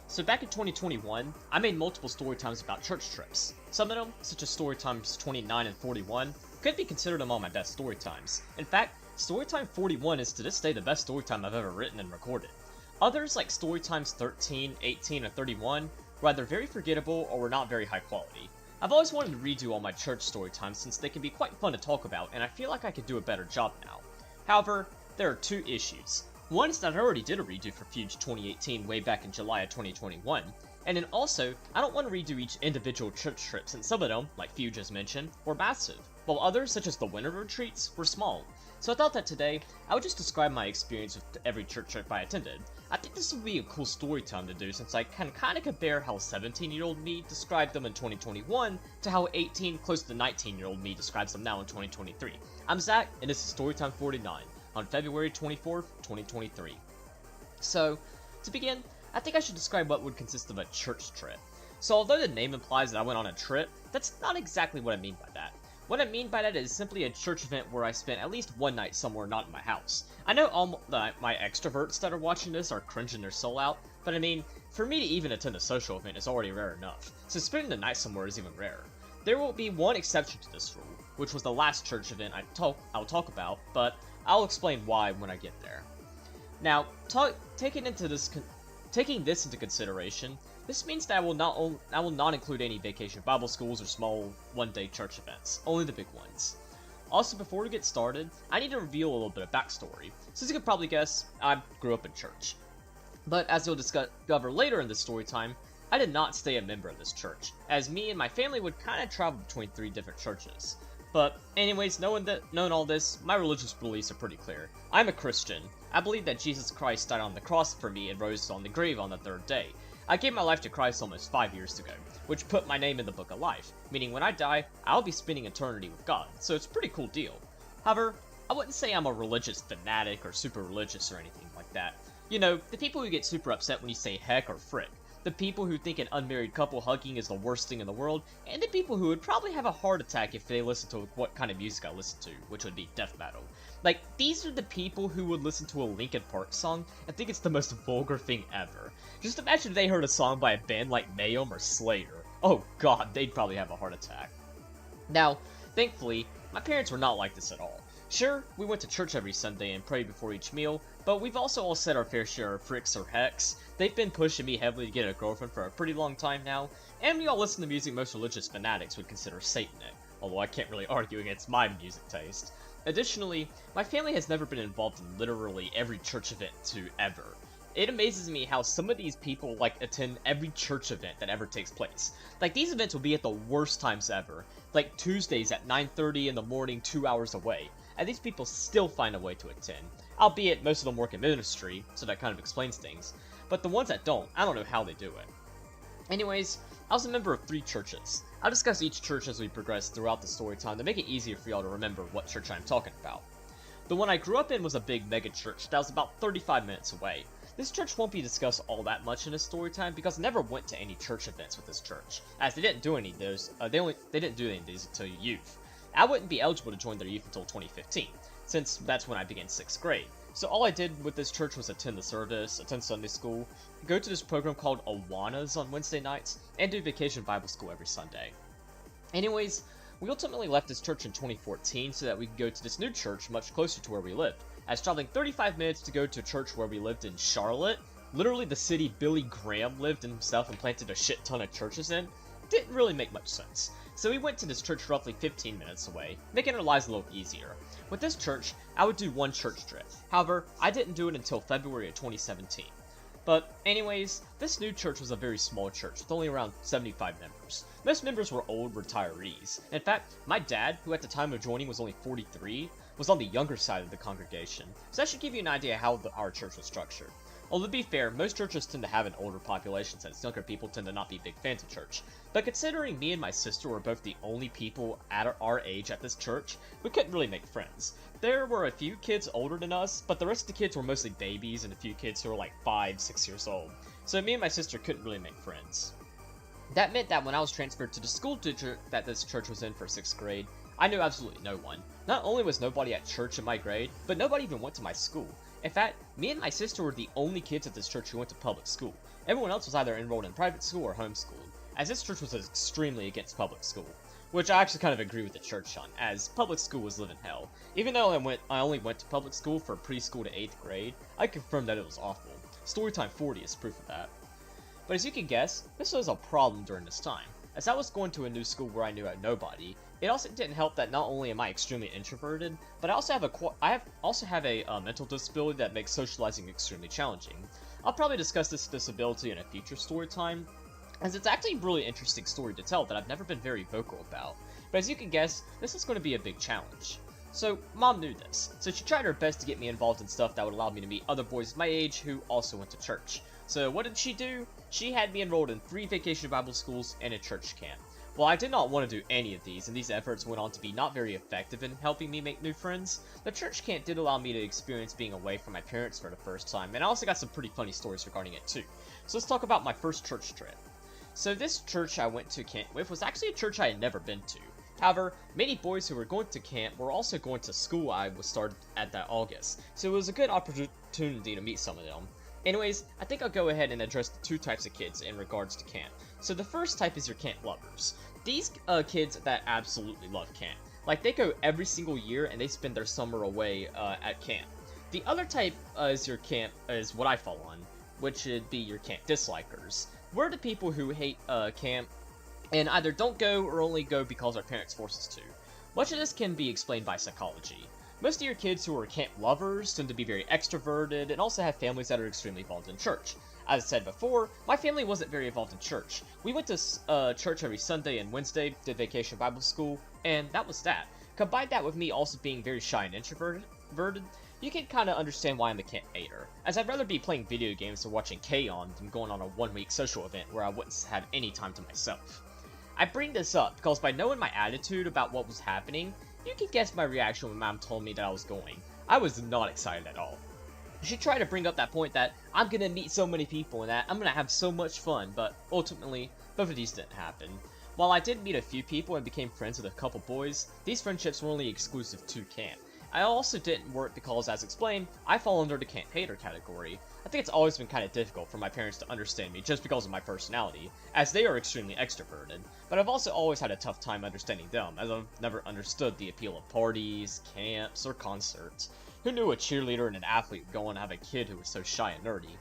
So back in 2021, I made multiple story times about church trips. Some of them, such as story times 29 and 41, could be considered among my best story times. In fact, Storytime 41 is to this day the best story time I've ever written and recorded. Others, like story times 13, 18, and 31, were either very forgettable or were not very high quality. I've always wanted to redo all my church story times since they can be quite fun to talk about, and I feel like I could do a better job now. However, there are two issues. One is that I already did a redo for Fuge 2018 way back in July of 2021, and then also, I don't want to redo each individual church trip since some of them, like Fuge as mentioned, were massive, while others, such as the winter retreats, were small. So I thought that today, I would just describe my experience with every church trip I attended. I think this would be a cool story time to do since I can kinda compare how 17-year-old me described them in 2021 to how 18, close to 19-year-old me describes them now in 2023. I'm Zach, and this is Storytime 49, on February 24th, 2023. So, to begin, I think I should describe what would consist of a church trip. So although the name implies that I went on a trip, that's not exactly what I mean by that. What I mean by that is simply a church event where I spent at least one night somewhere not in my house. I know all my extroverts that are watching this are cringing their soul out, but I mean, for me to even attend a social event is already rare enough, so spending the night somewhere is even rarer. There will be one exception to this rule, which was the last church event I'll talk about, but I'll explain why when I get there. Now, taking this into consideration, this means that I will not include any vacation Bible schools or small one-day church events, only the big ones. Also, before we get started, I need to reveal a little bit of backstory. Since you could probably guess, I grew up in church. But as you'll discover later in this story time, I did not stay a member of this church, as me and my family would kind of travel between 3 different churches. But anyways, knowing all this, my religious beliefs are pretty clear. I'm a Christian. I believe that Jesus Christ died on the cross for me and rose on the grave on the 3rd day. I gave my life to Christ almost 5 years ago, which put my name in the book of life, meaning when I die, I'll be spending eternity with God, so it's a pretty cool deal. However, I wouldn't say I'm a religious fanatic or super religious or anything like that. You know, the people who get super upset when you say heck or frick, the people who think an unmarried couple hugging is the worst thing in the world, and the people who would probably have a heart attack if they listened to what kind of music I listen to, which would be death metal. Like, these are the people who would listen to a Linkin Park song and think it's the most vulgar thing ever. Just imagine if they heard a song by a band like Mayhem or Slayer. Oh god, they'd probably have a heart attack. Now, thankfully, my parents were not like this at all. Sure, we went to church every Sunday and prayed before each meal, but we've also all said our fair share of fricks or hecks. They've been pushing me heavily to get a girlfriend for a pretty long time now, and we all listen to music most religious fanatics would consider satanic, although I can't really argue against my music taste. Additionally, my family has never been involved in literally every church event ever. It amazes me how some of these people attend every church event that ever takes place. Like, these events will be at the worst times ever, like Tuesdays at 9:30 in the morning 2 hours away, and these people still find a way to attend. Albeit most of them work in ministry, so that kind of explains things. But the ones that don't, I don't know how they do it. Anyways, I was a member of 3 churches. I'll discuss each church as we progress throughout the story time to make it easier for y'all to remember what church I'm talking about. The one I grew up in was a big mega church that was about 35 minutes away. This church won't be discussed all that much in this story time because I never went to any church events with this church, as they didn't do any of those. They didn't do any of these until youth. I wouldn't be eligible to join their youth until 2015, since that's when I began 6th grade. So all I did with this church was attend the service, attend Sunday school, go to this program called Awanas on Wednesday nights, and do vacation Bible school every Sunday. Anyways, we ultimately left this church in 2014 so that we could go to this new church much closer to where we lived, as traveling 35 minutes to go to a church where we lived in Charlotte, literally the city Billy Graham lived in himself and planted a shit ton of churches in, didn't really make much sense. So we went to this church roughly 15 minutes away, making our lives a little easier. With this church, I would do one church trip. However, I didn't do it until February of 2017. But anyways, this new church was a very small church with only around 75 members. Most members were old retirees. In fact, my dad, who at the time of joining was only 43, was on the younger side of the congregation, so that should give you an idea how our church was structured. Although to be fair, most churches tend to have an older population since younger people tend to not be big fans of church. But considering me and my sister were both the only people at our age at this church, we couldn't really make friends. There were a few kids older than us, but the rest of the kids were mostly babies and a few kids who were like 5, 6 years old. So me and my sister couldn't really make friends. That meant that when I was transferred to the school district that this church was in for 6th grade, I knew absolutely no one. Not only was nobody at church in my grade, but nobody even went to my school. In fact, me and my sister were the only kids at this church who went to public school. Everyone else was either enrolled in private school or homeschooled, as this church was extremely against public school. Which I actually kind of agree with the church on, as public school was living hell. Even though I only went to public school from preschool to 8th grade, I confirmed that it was awful. Storytime 40 is proof of that. But as you can guess, this was a problem during this time. As I was going to a new school where I knew nobody, it also didn't help that not only am I extremely introverted, but I also have a mental disability that makes socializing extremely challenging. I'll probably discuss this disability in a future story time, as it's actually a really interesting story to tell that I've never been very vocal about. But as you can guess, this is going to be a big challenge. So, Mom knew this, so she tried her best to get me involved in stuff that would allow me to meet other boys my age who also went to church. So what did she do? She had me enrolled in 3 vacation Bible schools and a church camp. While I did not want to do any of these, and these efforts went on to be not very effective in helping me make new friends, the church camp did allow me to experience being away from my parents for the first time, and I also got some pretty funny stories regarding it too. So let's talk about my first church trip. So this church I went to camp with was actually a church I had never been to. However, many boys who were going to camp were also going to school I was started at that August, so it was a good opportunity to meet some of them. Anyways, I think I'll go ahead and address the 2 types of kids in regards to camp. So the first type is your camp lovers. These kids that absolutely love camp. Like, they go every single year and they spend their summer away at camp. The other type is what I fall on, which would be your camp dislikers. We're the people who hate camp and either don't go or only go because our parents force us to. Much of this can be explained by psychology. Most of your kids who are camp lovers tend to be very extroverted and also have families that are extremely involved in church. As I said before, my family wasn't very involved in church. We went to church every Sunday and Wednesday, did vacation Bible school, and that was that. Combine that with me also being very shy and introverted, you can kind of understand why I'm a camp hater, as I'd rather be playing video games or watching K-On! Than going on a 1-week social event where I wouldn't have any time to myself. I bring this up because by knowing my attitude about what was happening, you can guess my reaction when Mom told me that I was going. I was not excited at all. She tried to bring up that point that I'm gonna meet so many people and that I'm gonna have so much fun, but ultimately, both of these didn't happen. While I did meet a few people and became friends with a couple boys, these friendships were only exclusive to camp. I also didn't work because, as explained, I fall under the camp hater category. I think it's always been kind of difficult for my parents to understand me just because of my personality, as they are extremely extroverted, but I've also always had a tough time understanding them, as I've never understood the appeal of parties, camps, or concerts. Who knew a cheerleader and an athlete would go on to have a kid who was so shy and nerdy?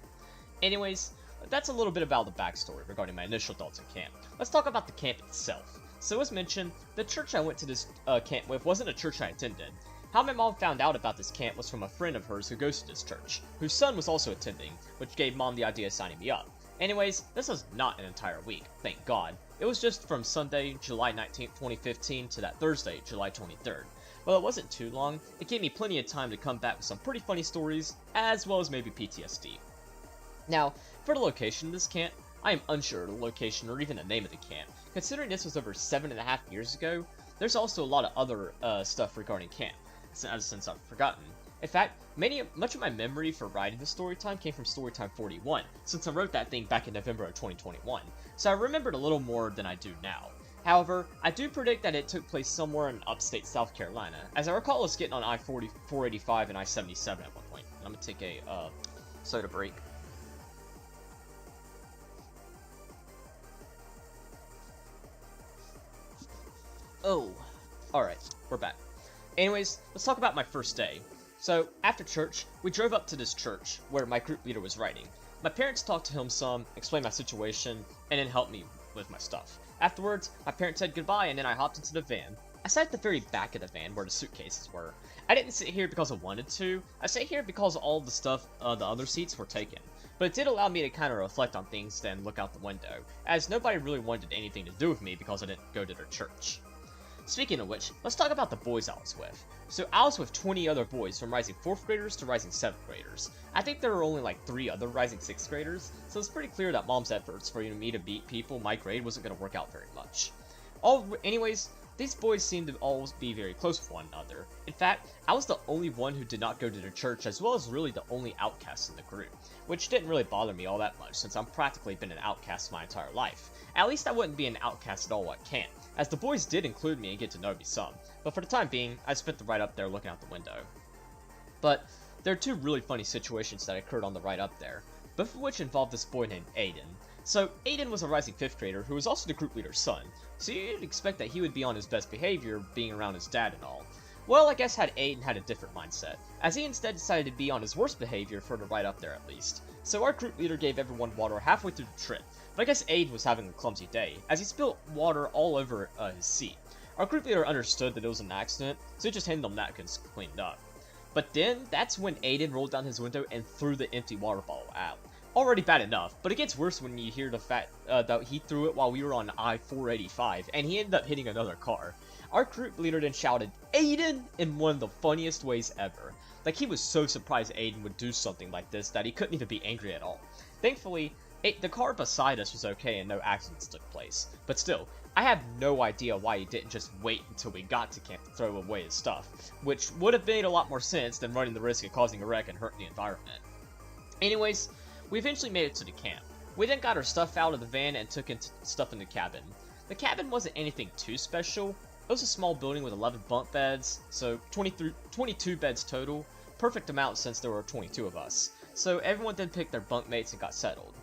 Anyways, that's a little bit about the backstory regarding my initial thoughts on camp. Let's talk about the camp itself. So as mentioned, the church I went to this camp with wasn't a church I attended. How my mom found out about this camp was from a friend of hers who goes to this church, whose son was also attending, which gave Mom the idea of signing me up. Anyways, this was not an entire week, thank God. It was just from Sunday, July 19th, 2015 to that Thursday, July 23rd. While it wasn't too long, it gave me plenty of time to come back with some pretty funny stories, as well as maybe PTSD. Now, for the location of this camp, I am unsure of the location or even the name of the camp. Considering this was over 7.5 years ago, there's also a lot of other stuff regarding camp, since I've forgotten. In fact, much of my memory for writing the Storytime came from Storytime 41, since I wrote that thing back in November of 2021, so I remembered a little more than I do now. However, I do predict that it took place somewhere in upstate South Carolina, as I recall us getting on I-485 and I-77 at one point. I'm gonna take a soda break. Oh, alright, we're back. Anyways, let's talk about my first day. So, after church, we drove up to this church, where my group leader was writing. My parents talked to him some, explained my situation, and then helped me with my stuff. Afterwards, my parents said goodbye, and then I hopped into the van. I sat at the very back of the van where the suitcases were. I didn't sit here because I wanted to, I sat here because all the stuff, the other seats were taken. But it did allow me to kind of reflect on things then look out the window, as nobody really wanted anything to do with me because I didn't go to their church. Speaking of which, let's talk about the boys I was with. So I was with 20 other boys, from rising 4th graders to rising 7th graders. I think there were only like 3 other rising 6th graders, so it's pretty clear that Mom's efforts for me to beat people my grade wasn't going to work out very much. Anyways, these boys seemed to always be very close with one another. In fact, I was the only one who did not go to their church, as well as really the only outcast in the group, which didn't really bother me all that much since I've practically been an outcast my entire life. At least I wouldn't be an outcast at all at camp, as the boys did include me and get to know me some, but for the time being, I spent the ride up there looking out the window. But There are two really funny situations that occurred on the ride up there, both of which involved this boy named Aiden. So, Aiden was a rising 5th grader who was also the group leader's son, so you'd expect that he would be on his best behavior, being around his dad and all. Well, I guess Aiden had a different mindset, as he instead decided to be on his worst behavior for the ride up there at least. So our group leader gave everyone water halfway through the trip, but I guess Aiden was having a clumsy day, as he spilled water all over his seat. Our group leader understood that it was an accident, so he just handed them napkins cleaned up. But then, that's when Aiden rolled down his window and threw the empty water bottle out. Already bad enough, but it gets worse when you hear the fact that he threw it while we were on I-485, and he ended up hitting another car. Our group leader then shouted, "Aiden!" in one of the funniest ways ever. Like, he was so surprised Aiden would do something like this that he couldn't even be angry at all. Thankfully, the car beside us was okay and no accidents took place. But still, I have no idea why he didn't just wait until we got to camp to throw away his stuff, which would have made a lot more sense than running the risk of causing a wreck and hurting the environment. Anyways, we eventually made it to the camp. We then got our stuff out of the van and took stuff in the cabin. The cabin wasn't anything too special. It was a small building with 11 bunk beds, so 22 beds total. Perfect amount since there were 22 of us. So everyone then picked their bunk mates and got settled.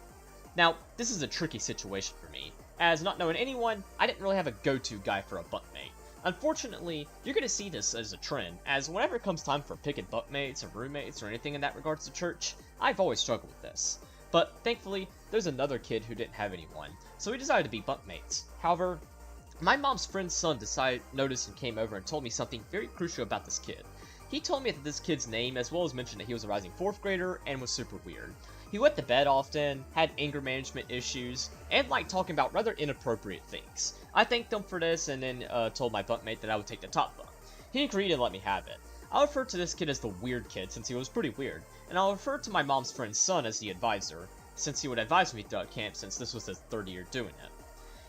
Now, this is a tricky situation for me, as not knowing anyone, I didn't really have a go-to guy for a bunkmate. Unfortunately, you're going to see this as a trend, as whenever it comes time for picking bunkmates or roommates or anything in that regards to church, I've always struggled with this. But thankfully, there's another kid who didn't have anyone, so we decided to be bunkmates. However, my mom's friend's son noticed and came over and told me something very crucial about this kid. He told me that this kid's name, as well as mentioned that he was a rising 4th grader and was super weird. He went to bed often, had anger management issues, and liked talking about rather inappropriate things. I thanked him for this and then told my bunkmate that I would take the top bunk. He agreed and let me have it. I'll refer to this kid as the weird kid since he was pretty weird, and I'll refer to my mom's friend's son as the advisor, since he would advise me throughout camp since this was his 3rd year doing it.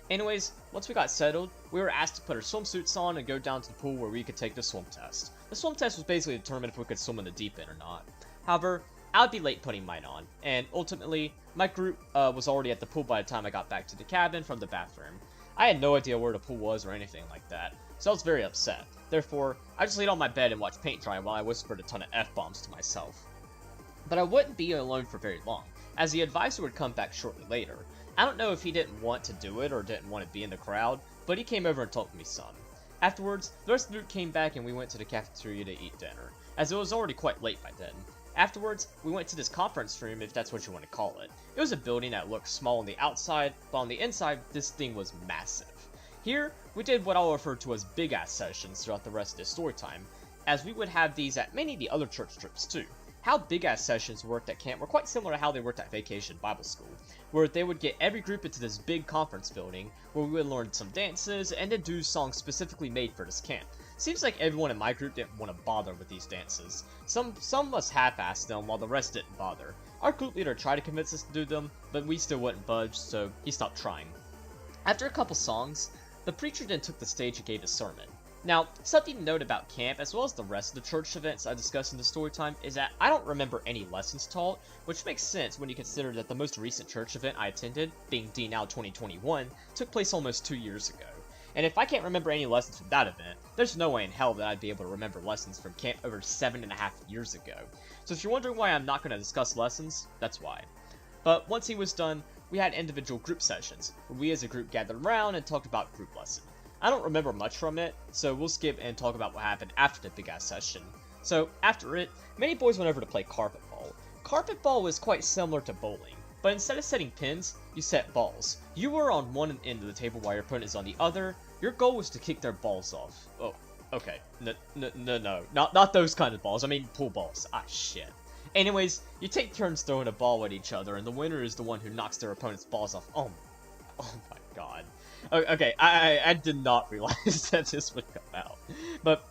Anyways, once we got settled, we were asked to put our swimsuits on and go down to the pool where we could take the swim test. The swim test was basically to determine if we could swim in the deep end or not. However, I would be late putting mine on, and ultimately, my group was already at the pool by the time I got back to the cabin from the bathroom. I had no idea where the pool was or anything like that, so I was very upset. Therefore, I just laid on my bed and watched paint dry while I whispered a ton of F-bombs to myself. But I wouldn't be alone for very long, as the advisor would come back shortly later. I don't know if he didn't want to do it or didn't want to be in the crowd, but he came over and talked to me some. Afterwards, the rest of the group came back and we went to the cafeteria to eat dinner, as it was already quite late by then. Afterwards, we went to this conference room, if that's what you want to call it. It was a building that looked small on the outside, but on the inside, this thing was massive. Here, we did what I'll refer to as big-ass sessions throughout the rest of this story time, as we would have these at many of the other church trips too. How big-ass sessions worked at camp were quite similar to how they worked at Vacation Bible School, where they would get every group into this big conference building, where we would learn some dances, and then do songs specifically made for this camp. Seems like everyone in my group didn't want to bother with these dances. Some of us half-assed them, while the rest didn't bother. Our group leader tried to convince us to do them, but we still wouldn't budge, so he stopped trying. After a couple songs, the preacher then took the stage and gave a sermon. Now, something to note about camp, as well as the rest of the church events I discussed in the story time, is that I don't remember any lessons taught, which makes sense when you consider that the most recent church event I attended, being D-Now 2021, took place almost 2 years ago. And if I can't remember any lessons from that event, there's no way in hell that I'd be able to remember lessons from camp over 7.5 years ago. So if you're wondering why I'm not going to discuss lessons, that's why. But once he was done, we had individual group sessions, where we as a group gathered around and talked about group lesson. I don't remember much from it, so we'll skip and talk about what happened after the big ass session. So after it, many boys went over to play carpet ball. Carpet ball was quite similar to bowling, but instead of setting pins, you set balls. You were on one end of the table while your opponent is on the other. Your goal was to kick their balls off. Oh, okay. No. Not those kind of balls. I mean pool balls. Ah, shit. Anyways, you take turns throwing a ball at each other, and the winner is the one who knocks their opponent's balls off. Oh my god. Okay, I did not realize that this would come out. But,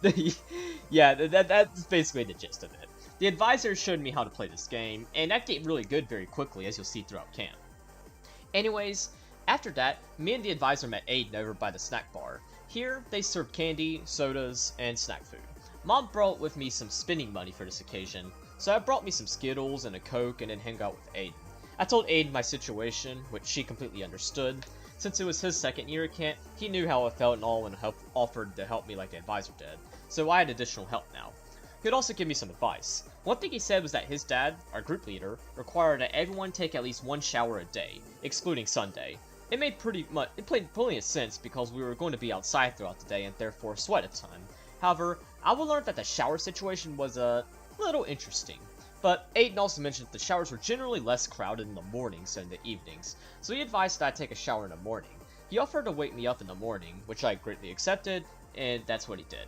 yeah, that's basically the gist of it. The advisor showed me how to play this game, and that get really good very quickly, as you'll see throughout camp. Anyways, after that, me and the advisor met Aiden over by the snack bar. Here, they served candy, sodas, and snack food. Mom brought with me some spending money for this occasion, so I brought me some Skittles and a Coke and then hung out with Aiden. I told Aiden my situation, which she completely understood. Since it was his 2nd year at camp, he knew how I felt and all and offered to help me like the advisor did, so I had additional help now. He would also give me some advice. One thing he said was that his dad, our group leader, required that everyone take at least one shower a day, excluding Sunday. It made plenty of sense because we were going to be outside throughout the day and therefore sweat a ton. However, I will learn that the shower situation was a little interesting. But Aiden also mentioned that the showers were generally less crowded in the mornings than the evenings, so he advised that I take a shower in the morning. He offered to wake me up in the morning, which I greatly accepted, and that's what he did.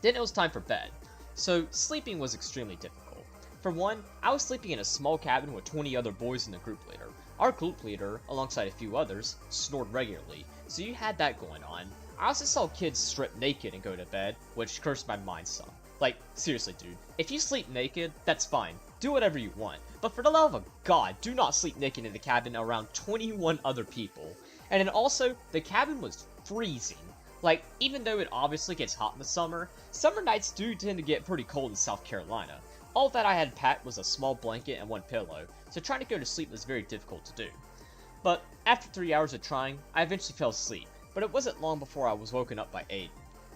Then it was time for bed. So, sleeping was extremely difficult. For one, I was sleeping in a small cabin with 20 other boys and the group leader. Our group leader, alongside a few others, snored regularly, so you had that going on. I also saw kids strip naked and go to bed, which cursed my mind some. Like, seriously dude, if you sleep naked, that's fine. Do whatever you want. But for the love of God, do not sleep naked in the cabin around 21 other people. And then also, the cabin was freezing. Like, even though it obviously gets hot in the summer nights do tend to get pretty cold in South Carolina. All that I had packed was a small blanket and one pillow, so trying to go to sleep was very difficult to do. But after 3 hours of trying, I eventually fell asleep, but it wasn't long before I was woken up by Aiden.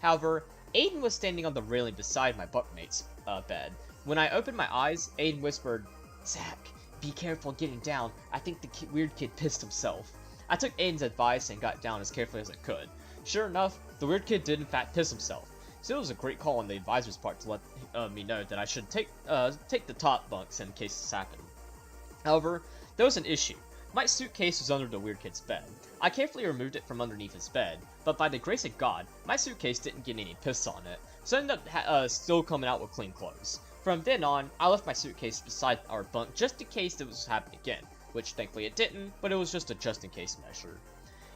However, Aiden was standing on the railing beside my bunkmate's bed. When I opened my eyes, Aiden whispered, "Zach, be careful getting down. I think the weird kid pissed himself." I took Aiden's advice and got down as carefully as I could. Sure enough, the weird kid did in fact piss himself. So it was a great call on the advisor's part to let me know that I should take the top bunks in case this happened. However, there was an issue. My suitcase was under the weird kid's bed. I carefully removed it from underneath his bed, but by the grace of God, my suitcase didn't get any piss on it, so I ended up still coming out with clean clothes. From then on, I left my suitcase beside our bunk just in case it was happening again, which thankfully it didn't, but it was just a just-in-case measure.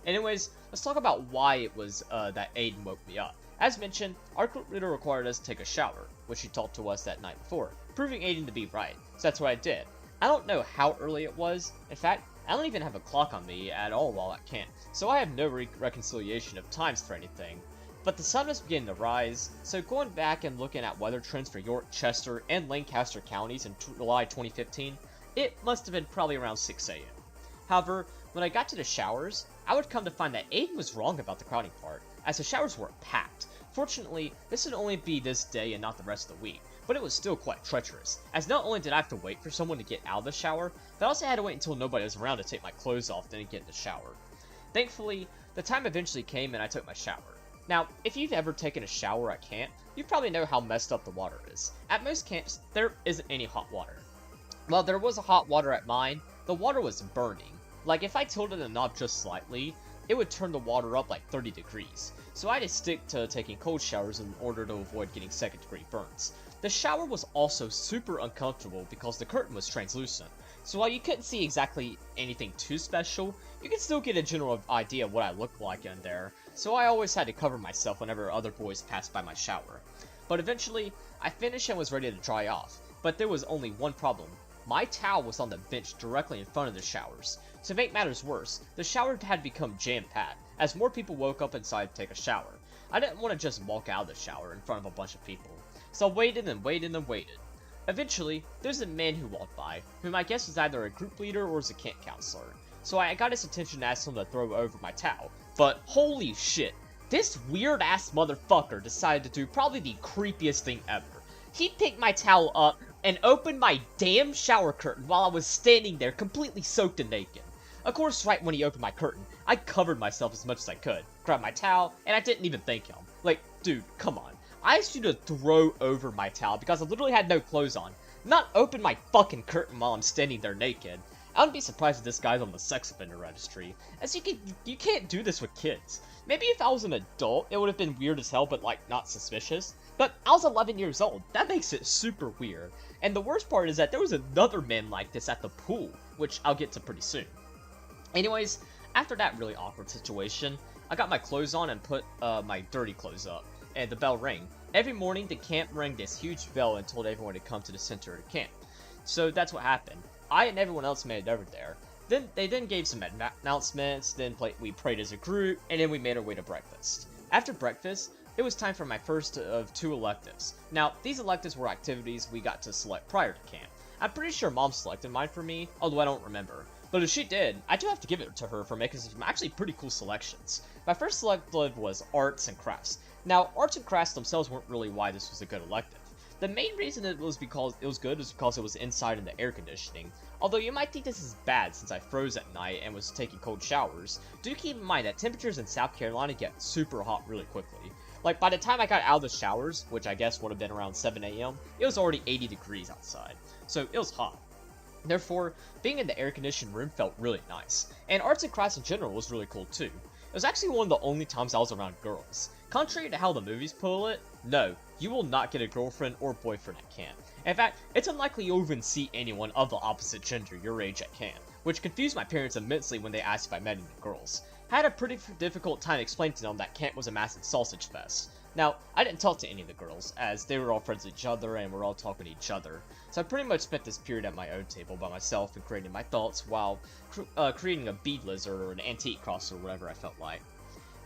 Anyways, let's talk about why it was that Aiden woke me up. As mentioned, our group leader required us to take a shower, which he talked to us that night before, proving Aiden to be right, so that's what I did. I don't know how early it was. In fact, I don't even have a clock on me at all while at camp, so I have no reconciliation of times for anything. But the sun was beginning to rise, so going back and looking at weather trends for York, Chester, and Lancaster counties in July 2015, it must have been probably around 6 a.m. However, when I got to the showers, I would come to find that Aiden was wrong about the crowding part, as the showers were packed. Fortunately, this would only be this day and not the rest of the week, but it was still quite treacherous, as not only did I have to wait for someone to get out of the shower, but I also had to wait until nobody was around to take my clothes off then get in the shower. Thankfully, the time eventually came and I took my shower. Now, if you've ever taken a shower at camp, you probably know how messed up the water is. At most camps, there isn't any hot water. While there was a hot water at mine, the water was burning. Like, if I tilted the knob just slightly, it would turn the water up like 30 degrees. So I had to stick to taking cold showers in order to avoid getting second-degree burns. The shower was also super uncomfortable because the curtain was translucent. So while you couldn't see exactly anything too special, you could still get a general idea of what I looked like in there. So I always had to cover myself whenever other boys passed by my shower. But eventually, I finished and was ready to dry off. But there was only one problem. My towel was on the bench directly in front of the showers. To make matters worse, the shower had become jam-packed, as more people woke up inside to take a shower. I didn't want to just walk out of the shower in front of a bunch of people, so I waited and waited and waited. Eventually, there's a man who walked by, whom I guess was either a group leader or was a camp counselor. So I got his attention and asked him to throw over my towel, but holy shit, this weird-ass motherfucker decided to do probably the creepiest thing ever. He picked my towel up and opened my damn shower curtain while I was standing there completely soaked and naked. Of course, right when he opened my curtain, I covered myself as much as I could, grabbed my towel, and I didn't even thank him. Like, dude, come on. I asked you to throw over my towel because I literally had no clothes on, not open my fucking curtain while I'm standing there naked. I wouldn't be surprised if this guy's on the sex offender registry, as you can't do this with kids. Maybe if I was an adult, it would have been weird as hell, but like, not suspicious. But I was 11 years old, that makes it super weird. And the worst part is that there was another man like this at the pool, which I'll get to pretty soon. Anyways, after that really awkward situation, I got my clothes on and put my dirty clothes up, and the bell rang. Every morning, the camp rang this huge bell and told everyone to come to the center of the camp. So that's what happened. I and everyone else made it over there. They then gave some announcements, then we prayed as a group, and then we made our way to breakfast. After breakfast, it was time for my first of 2 electives. Now, these electives were activities we got to select prior to camp. I'm pretty sure Mom selected mine for me, although I don't remember. But if she did, I do have to give it to her for making some actually pretty cool selections. My first elective was arts and crafts. Now, arts and crafts themselves weren't really why this was a good elective. The main reason it was good was because it was inside in the air conditioning. Although you might think this is bad since I froze at night and was taking cold showers, do keep in mind that temperatures in South Carolina get super hot really quickly. Like, by the time I got out of the showers, which I guess would have been around 7 a.m., it was already 80 degrees outside, so it was hot. Therefore, being in the air-conditioned room felt really nice, and arts and crafts in general was really cool too. It was actually one of the only times I was around girls. Contrary to how the movies pull it, no, you will not get a girlfriend or boyfriend at camp. In fact, it's unlikely you'll even see anyone of the opposite gender your age at camp, which confused my parents immensely when they asked if I met any girls. I had a pretty difficult time explaining to them that camp was a massive sausage fest. Now, I didn't talk to any of the girls, as they were all friends with each other and were all talking to each other, so I pretty much spent this period at my own table by myself and creating my thoughts while creating a bead lizard or an antique cross or whatever I felt like.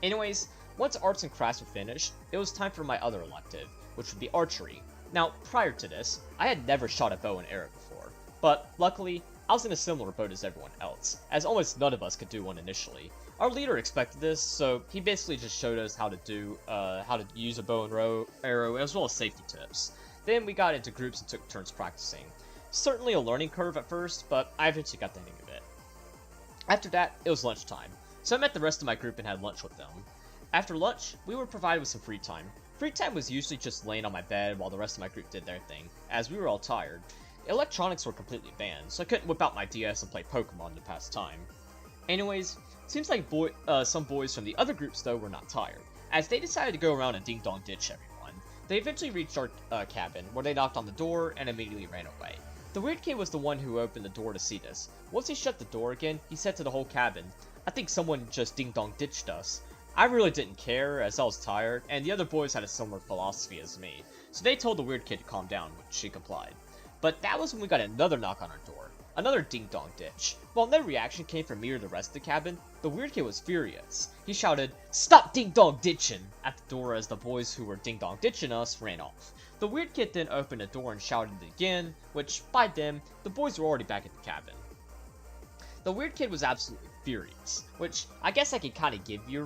Anyways, once arts and crafts were finished, it was time for my other elective, which would be archery. Now, prior to this, I had never shot a bow and arrow before, but luckily, I was in a similar boat as everyone else, as almost none of us could do one initially. Our leader expected this, so he basically just showed us how to use a bow and arrow, as well as safety tips. Then we got into groups and took turns practicing. Certainly a learning curve at first, but I eventually got the hang of it. After that, it was lunchtime, so I met the rest of my group and had lunch with them. After lunch, we were provided with some free time. Free time was usually just laying on my bed while the rest of my group did their thing, as we were all tired. Electronics were completely banned, so I couldn't whip out my DS and play Pokemon to pass time. Anyways, seems like some boys from the other groups though were not tired, as they decided to go around and ding-dong ditch everyone. They eventually reached our cabin, where they knocked on the door and immediately ran away. The weird kid was the one who opened the door to see this. Once he shut the door again, he said to the whole cabin, "I think someone just ding-dong ditched us." I really didn't care, as I was tired, and the other boys had a similar philosophy as me, so they told the weird kid to calm down, which she complied. But that was when we got another knock on our door. Another ding-dong ditch. While no reaction came from me or the rest of the cabin, the weird kid was furious. He shouted, "Stop ding-dong ditching!" at the door as the boys who were ding-dong ditching us ran off. The weird kid then opened the door and shouted it again, which, by then, the boys were already back at the cabin. The weird kid was absolutely furious, which I guess I could kind of give you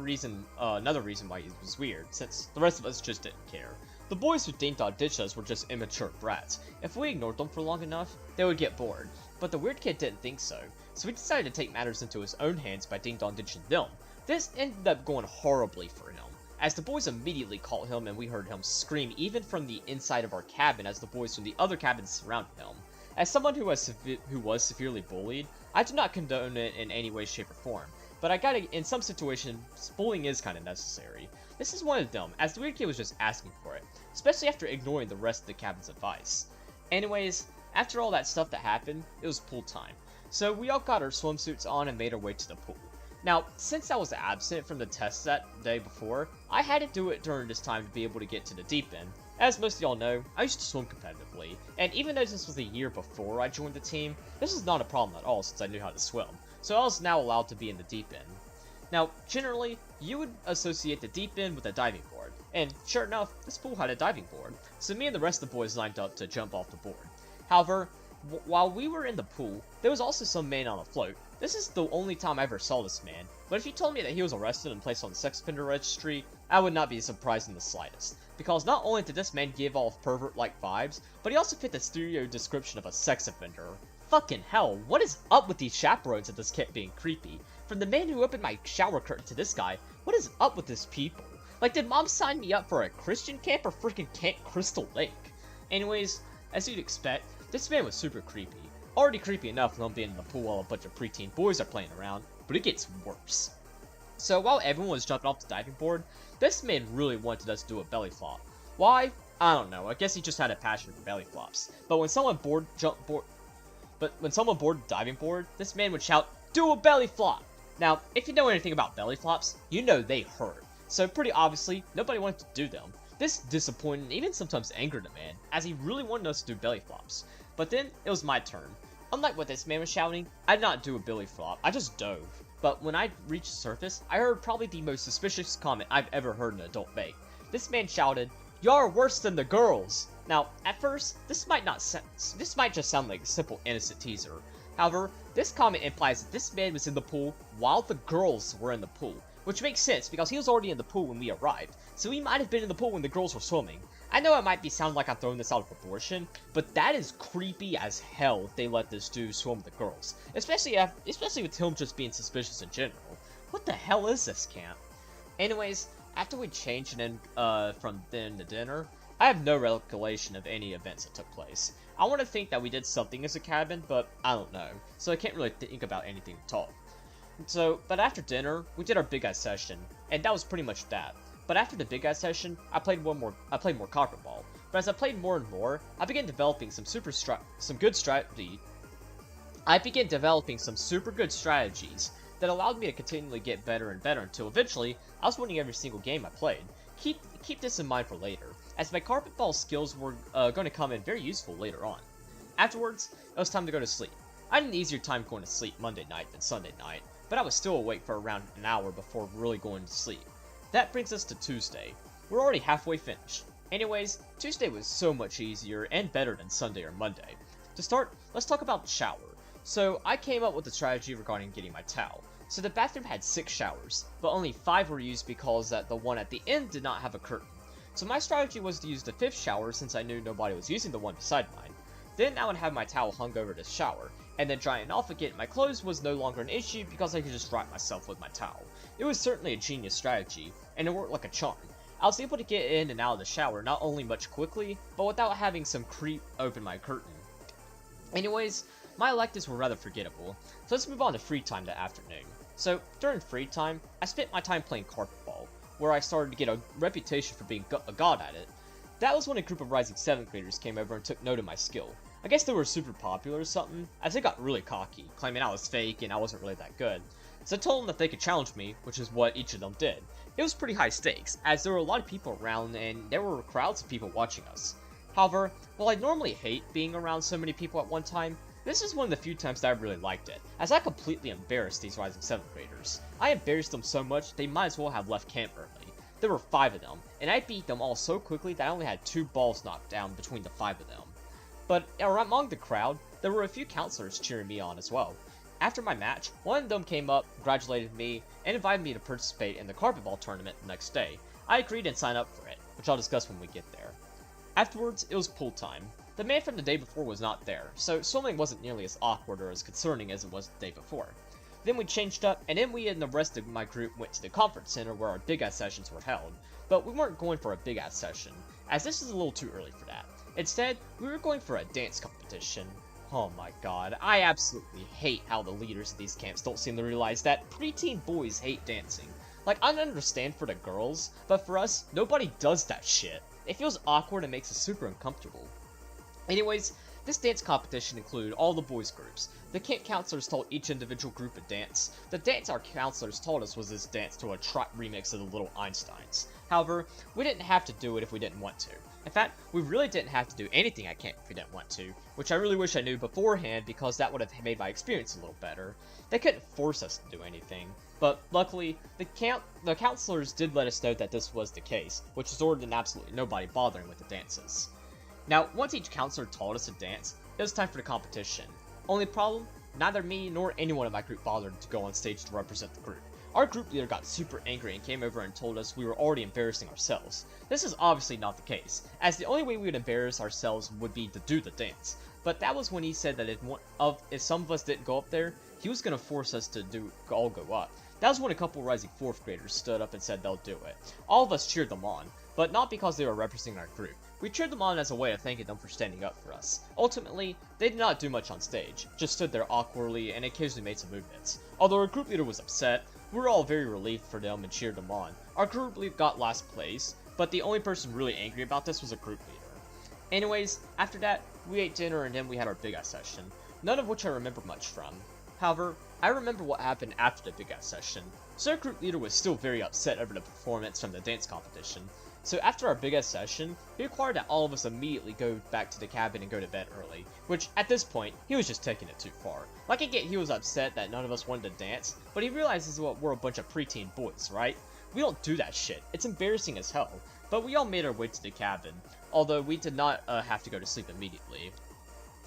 another reason why he was weird, since the rest of us just didn't care. The boys who ding-dong ditched us were just immature brats. If we ignored them for long enough, they would get bored. But the weird kid didn't think so he decided to take matters into his own hands by ding-dong ditching them. This ended up going horribly for him, as the boys immediately caught him and we heard him scream even from the inside of our cabin as the boys from the other cabins surrounded him. As someone who was severely bullied, I do not condone it in any way, shape, or form, but in some situations, bullying is kind of necessary. This is one of them, as the weird kid was just asking for it, especially after ignoring the rest of the cabin's advice. Anyways, after all that stuff that happened, it was pool time, so we all got our swimsuits on and made our way to the pool. Now, since I was absent from the test that day before, I had to do it during this time to be able to get to the deep end. As most of y'all know, I used to swim competitively, and even though this was a year before I joined the team, this is not a problem at all since I knew how to swim, so I was now allowed to be in the deep end. Now, generally, you would associate the deep end with a diving board, and sure enough, this pool had a diving board, so me and the rest of the boys lined up to jump off the board. However, while we were in the pool, there was also some man on a float. This is the only time I ever saw this man, but if you told me that he was arrested and placed on the sex offender registry, I would not be surprised in the slightest. Because not only did this man give off pervert-like vibes, but he also fit the stereo description of a sex offender. Fucking hell, what is up with these chaperones that just kept being creepy? From the man who opened my shower curtain to this guy, what is up with this people? Like, did mom sign me up for a Christian camp or freaking Camp Crystal Lake? Anyways, as you'd expect, this man was super creepy. Already creepy enough from him being in the pool while a bunch of preteen boys are playing around, but it gets worse. So while everyone was jumping off the diving board, this man really wanted us to do a belly flop. Why? I don't know, I guess he just had a passion for belly flops. But when someone boarded the diving board, this man would shout, "Do a belly flop!" Now, if you know anything about belly flops, you know they hurt. So pretty obviously, nobody wanted to do them. This disappointed and even sometimes angered the man, as he really wanted us to do belly flops. But then, it was my turn. Unlike what this man was shouting, I did not do a belly flop, I just dove. But when I reached the surface, I heard probably the most suspicious comment I've ever heard an adult make. This man shouted, "Y'all are worse than the girls!" Now, at first, this might just sound like a simple innocent teaser. However, this comment implies that this man was in the pool while the girls were in the pool, which makes sense because he was already in the pool when we arrived, so he might have been in the pool when the girls were swimming. I know it might be sound like I'm throwing this out of proportion, but that is creepy as hell if they let this dude swim with the girls. Especially with him just being suspicious in general. What the hell is this camp? Anyways, after we changed and then, from then to dinner, I have no recollection of any events that took place. I want to think that we did something as a cabin, but I don't know, so I can't really think about anything at all. But after dinner, we did our big guy session, and that was pretty much that. But after the big guy session, I played more carpet ball. But as I played more and more, I began developing some super good strategies that allowed me to continually get better and better until eventually I was winning every single game I played. Keep this in mind for later, as my carpet ball skills were going to come in very useful later on. Afterwards, it was time to go to sleep. I had an easier time going to sleep Monday night than Sunday night, but I was still awake for around an hour before really going to sleep. That brings us to Tuesday. We're already halfway finished. Anyways, Tuesday was so much easier and better than Sunday or Monday. To start, let's talk about the shower. So, I came up with a strategy regarding getting my towel. So the bathroom had 6 showers, but only 5 were used because the one at the end did not have a curtain. So my strategy was to use the 5th shower since I knew nobody was using the one beside mine. Then I would have my towel hung over the shower, and then drying off again my clothes was no longer an issue because I could just wrap myself with my towel. It was certainly a genius strategy, and it worked like a charm. I was able to get in and out of the shower not only much quickly, but without having some creep open my curtain. Anyways, my electives were rather forgettable, so let's move on to free time that afternoon. So, during free time, I spent my time playing carpet ball, where I started to get a reputation for being a god at it. That was when a group of rising 7th graders came over and took note of my skill. I guess they were super popular or something, as they got really cocky, claiming I was fake and I wasn't really that good. So I told them that they could challenge me, which is what each of them did. It was pretty high stakes, as there were a lot of people around and there were crowds of people watching us. However, while I normally hate being around so many people at one time, this is one of the few times that I really liked it, as I completely embarrassed these rising 7th graders. I embarrassed them so much, they might as well have left camp early. There were 5 of them, and I beat them all so quickly that I only had 2 balls knocked down between the 5 of them. But among the crowd, there were a few counselors cheering me on as well. After my match, one of them came up, congratulated me, and invited me to participate in the carpet ball tournament the next day. I agreed and signed up for it, which I'll discuss when we get there. Afterwards, it was pool time. The man from the day before was not there, so swimming wasn't nearly as awkward or as concerning as it was the day before. Then we changed up, and then we and the rest of my group went to the conference center where our big-ass sessions were held. But we weren't going for a big-ass session, as this is a little too early for that. Instead, we were going for a dance competition. Oh my god, I absolutely hate how the leaders of these camps don't seem to realize that preteen boys hate dancing. Like, I understand for the girls, but for us, nobody does that shit. It feels awkward and makes us super uncomfortable. Anyways, this dance competition included all the boys groups. The camp counselors told each individual group a dance. The dance our counselors told us was this dance to a trot remix of the Little Einsteins. However, we didn't have to do it if we didn't want to. In fact, we really didn't have to do anything at camp if we didn't want to, which I really wish I knew beforehand because that would have made my experience a little better. They couldn't force us to do anything, but luckily, the counselors did let us know that this was the case, which resulted in absolutely nobody bothering with the dances. Now, once each counselor taught us to dance, it was time for the competition. Only problem, neither me nor anyone in my group bothered to go on stage to represent the group. Our group leader got super angry and came over and told us we were already embarrassing ourselves. This is obviously not the case, as the only way we would embarrass ourselves would be to do the dance. But that was when he said that if some of us didn't go up there, he was going to force us to all go up. That was when a couple rising 4th graders stood up and said they'll do it. All of us cheered them on, but not because they were representing our group. We cheered them on as a way of thanking them for standing up for us. Ultimately, they did not do much on stage, just stood there awkwardly and occasionally made some movements. Although our group leader was upset, we were all very relieved for them and cheered them on. Our group leader got last place, but the only person really angry about this was a group leader. Anyways, after that, we ate dinner and then we had our big-ass session, none of which I remember much from. However, I remember what happened after the big-ass session. So our group leader was still very upset over the performance from the dance competition. So after our big-ass session, he required that all of us immediately go back to the cabin and go to bed early, which, at this point, he was just taking it too far. Like, I get he was upset that none of us wanted to dance, but he realizes what we're a bunch of preteen boys, right? We don't do that shit. It's embarrassing as hell. But we all made our way to the cabin, although we did not have to go to sleep immediately.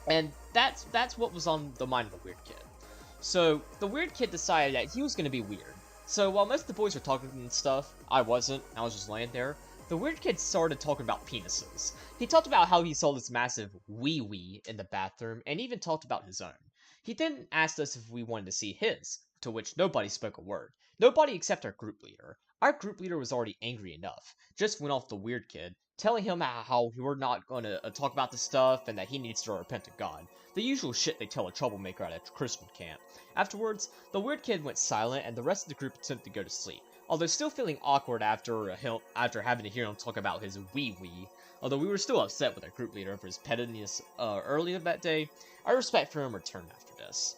And that's what was on the mind of the weird kid. So, the weird kid decided that he was going to be weird. So, while most of the boys were talking and stuff, I wasn't. I was just laying there. the weird kid started talking about penises. He talked about how he saw this massive wee-wee in the bathroom, and even talked about his own. He then asked us if we wanted to see his, to which nobody spoke a word. Nobody except our group leader. Our group leader was already angry enough. Just went off the weird kid, telling him how we're not going to talk about this stuff and that he needs to repent to God. The usual shit they tell a troublemaker at a Christian camp. Afterwards, the weird kid went silent and the rest of the group attempted to go to sleep. Although still feeling awkward after having to hear him talk about his wee-wee. Although we were still upset with our group leader for his pettiness earlier that day, our respect for him returned after this.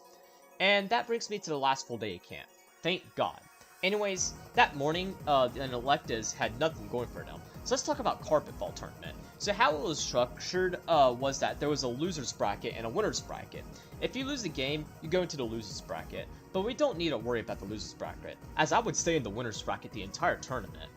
And that brings me to the last full day of camp. Thank God. Anyways, that morning, the electives had nothing going for them. So let's talk about carpet ball tournament. So how it was structured was that there was a loser's bracket and a winner's bracket. If you lose the game, you go into the loser's bracket. But we don't need to worry about the loser's bracket, as I would stay in the winner's bracket the entire tournament.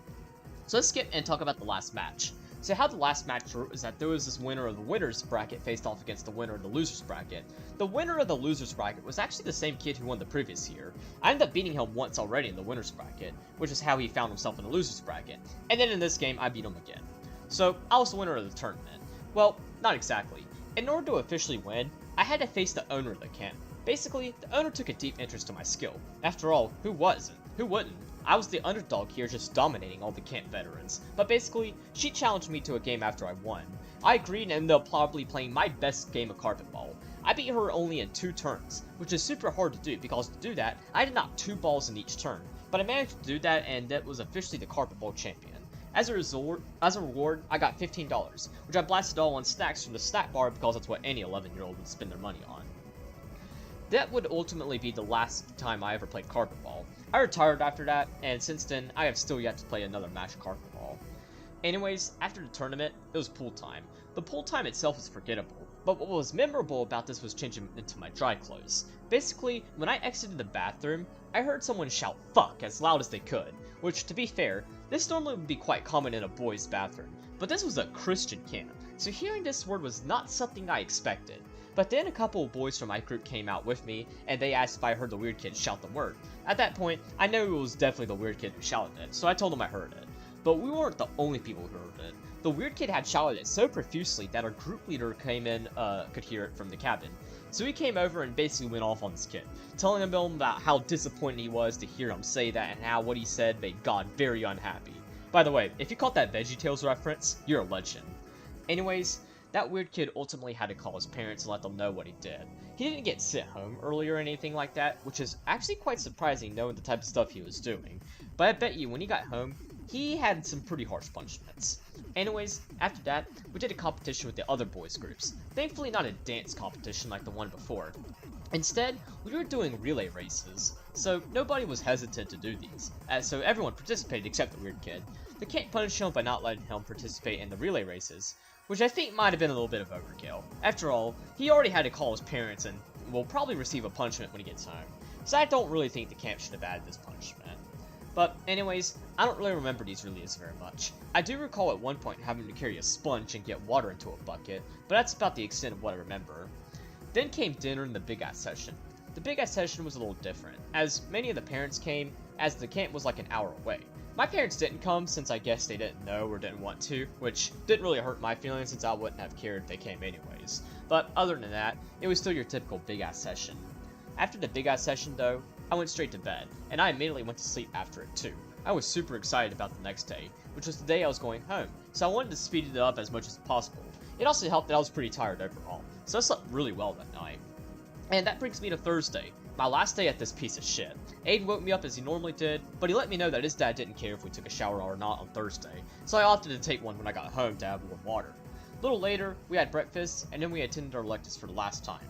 So let's skip and talk about the last match. So how the last match worked is that there was this winner of the winner's bracket faced off against the winner of the loser's bracket. The winner of the loser's bracket was actually the same kid who won the previous year. I ended up beating him once already in the winner's bracket, which is how he found himself in the loser's bracket. And then in this game, I beat him again. So I was the winner of the tournament. Well, not exactly. In order to officially win, I had to face the owner of the camp. Basically, the owner took a deep interest in my skill. After all, who wasn't? Who wouldn't? I was the underdog here, just dominating all the camp veterans. But basically, she challenged me to a game after I won. I agreed and ended up probably playing my best game of carpet ball. I beat her only in 2 turns, which is super hard to do because to do that, I had to knock 2 balls in each turn. But I managed to do that and that was officially the carpet ball champion. As a reward, I got $15, which I blasted all on snacks from the snack bar because that's what any 11-year-old would spend their money on. That would ultimately be the last time I ever played carpet ball. I retired after that, and since then, I have still yet to play another match of carpet ball. Anyways, after the tournament, it was pool time. The pool time itself was forgettable, but what was memorable about this was changing into my dry clothes. Basically, when I exited the bathroom, I heard someone shout "fuck" as loud as they could, which, to be fair, this normally would be quite common in a boys' bathroom, but this was a Christian camp, so hearing this word was not something I expected. But then a couple of boys from my group came out with me, and they asked if I heard the weird kid shout the word. At that point, I knew it was definitely the weird kid who shouted it, so I told him I heard it. But we weren't the only people who heard it. The weird kid had shouted it so profusely that our group leader could hear it from the cabin. So he came over and basically went off on this kid, telling him about how disappointed he was to hear him say that and how what he said made God very unhappy. By the way, if you caught that VeggieTales reference, you're a legend. Anyways, that weird kid ultimately had to call his parents and let them know what he did. He didn't get sent home early or anything like that, which is actually quite surprising knowing the type of stuff he was doing. But I bet you when he got home, he had some pretty harsh punishments. Anyways, after that, we did a competition with the other boys groups. Thankfully not a dance competition like the one before. Instead, we were doing relay races, so nobody was hesitant to do these, so everyone participated except the weird kid. The camp punished him by not letting him participate in the relay races, which I think might have been a little bit of overkill. After all, he already had to call his parents and will probably receive a punishment when he gets home, so I don't really think the camp should have added this punishment. But anyways, I don't really remember these relays very much. I do recall at one point having to carry a sponge and get water into a bucket, but that's about the extent of what I remember. Then came dinner and the big ass session. The big ass session was a little different, as many of the parents came, as the camp was like an hour away. My parents didn't come since I guess they didn't know or didn't want to, which didn't really hurt my feelings since I wouldn't have cared if they came anyways. But other than that, it was still your typical big ass session. After the big ass session though, I went straight to bed, and I immediately went to sleep after it too. I was super excited about the next day, which was the day I was going home, so I wanted to speed it up as much as possible. It also helped that I was pretty tired overall, so I slept really well that night. And that brings me to Thursday, my last day at this piece of shit. Aiden woke me up as he normally did, but he let me know that his dad didn't care if we took a shower or not on Thursday, so I opted to take one when I got home to have warm water. A little later, we had breakfast, and then we attended our electives for the last time.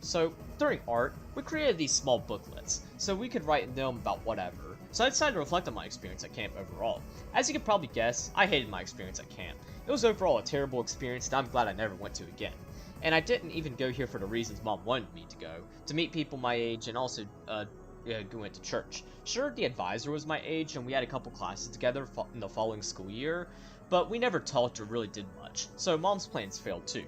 So, during art, we created these small booklets, so we could write in them about whatever. So I decided to reflect on my experience at camp overall. As you can probably guess, I hated my experience at camp. It was overall a terrible experience and I'm glad I never went to again. And I didn't even go here for the reasons Mom wanted me to go, to meet people my age and also go into church. Sure, the advisor was my age and we had a couple classes together in the following school year, but we never talked or really did much, so Mom's plans failed too.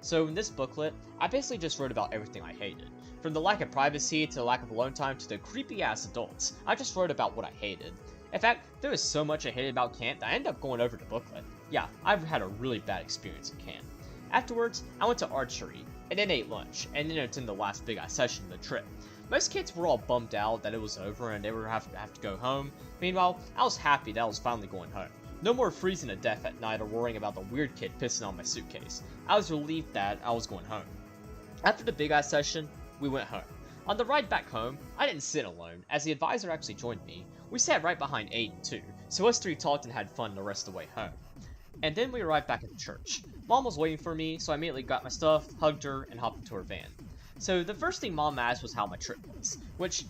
So in this booklet, I basically just wrote about everything I hated. From the lack of privacy, to the lack of alone time, to the creepy ass adults. I just wrote about what I hated. In fact, there was so much I hated about camp that I ended up going over to booklet. Yeah, I've had a really bad experience at camp. Afterwards, I went to archery, and then ate lunch, and then attended the last big session of the trip. Most kids were all bummed out that it was over and they would have to go home. Meanwhile, I was happy that I was finally going home. No more freezing to death at night or worrying about the weird kid pissing on my suitcase. I was relieved that I was going home. After the big session, we went home. On the ride back home, I didn't sit alone, as the advisor actually joined me. We sat right behind Aiden too, so us three talked and had fun the rest of the way home. And then we arrived back at the church. Mom was waiting for me, so I immediately got my stuff, hugged her, and hopped into her van. So the first thing Mom asked was how my trip was, which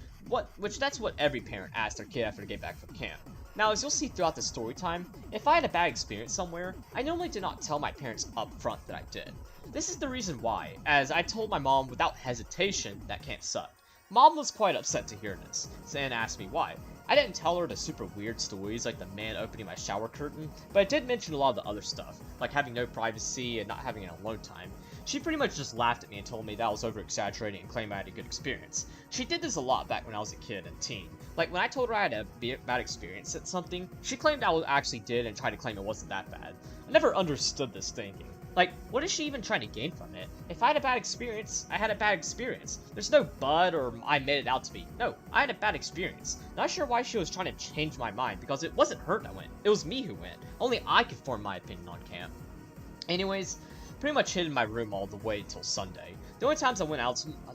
that's what every parent asks their kid after they get back from camp. Now, as you'll see throughout the story time, if I had a bad experience somewhere, I normally did not tell my parents up front that I did. This is the reason why, as I told my mom without hesitation that camp sucked. Mom was quite upset to hear this, and asked me why. I didn't tell her the super weird stories like the man opening my shower curtain, but I did mention a lot of the other stuff, like having no privacy and not having an alone time. She pretty much just laughed at me and told me that I was over-exaggerating and claimed I had a good experience. She did this a lot back when I was a kid and teen. Like, when I told her I had a bad experience at something, she claimed I actually did and tried to claim it wasn't that bad. I never understood this thinking. Like, what is she even trying to gain from it? If I had a bad experience, I had a bad experience. There's no but or I made it out to be. No, I had a bad experience. Not sure why she was trying to change my mind, because it wasn't her that went. It was me who went. Only I could form my opinion on camp. Anyways, pretty much hid in my room all the way till Sunday. The only times I went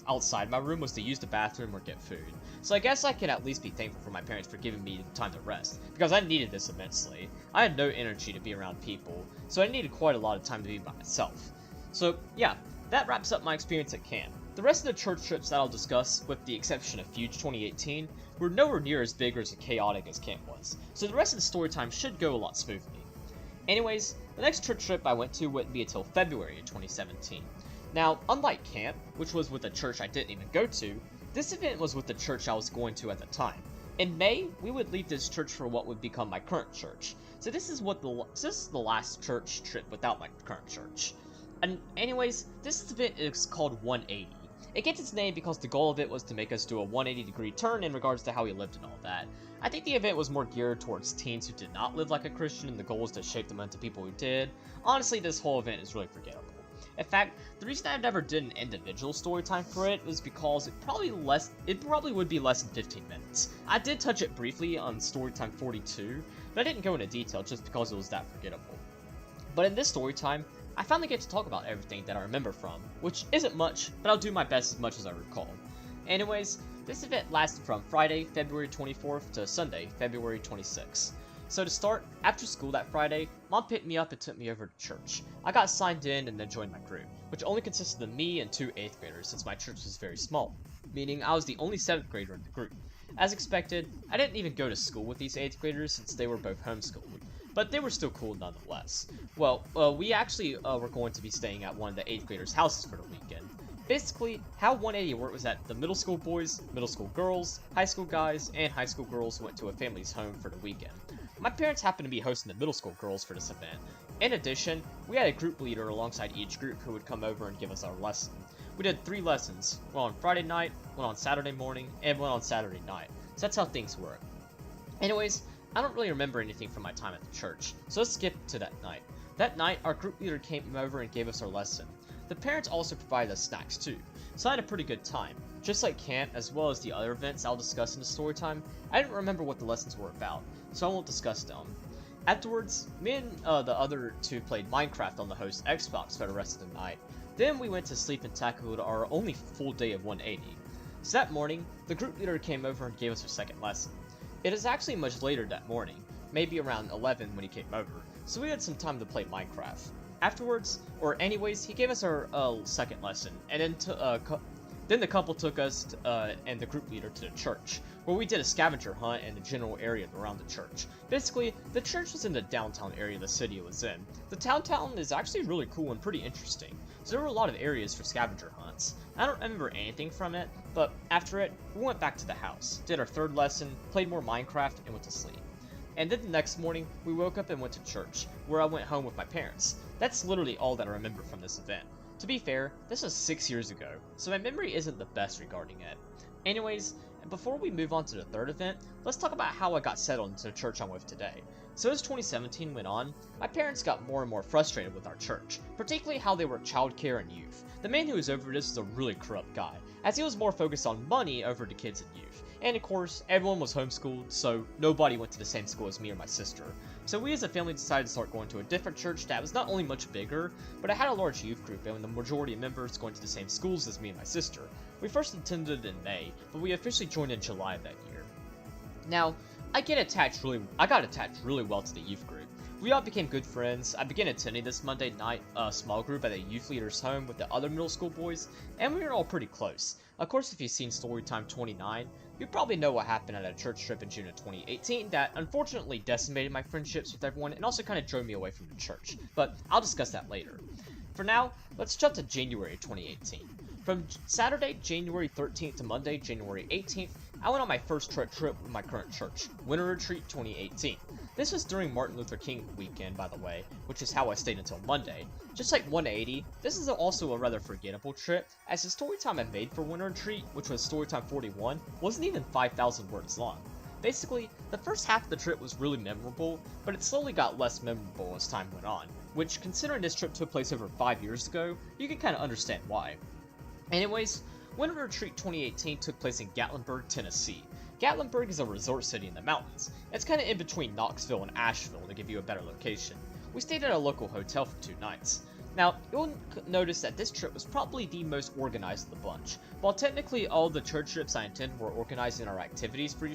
outside my room was to use the bathroom or get food. So I guess I can at least be thankful for my parents for giving me time to rest, because I needed this immensely. I had no energy to be around people, so I needed quite a lot of time to be by myself. So yeah, that wraps up my experience at camp. The rest of the church trips that I'll discuss, with the exception of Fuge 2018, were nowhere near as big or as chaotic as camp was, so the rest of the story time should go a lot smoothly. Anyways, the next church trip I went to wouldn't be until February of 2017. Now, unlike camp, which was with a church I didn't even go to, this event was with the church I was going to at the time. In May, we would leave this church for what would become my current church. So this is the last church trip without my current church. And anyways, this event is called 180. It gets its name because the goal of it was to make us do a 180-degree turn in regards to how we lived and all that. I think the event was more geared towards teens who did not live like a Christian, and the goal was to shape them into people who did. Honestly, this whole event is really forgettable. In fact, the reason I never did an individual story time for it was because it probably would be less than 15 minutes. I did touch it briefly on Storytime 42, but I didn't go into detail just because it was that forgettable. But in this story time, I finally get to talk about everything that I remember from, which isn't much, but I'll do my best as much as I recall. Anyways, this event lasted from Friday, February 24th to Sunday, February 26th. So to start, after school that Friday, Mom picked me up and took me over to church. I got signed in and then joined my group, which only consisted of me and 2 8th graders since my church was very small, meaning I was the only 7th grader in the group. As expected, I didn't even go to school with these 8th graders since they were both homeschooled, but they were still cool nonetheless. Well, we actually were going to be staying at one of the 8th graders' houses for the weekend. Basically, how 180 worked was that the middle school boys, middle school girls, high school guys, and high school girls went to a family's home for the weekend. My parents happened to be hosting the middle school girls for this event. In addition, we had a group leader alongside each group who would come over and give us our lesson. We did 3 lessons, one on Friday night, one on Saturday morning, and one on Saturday night. So that's how things work. Anyways, I don't really remember anything from my time at the church, so let's skip to that night. That night, our group leader came over and gave us our lesson. The parents also provided us snacks too, so I had a pretty good time. Just like camp, as well as the other events I'll discuss in the story time, I didn't remember what the lessons were about, so I won't discuss them. Afterwards, me and the other 2 played Minecraft on the host Xbox for the rest of the night. Then we went to sleep and tackled our only full day of 180. So that morning, the group leader came over and gave us our second lesson. It is actually much later that morning, maybe around 11 when he came over, so we had some time to play Minecraft. Afterwards, he gave us our second lesson, and then the couple took us and the group leader to the church, where we did a scavenger hunt in the general area around the church. Basically, the church was in the downtown area the city was in. The downtown is actually really cool and pretty interesting, so there were a lot of areas for scavenger hunts. I don't remember anything from it, but after it, we went back to the house, did our 3rd lesson, played more Minecraft, and went to sleep. And then the next morning, we woke up and went to church, where I went home with my parents. That's literally all that I remember from this event. To be fair, this was 6 years ago, so my memory isn't the best regarding it. Anyways, And before we move on to the third event, let's talk about how I got settled into the church I'm with today. So as 2017 went on, my parents got more and more frustrated with our church, particularly how they worked childcare and youth. The man who was over this was a really corrupt guy, as he was more focused on money over the kids and youth. And of course, everyone was homeschooled, so nobody went to the same school as me or my sister. So we as a family decided to start going to a different church that was not only much bigger, but it had a large youth group and the majority of members going to the same schools as me and my sister. We first attended in May, but we officially joined in July of that year. Now, I got attached really well to the youth group. We all became good friends. I began attending this Monday night small group at a youth leader's home with the other middle school boys, and we were all pretty close. Of course, if you've seen Storytime 29, you probably know what happened at a church trip in June of 2018 that unfortunately decimated my friendships with everyone and also kind of drove me away from the church, but I'll discuss that later. For now, let's jump to January 2018. From Saturday, January 13th to Monday, January 18th, I went on my first church trip with my current church, Winter Retreat 2018. This was during Martin Luther King weekend, by the way, which is how I stayed until Monday. Just like 180, this is also a rather forgettable trip, as the story time I made for Winter Retreat, which was Storytime 41, wasn't even 5,000 words long. Basically, the first half of the trip was really memorable, but it slowly got less memorable as time went on, which, considering this trip took place over 5 years ago, you can kind of understand why. Anyways, Winter Retreat 2018 took place in Gatlinburg, Tennessee. Gatlinburg is a resort city in the mountains. It's kind of in between Knoxville and Asheville to give you a better location. We stayed at a local hotel for 2 nights. Now, you'll notice that this trip was probably the most organized of the bunch. While technically all the church trips I attended were organizing our activities for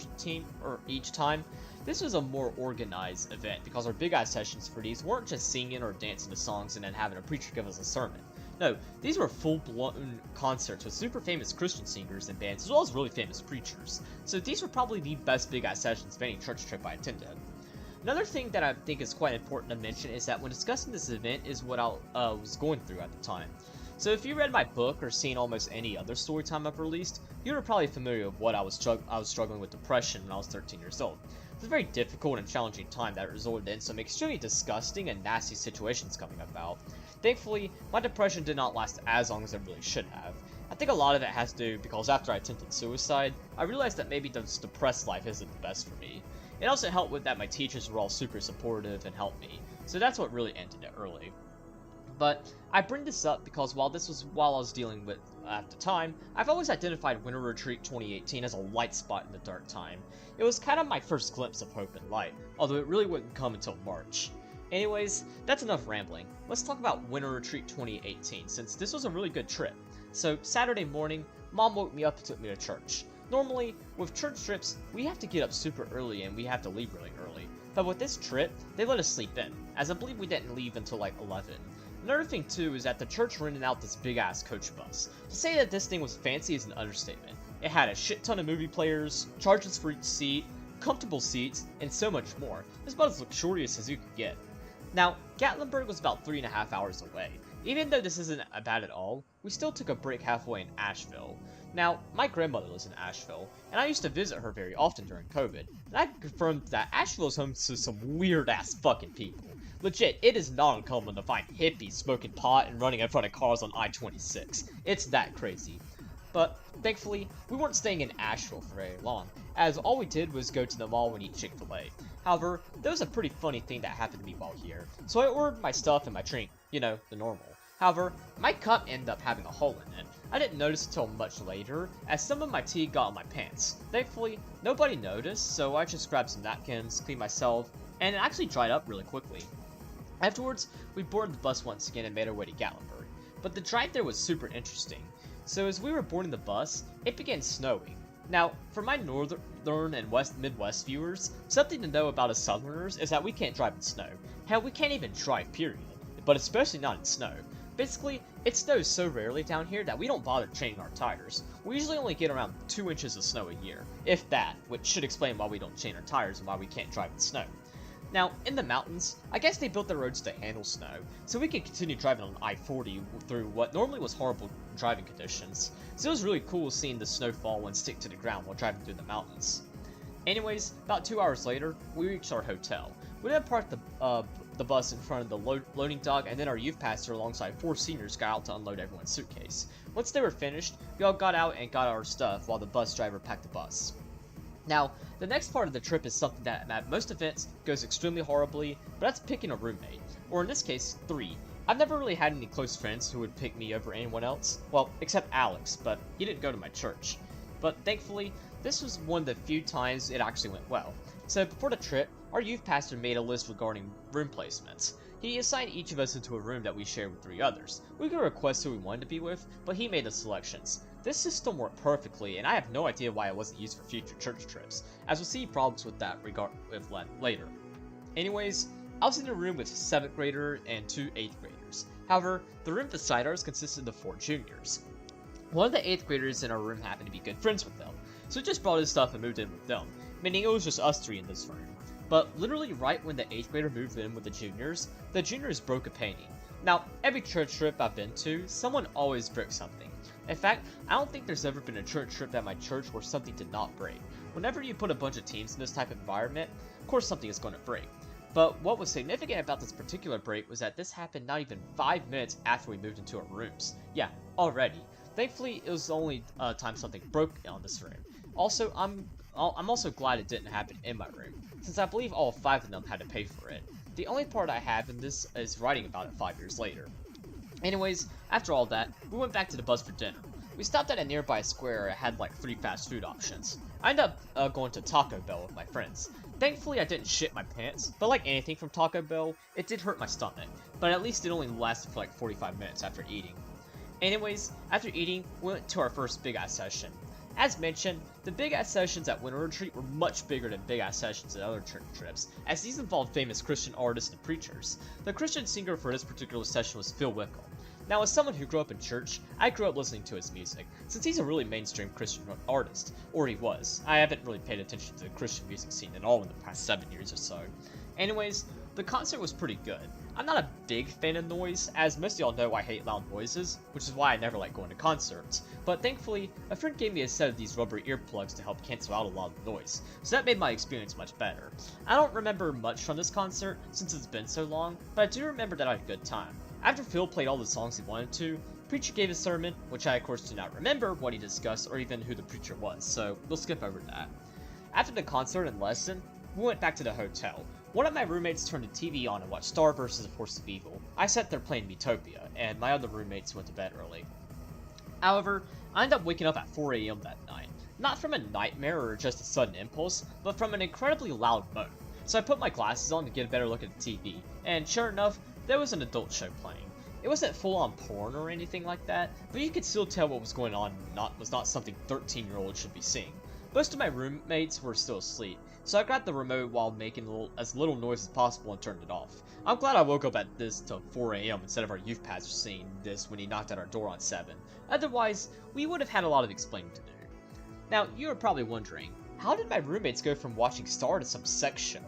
each time, this was a more organized event because our big eye sessions for these weren't just singing or dancing to songs and then having a preacher give us a sermon. No, these were full-blown concerts with super famous Christian singers and bands, as well as really famous preachers. So these were probably the best big eye sessions of any church trip I attended. Another thing that I think is quite important to mention is that when discussing this event is what I was going through at the time. So if you read my book or seen almost any other story time I've released, you're probably familiar with what I was struggling with depression when I was 13 years old. It's a very difficult and challenging time that resulted in some extremely disgusting and nasty situations coming about. Thankfully, my depression did not last as long as it really should have. I think a lot of it has to do because after I attempted suicide, I realized that maybe this depressed life isn't the best for me. It also helped with that my teachers were all super supportive and helped me, so that's what really ended it early. But I bring this up because while I was dealing with at the time, I've always identified Winter Retreat 2018 as a light spot in the dark time. It was kind of my first glimpse of hope and light, although it really wouldn't come until March. Anyways, that's enough rambling. Let's talk about Winter Retreat 2018, since this was a really good trip. So, Saturday morning, Mom woke me up and took me to church. Normally, with church trips, we have to get up super early and we have to leave really early. But with this trip, they let us sleep in, as I believe we didn't leave until like 11. Another thing too is that the church rented out this big ass coach bus. To say that this thing was fancy is an understatement. It had a shit ton of movie players, chargers for each seat, comfortable seats, and so much more. It was about as luxurious as you could get. Now, Gatlinburg was about 3.5 hours away. Even though this isn't bad at all, we still took a break halfway in Asheville. Now, my grandmother lives in Asheville, and I used to visit her very often during COVID, and I confirmed that Asheville is home to some weird-ass fucking people. Legit, it is not uncommon to find hippies smoking pot and running in front of cars on I-26. It's that crazy. But, thankfully, we weren't staying in Asheville for very long, as all we did was go to the mall and eat Chick-fil-A. However, there was a pretty funny thing that happened to me while here, so I ordered my stuff and my drink, you know, the normal. However, my cup ended up having a hole in it. I didn't notice until much later, as some of my tea got on my pants. Thankfully, nobody noticed, so I just grabbed some napkins, cleaned myself, and it actually dried up really quickly. Afterwards, we boarded the bus once again and made our way to Gatlinburg. But the drive there was super interesting. So as we were boarding the bus, it began snowing. Now, for my northern and Midwest viewers, something to know about us Southerners is that we can't drive in snow. Hell, we can't even drive, period. But especially not in snow. Basically, it snows so rarely down here that we don't bother changing our tires. We usually only get around 2 inches of snow a year, if that, which should explain why we don't change our tires and why we can't drive in snow. Now, in the mountains, I guess they built the roads to handle snow, so we could continue driving on I-40 through what normally was horrible driving conditions. So it was really cool seeing the snow fall and stick to the ground while driving through the mountains. Anyways, about 2 hours later, we reached our hotel. We then parked the the bus in front of the loading dock, and then our youth pastor alongside 4 seniors got out to unload everyone's suitcase. Once they were finished, we all got out and got our stuff while the bus driver packed the bus. Now, the next part of the trip is something that at most events goes extremely horribly, but that's picking a roommate, or in this case, 3. I've never really had any close friends who would pick me over anyone else, well, except Alex, but he didn't go to my church. But thankfully, this was one of the few times it actually went well. So before the trip, our youth pastor made a list regarding room placements. He assigned each of us into a room that we shared with 3 others. We could request who we wanted to be with, but he made the selections. This system worked perfectly, and I have no idea why it wasn't used for future church trips, as we'll see problems with that later. Anyways, I was in a room with a 7th grader and 2 8th graders. However, the room beside ours consisted of 4 juniors. One of the 8th graders in our room happened to be good friends with them, so he just brought his stuff and moved in with them, meaning it was just us 3 in this room. But literally right when the 8th grader moved in with the juniors broke a painting. Now, every church trip I've been to, someone always broke something. In fact, I don't think there's ever been a church trip at my church where something did not break. Whenever you put a bunch of teens in this type of environment, of course something is going to break. But what was significant about this particular break was that this happened not even 5 minutes after we moved into our rooms. Yeah, already. Thankfully, it was the only time something broke on this room. Also, I'm also glad it didn't happen in my room, since I believe all 5 of them had to pay for it. The only part I have in this is writing about it 5 years later. Anyways, after all that, we went back to the bus for dinner. We stopped at a nearby square that had like 3 fast food options. I ended up going to Taco Bell with my friends. Thankfully, I didn't shit my pants, but like anything from Taco Bell, it did hurt my stomach, but at least it only lasted for like 45 minutes after eating. Anyways, after eating, we went to our first big ass session. As mentioned, the big ass sessions at Winter Retreat were much bigger than big ass sessions at other church trips, as these involved famous Christian artists and preachers. The Christian singer for this particular session was Phil Wickham. Now, as someone who grew up in church, I grew up listening to his music, since he's a really mainstream Christian artist, or he was. I haven't really paid attention to the Christian music scene at all in the past 7 years or so. Anyways, the concert was pretty good. I'm not a big fan of noise, as most of y'all know I hate loud noises, which is why I never like going to concerts, but thankfully, a friend gave me a set of these rubber earplugs to help cancel out a lot of noise, so that made my experience much better. I don't remember much from this concert, since it's been so long, but I do remember that I had a good time. After Phil played all the songs he wanted to, the preacher gave his sermon, which I of course do not remember what he discussed or even who the preacher was, so we'll skip over that. After the concert and lesson, we went back to the hotel. One of my roommates turned the TV on and watched Star vs. the Force of Evil. I sat there playing Utopia, and my other roommates went to bed early. However, I ended up waking up at 4 AM that night. Not from a nightmare or just a sudden impulse, but from an incredibly loud moan. So I put my glasses on to get a better look at the TV, and sure enough, there was an adult show playing. It wasn't full-on porn or anything like that, but you could still tell what was going on was not something 13-year-olds should be seeing. Most of my roommates were still asleep, so I grabbed the remote while making as little noise as possible and turned it off. I'm glad I woke up at this till 4 AM instead of our youth pastor seeing this when he knocked at our door on 7. Otherwise, we would have had a lot of explaining to do. Now, you are probably wondering, how did my roommates go from watching Star to some sex show?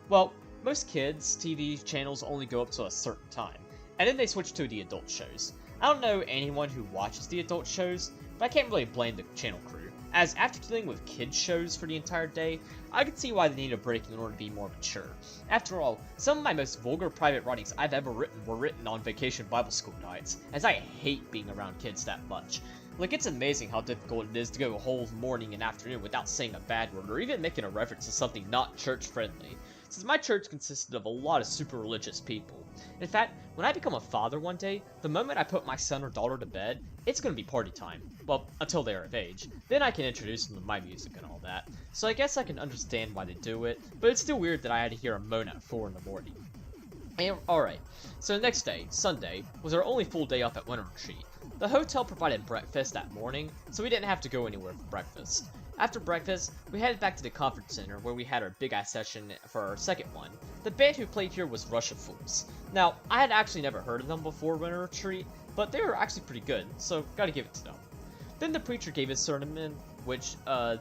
Well, most kids' TV channels only go up to a certain time, and then they switch to the adult shows. I don't know anyone who watches the adult shows, but I can't really blame the channel crew, as after dealing with kids shows for the entire day, I could see why they need a break in order to be more mature. After all, some of my most vulgar private writings I've ever written were written on vacation Bible school nights, as I hate being around kids that much. Like, it's amazing how difficult it is to go a whole morning and afternoon without saying a bad word or even making a reference to something not church friendly, since my church consisted of a lot of super religious people. In fact, when I become a father one day, the moment I put my son or daughter to bed, it's gonna be party time. Well, until they are of age. Then I can introduce them to my music and all that. So I guess I can understand why they do it, but it's still weird that I had to hear a moan at 4 in the morning. Alright, so the next day, Sunday, was our only full day up at Winter Retreat. The hotel provided breakfast that morning, so we didn't have to go anywhere for breakfast. After breakfast, we headed back to the conference center where we had our big ass session for our second one. The band who played here was Rush of Fools. Now, I had actually never heard of them before Winter Retreat, but they were actually pretty good, so gotta give it to them. Then the preacher gave his sermon, which,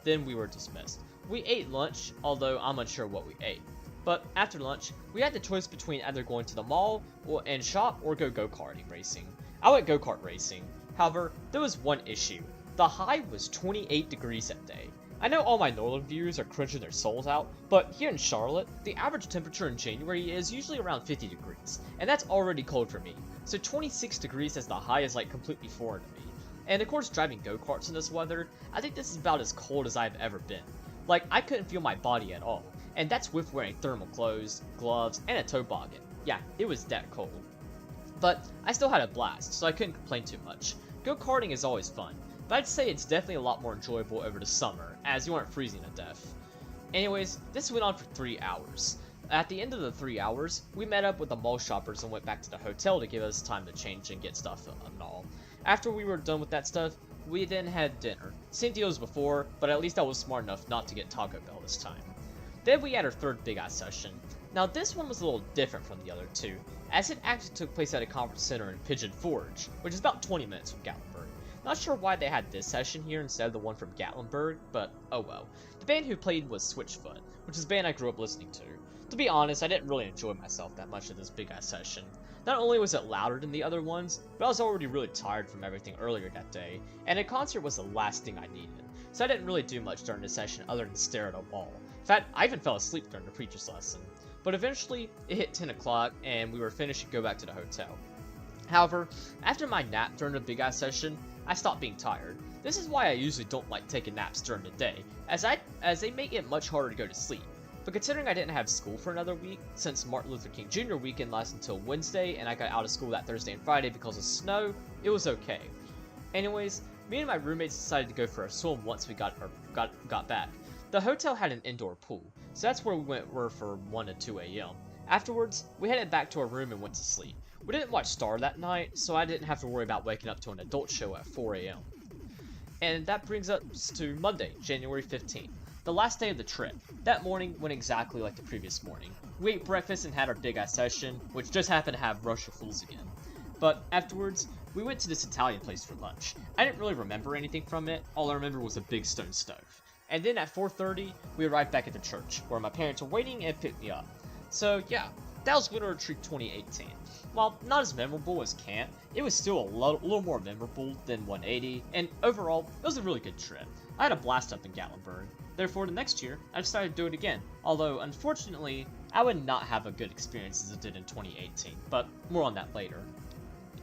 then we were dismissed. We ate lunch, although I'm unsure what we ate. But after lunch, we had the choice between either going to the mall and shop or go-karting racing. I went go-kart racing. However, there was one issue. The high was 28 degrees that day. I know all my northern viewers are crunching their souls out, but here in Charlotte, the average temperature in January is usually around 50 degrees, and that's already cold for me, so 26 degrees as the high is like completely foreign to me. And of course, driving go-karts in this weather, I think this is about as cold as I've ever been. Like, I couldn't feel my body at all, and that's with wearing thermal clothes, gloves, and a toboggan. Yeah, it was that cold. But I still had a blast, so I couldn't complain too much. Go-karting is always fun, but I'd say it's definitely a lot more enjoyable over the summer, as you aren't freezing to death. Anyways, this went on for 3 hours. At the end of the 3 hours, we met up with the mall shoppers and went back to the hotel to give us time to change and get stuff and all. After we were done with that stuff, we then had dinner. Same deal as before, but at least I was smart enough not to get Taco Bell this time. Then we had our third big ass session. Now this one was a little different from the other two, as it actually took place at a conference center in Pigeon Forge, which is about 20 minutes from Gatlinburg. Not sure why they had this session here instead of the one from Gatlinburg, but oh well. The band who played was Switchfoot, which is a band I grew up listening to. To be honest, I didn't really enjoy myself that much at this big ass session. Not only was it louder than the other ones, but I was already really tired from everything earlier that day, and a concert was the last thing I needed, so I didn't really do much during the session other than stare at a wall. In fact, I even fell asleep during the preacher's lesson. But eventually, it hit 10 o'clock, and we were finished to go back to the hotel. However, after my nap during the big ass session, I stopped being tired. This is why I usually don't like taking naps during the day, as they make it much harder to go to sleep. But considering I didn't have school for another week, since Martin Luther King Jr. weekend lasted until Wednesday, and I got out of school that Thursday and Friday because of snow, it was okay. Anyways, me and my roommates decided to go for a swim once we got back. The hotel had an indoor pool, so that's where we were for 1 to 2 a.m. Afterwards, we headed back to our room and went to sleep. We didn't watch Star that night, so I didn't have to worry about waking up to an adult show at 4 a.m. And that brings us to Monday, January 15th. The last day of the trip. That morning went exactly like the previous morning. We ate breakfast and had our big ass session, which just happened to have Rush of Fools again. But afterwards, we went to this Italian place for lunch. I didn't really remember anything from it, all I remember was a big stone stove. And then at 4:30, we arrived back at the church, where my parents were waiting and picked me up. So yeah, that was Winter Retreat 2018. While not as memorable as Camp, it was still a little more memorable than 180, and overall, it was a really good trip. I had a blast up in Gatlinburg. Therefore, the next year, I decided to do it again, although unfortunately, I would not have a good experience as I did in 2018, but more on that later.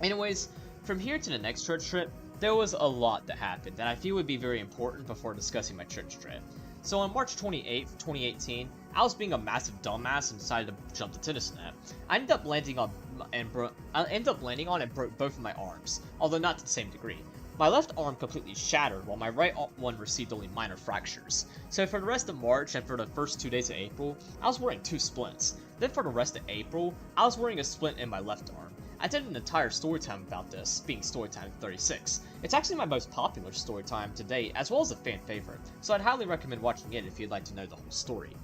Anyways, from here to the next church trip, there was a lot that happened that I feel would be very important before discussing my church trip. So on March 28th, 2018, I was being a massive dumbass and decided to jump the tennis net. I ended up landing on and broke both of my arms, although not to the same degree. My left arm completely shattered, while my right one received only minor fractures. So for the rest of March and for the first 2 days of April, I was wearing 2 splints. Then for the rest of April, I was wearing a splint in my left arm. I did an entire story time about this, being Storytime 36. It's actually my most popular story time to date, as well as a fan favorite, so I'd highly recommend watching it if you'd like to know the whole story.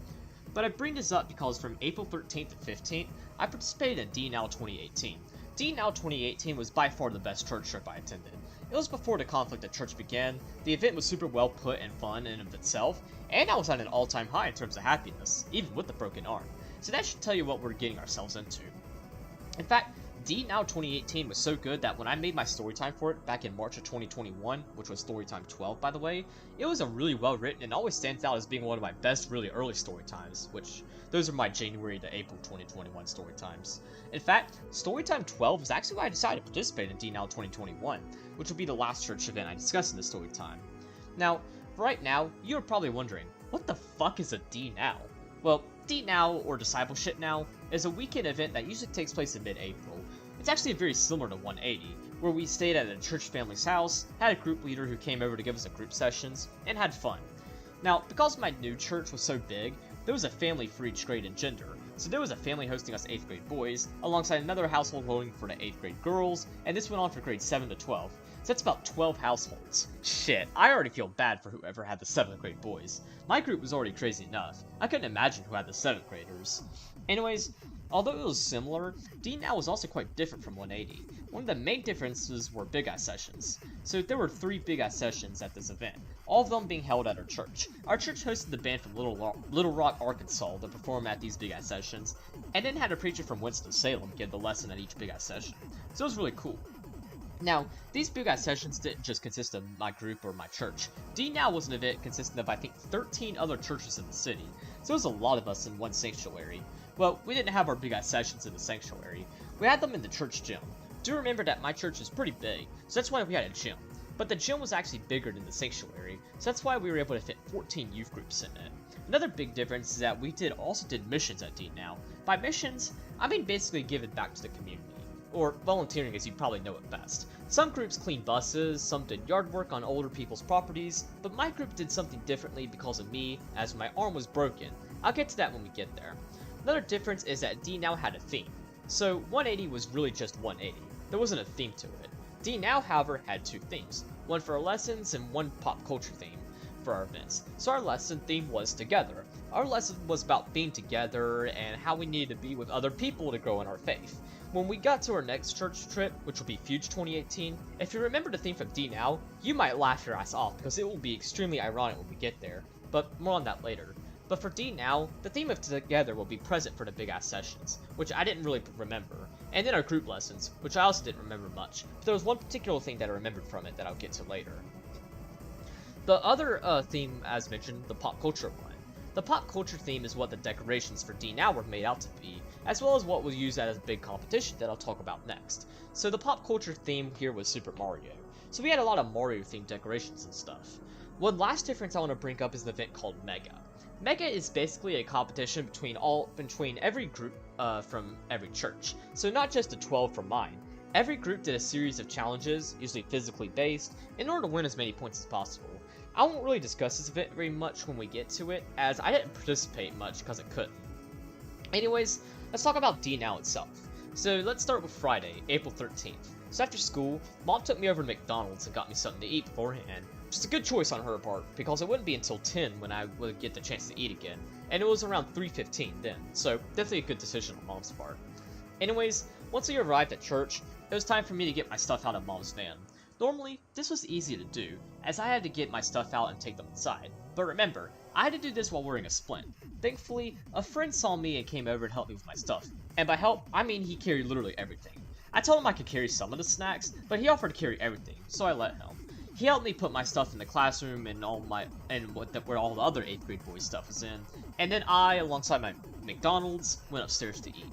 But I bring this up because from April 13th to 15th, I participated in DNOW 2018. DNOW 2018 was by far the best church trip I attended. It was before the conflict at church began, the event was super well put and fun in of itself, and I was at an all-time high in terms of happiness, even with the broken arm. So that should tell you what we're getting ourselves into. In fact, DNOW 2018 was so good that when I made my story time for it back in March of 2021, which was Storytime 12 by the way, it was a really well written and always stands out as being one of my best really early story times, which those are my January to April 2021 story times. In fact, Storytime 12 is actually why I decided to participate in DNOW 2021, which will be the last church event I discuss in this story time. Now, right now, you're probably wondering, what the fuck is a DNOW? Well, DNOW, or Discipleship Now, is a weekend event that usually takes place in mid-April. It's actually very similar to 180, where we stayed at a church family's house, had a group leader who came over to give us a group sessions, and had fun. Now, because my new church was so big, there was a family for each grade and gender, so there was a family hosting us 8th grade boys, alongside another household holding for the 8th grade girls, and this went on for grades 7 to 12, so that's about 12 households. Shit, I already feel bad for whoever had the 7th grade boys. My group was already crazy enough. I couldn't imagine who had the 7th graders. Anyways, although it was similar, DNOW was also quite different from 180. One of the main differences were big ass sessions. So there were 3 big ass sessions at this event, all of them being held at our church. Our church hosted the band from Little Rock, Arkansas to perform at these big ass sessions, and then had a preacher from Winston-Salem give the lesson at each big ass session. So it was really cool. Now, these big guy sessions didn't just consist of my group or my church. D Now was an event consisting of I think 13 other churches in the city, so there was a lot of us in one sanctuary. Well, we didn't have our big guy sessions in the sanctuary, we had them in the church gym. Do remember that my church is pretty big, so that's why we had a gym. But the gym was actually bigger than the sanctuary, so that's why we were able to fit 14 youth groups in it. Another big difference is that we also did missions at D Now. By missions, I mean basically giving back to the community, or volunteering as you probably know it best. Some groups cleaned buses, some did yard work on older people's properties, but my group did something differently because of me, as my arm was broken. I'll get to that when we get there. Another difference is that D Now had a theme. So 180 was really just 180. There wasn't a theme to it. D Now, however, had two themes. One for our lessons and one pop culture theme for our events. So our lesson theme was Together. Our lesson was about being together and how we needed to be with other people to grow in our faith. When we got to our next church trip, which will be Fuge 2018, if you remember the theme from D Now, you might laugh your ass off because it will be extremely ironic when we get there, but more on that later. But for D Now, the theme of Together will be present for the big ass sessions, which I didn't really remember, and then our group lessons, which I also didn't remember much, but there was one particular thing that I remembered from it that I'll get to later. The other theme, as mentioned, the pop culture one. The pop culture theme is what the decorations for D Now were made out to be, as well as what was used as a big competition that I'll talk about next. So the pop culture theme here was Super Mario. So we had a lot of Mario themed decorations and stuff. One last difference I want to bring up is an event called Mega. Mega is basically a competition between every group from every church. So not just the 12 from mine. Every group did a series of challenges, usually physically based, in order to win as many points as possible. I won't really discuss this event very much when we get to it, as I didn't participate much because I couldn't. Anyways, let's talk about D Now itself. So let's start with Friday, April 13th. So after school, Mom took me over to McDonald's and got me something to eat beforehand, which is a good choice on her part, because it wouldn't be until 10 when I would get the chance to eat again, and it was around 3:15 then, so definitely a good decision on Mom's part. Anyways, once we arrived at church, it was time for me to get my stuff out of Mom's van. Normally, this was easy to do, as I had to get my stuff out and take them inside. But remember, I had to do this while wearing a splint. Thankfully, a friend saw me and came over to help me with my stuff. And by help, I mean he carried literally everything. I told him I could carry some of the snacks, but he offered to carry everything, so I let him. He helped me put my stuff in the classroom and where all the other 8th grade boys' stuff was in. And then I, alongside my McDonald's, went upstairs to eat.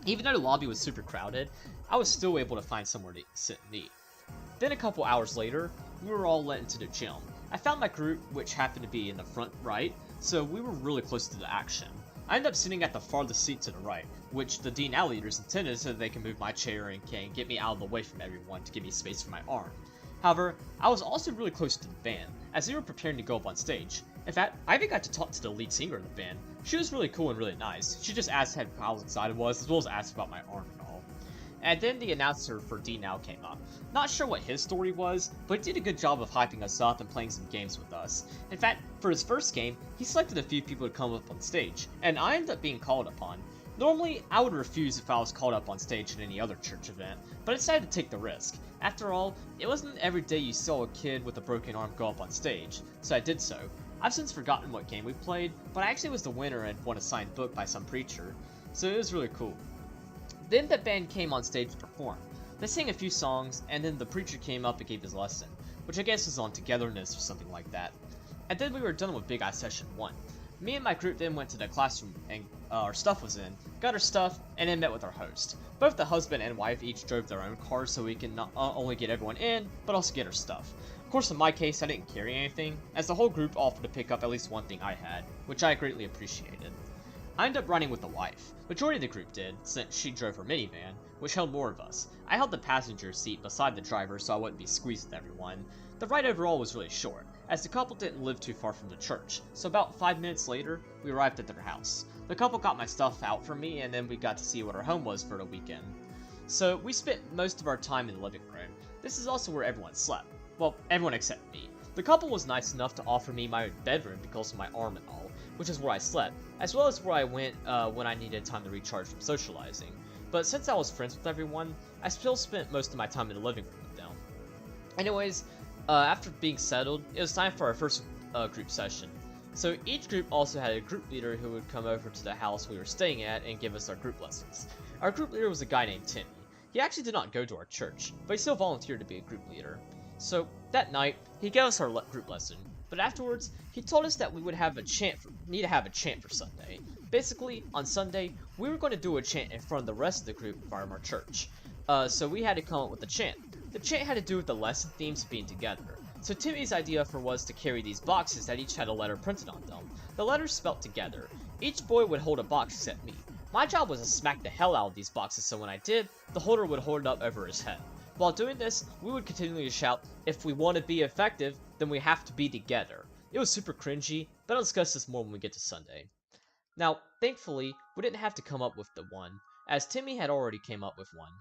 Even though the lobby was super crowded, I was still able to find somewhere to sit and eat. Then a couple hours later, we were all let into the gym. I found my group, which happened to be in the front right, so we were really close to the action. I ended up sitting at the farthest seat to the right, which the D Now leaders intended so that they can move my chair and can get me out of the way from everyone to give me space for my arm. However, I was also really close to the band, as they were preparing to go up on stage. In fact, I even got to talk to the lead singer of the band. She was really cool and really nice. She just asked how excited I was, as well as asked about my arm and all. And then the announcer for D Now came up. Not sure what his story was, but he did a good job of hyping us up and playing some games with us. In fact, for his first game, he selected a few people to come up on stage, and I ended up being called upon. Normally, I would refuse if I was called up on stage at any other church event, but I decided to take the risk. After all, it wasn't every day you saw a kid with a broken arm go up on stage, so I did so. I've since forgotten what game we played, but I actually was the winner and won a signed book by some preacher, so it was really cool. Then the band came on stage to perform. They sang a few songs, and then the preacher came up and gave his lesson, which I guess was on togetherness or something like that. And then we were done with Big Eye Session 1. Me and my group then went to the classroom and our stuff was in, got our stuff, and then met with our host. Both the husband and wife each drove their own cars so we can not only get everyone in, but also get our stuff. Of course, in my case, I didn't carry anything, as the whole group offered to pick up at least one thing I had, which I greatly appreciated. I ended up riding with the wife. Majority of the group did, since she drove her minivan, which held more of us. I held the passenger seat beside the driver so I wouldn't be squeezed with everyone. The ride overall was really short, as the couple didn't live too far from the church, so about 5 minutes later, we arrived at their house. The couple got my stuff out for me, and then we got to see what our home was for the weekend. So we spent most of our time in the living room. This is also where everyone slept. Well, everyone except me. The couple was nice enough to offer me my own bedroom because of my arm and all, which is where I slept, as well as where I went when I needed time to recharge from socializing. But since I was friends with everyone, I still spent most of my time in the living room with them. Anyways, after being settled, it was time for our first group session. So each group also had a group leader who would come over to the house we were staying at and give us our group lessons. Our group leader was a guy named Timmy. He actually did not go to our church, but he still volunteered to be a group leader. So that night, he gave us our group lesson, but afterwards, he told us that we would need to have a chant for Sunday. Basically, on Sunday, we were going to do a chant in front of the rest of the group from our church. So we had to come up with a chant. The chant had to do with the lesson themes being together. So Timmy's idea was to carry these boxes that each had a letter printed on them. The letters spelt together. Each boy would hold a box except me. My job was to smack the hell out of these boxes, so when I did, the holder would hold it up over his head. While doing this, we would continually shout, if we want to be effective, then we have to be together. It was super cringy, but I'll discuss this more when we get to Sunday. Now, thankfully, we didn't have to come up with the one, as Timmy had already came up with one.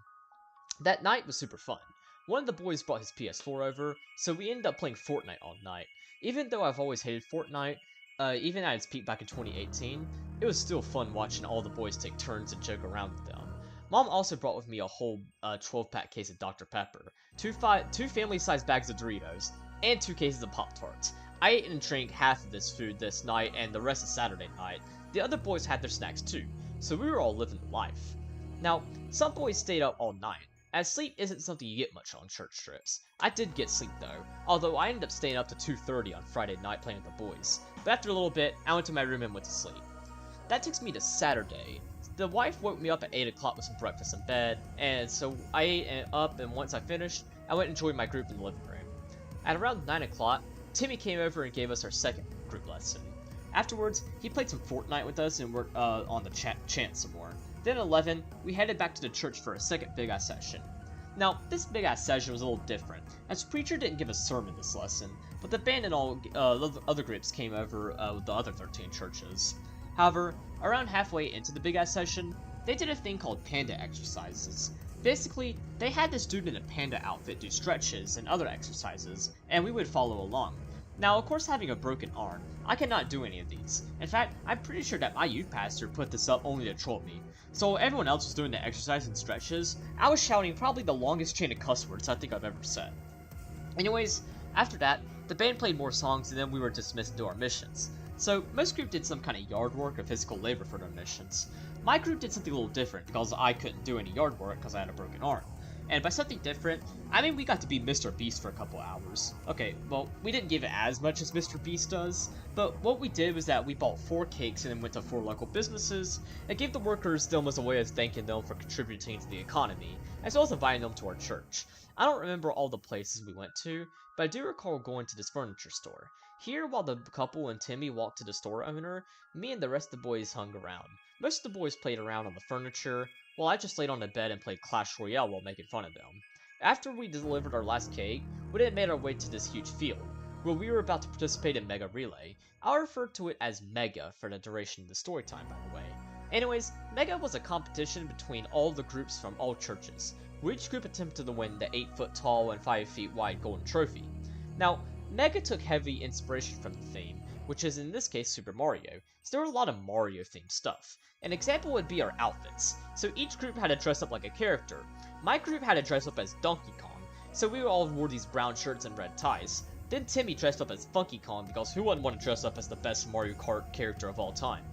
That night was super fun. One of the boys brought his PS4 over, so we ended up playing Fortnite all night. Even though I've always hated Fortnite, even at its peak back in 2018, it was still fun watching all the boys take turns and joke around with them. Mom also brought with me a whole 12-pack case of Dr. Pepper, two family-sized bags of Doritos, and 2 cases of Pop-Tarts. I ate and drank half of this food this night and the rest of Saturday night. The other boys had their snacks too, so we were all living the life. Now, some boys stayed up all night, as sleep isn't something you get much on church trips. I did get sleep though, although I ended up staying up to 2:30 on Friday night playing with the boys. But after a little bit, I went to my room and went to sleep. That takes me to Saturday. The wife woke me up at 8 o'clock with some breakfast in bed, and so I ate up, and once I finished, I went and joined my group in the living room. At around 9 o'clock, Timmy came over and gave us our second group lesson. Afterwards, he played some Fortnite with us and worked on the chant some more. Then at 11, we headed back to the church for a second big-ass session. Now, this big-ass session was a little different, as preacher didn't give a sermon this lesson, but the band and all other groups came over with the other 13 churches. However, around halfway into the big-ass session, they did a thing called panda exercises. Basically, they had this dude in a panda outfit do stretches and other exercises, and we would follow along. Now, of course, having a broken arm, I cannot do any of these. In fact, I'm pretty sure that my youth pastor put this up only to troll me. So while everyone else was doing the exercise and stretches, I was shouting probably the longest chain of cuss words I think I've ever said. Anyways, after that, the band played more songs and then we were dismissed to our missions. So most group did some kind of yard work or physical labor for their missions. My group did something a little different because I couldn't do any yard work because I had a broken arm. And by something different, I mean we got to be Mr. Beast for a couple hours. Okay, well, we didn't give it as much as Mr. Beast does, but what we did was that we bought 4 cakes and then went to 4 local businesses and gave the workers them as a way of thanking them for contributing to the economy, as well as inviting them to our church. I don't remember all the places we went to, but I do recall going to this furniture store. Here, while the couple and Timmy walked to the store owner, me and the rest of the boys hung around. Most of the boys played around on the furniture, while I just laid on the bed and played Clash Royale while making fun of them. After we delivered our last cake, we then made our way to this huge field, where we were about to participate in Mega Relay. I'll refer to it as Mega for the duration of the story time, by the way. Anyways, Mega was a competition between all the groups from all churches, where each group attempted to win the 8-foot tall and 5 feet wide golden trophy. Now, Mega took heavy inspiration from the theme, which is in this case Super Mario, so there were a lot of Mario themed stuff. An example would be our outfits, so each group had to dress up like a character. My group had to dress up as Donkey Kong, so we all wore these brown shirts and red ties. Then Timmy dressed up as Funky Kong because who wouldn't want to dress up as the best Mario Kart character of all time?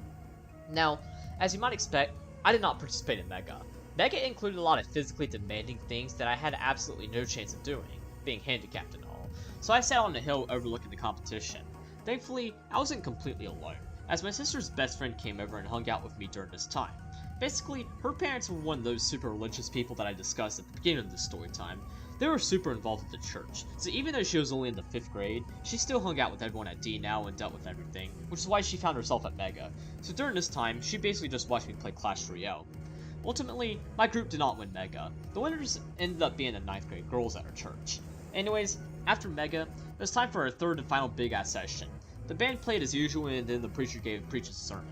Now, as you might expect, I did not participate in Mega. Mega included a lot of physically demanding things that I had absolutely no chance of doing, being handicapped and all, so I sat on a hill overlooking the competition. Thankfully, I wasn't completely alone, as my sister's best friend came over and hung out with me during this time. Basically, her parents were one of those super religious people that I discussed at the beginning of this story time. They were super involved with the church, so even though she was only in the 5th grade, she still hung out with everyone at D now and dealt with everything, which is why she found herself at Mega. So during this time, she basically just watched me play Clash Royale. Ultimately, my group did not win Mega. The winners ended up being the 9th grade girls at our church. Anyways, after Mega, it was time for our 3rd and final big-ass session. The band played as usual and then the preacher gave a sermon.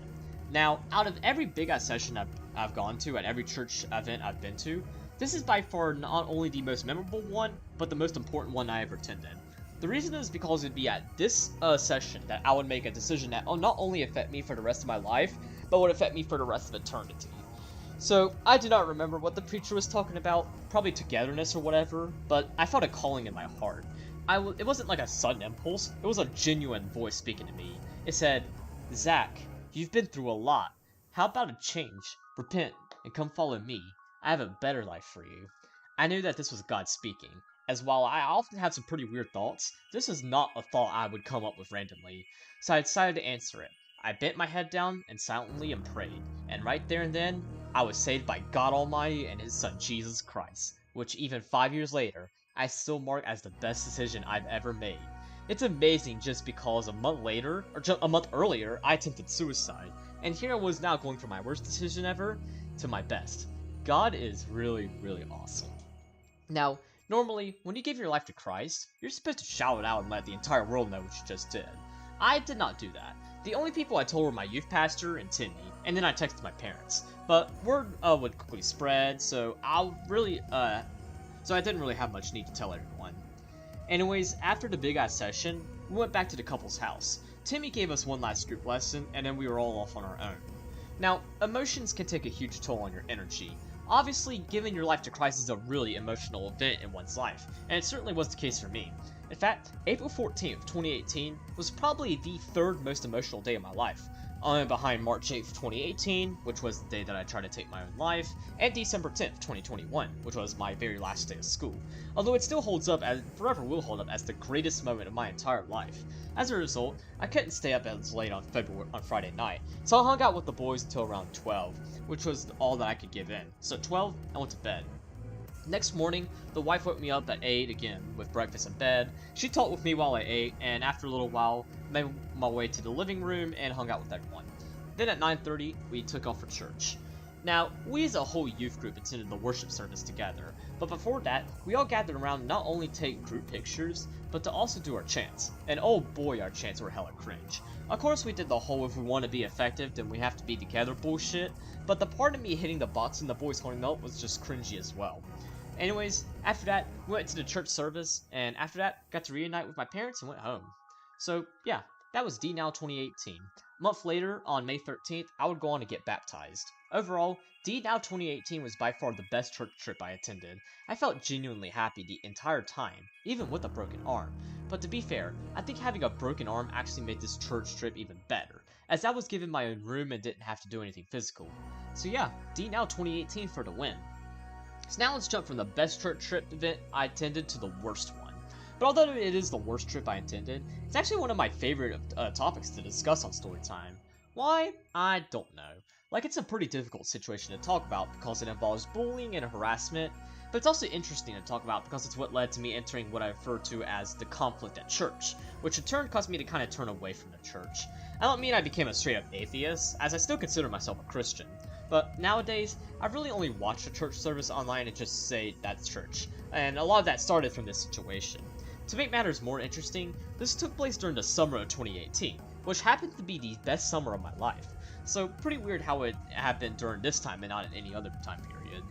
Now, out of every big-ass session I've gone to at every church event I've been to, this is by far not only the most memorable one, but the most important one I ever attended. The reason is because it'd be at this session that I would make a decision that will not only affect me for the rest of my life, but would affect me for the rest of eternity. So, I do not remember what the preacher was talking about, probably togetherness or whatever, but I felt a calling in my heart. It wasn't like a sudden impulse, it was a genuine voice speaking to me. It said, "Zach, you've been through a lot. How about a change? Repent, and come follow me. I have a better life for you." I knew that this was God speaking, as while I often have some pretty weird thoughts, this is not a thought I would come up with randomly, so I decided to answer it. I bent my head down and silently and prayed, and right there and then, I was saved by God Almighty and His Son Jesus Christ, which even 5 years later, I still mark as the best decision I've ever made. It's amazing just because a month later, or just a month earlier, I attempted suicide, and here I was now going from my worst decision ever to my best. God is really, really awesome. Now, normally, when you give your life to Christ, you're supposed to shout it out and let the entire world know what you just did. I did not do that. The only people I told were my youth pastor and Timmy, and then I texted my parents. But word would quickly spread, so I didn't really have much need to tell everyone. Anyways, after the big ass session, we went back to the couple's house. Timmy gave us one last group lesson, and then we were all off on our own. Now, emotions can take a huge toll on your energy. Obviously, giving your life to Christ is a really emotional event in one's life, and it certainly was the case for me. In fact, April 14th, 2018 was probably the third most emotional day of my life, only behind March 8th, 2018, which was the day that I tried to take my own life, and December 10th, 2021, which was my very last day of school. Although it still holds up, and forever will hold up, as the greatest moment of my entire life. As a result, I couldn't stay up as late on Friday night, so I hung out with the boys until around 12, which was all that I could give in. So at 12, I went to bed. Next morning, the wife woke me up at 8 again with breakfast in bed. She talked with me while I ate, and after a little while, made my way to the living room and hung out with everyone. Then at 9:30, we took off for church. Now, we as a whole youth group attended the worship service together, but before that, we all gathered around to not only take group pictures, but to also do our chants. And oh boy, our chants were hella cringe. Of course, we did the whole if we want to be effective, then we have to be together bullshit, but the part of me hitting the box and the boys holding up was just cringy as well. Anyways, after that, we went to the church service, and after that, got to reunite with my parents and went home. So, yeah, that was D-Now 2018. A month later, on May 13th, I would go on to get baptized. Overall, D-Now 2018 was by far the best church trip I attended. I felt genuinely happy the entire time, even with a broken arm. But to be fair, I think having a broken arm actually made this church trip even better, as I was given my own room and didn't have to do anything physical. So yeah, D-Now 2018 for the win. So now let's jump from the best church trip event I attended to the worst one. But although it is the worst trip I attended, it's actually one of my favorite topics to discuss on Storytime. Why? I don't know. Like, it's a pretty difficult situation to talk about because it involves bullying and harassment, but it's also interesting to talk about because it's what led to me entering what I refer to as the conflict at church, which in turn caused me to kind of turn away from the church. I don't mean I became a straight up atheist, as I still consider myself a Christian, but nowadays, I really only watch a church service online and just say that's church, and a lot of that started from this situation. To make matters more interesting, this took place during the summer of 2018, which happened to be the best summer of my life. So pretty weird how it happened during this time and not at any other time period.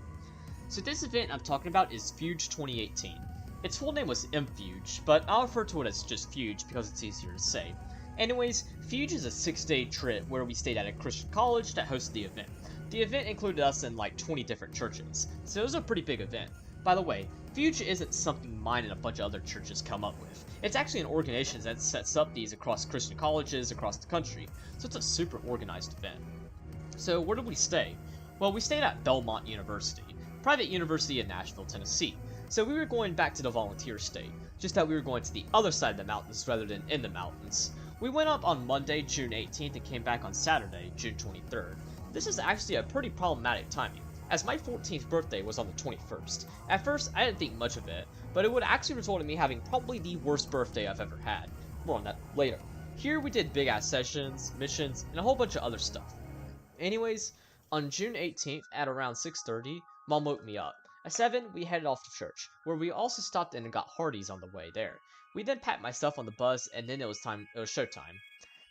So this event I'm talking about is Fuge 2018. Its full name was MFuge, but I'll refer to it as just Fuge because it's easier to say. Anyways, Fuge is a 6-day trip where we stayed at a Christian college that hosted the event. The event included us in like 20 different churches, so it was a pretty big event. By the way, Fuge isn't something mine and a bunch of other churches come up with. It's actually an organization that sets up these across Christian colleges across the country, so it's a super organized event. So where did we stay? Well, we stayed at Belmont University, private university in Nashville, Tennessee. So we were going back to the volunteer state, just that we were going to the other side of the mountains rather than in the mountains. We went up on Monday, June 18th and came back on Saturday, June 23rd. This is actually a pretty problematic timing, as my 14th birthday was on the 21st. At first, I didn't think much of it, but it would actually result in me having probably the worst birthday I've ever had. More on that later. Here we did big ass sessions, missions, and a whole bunch of other stuff. Anyways, on June 18th at around 6:30, Mom woke me up. At 7, we headed off to church, where we also stopped in and got Hardee's on the way there. We then packed my stuff on the bus, and then it was showtime.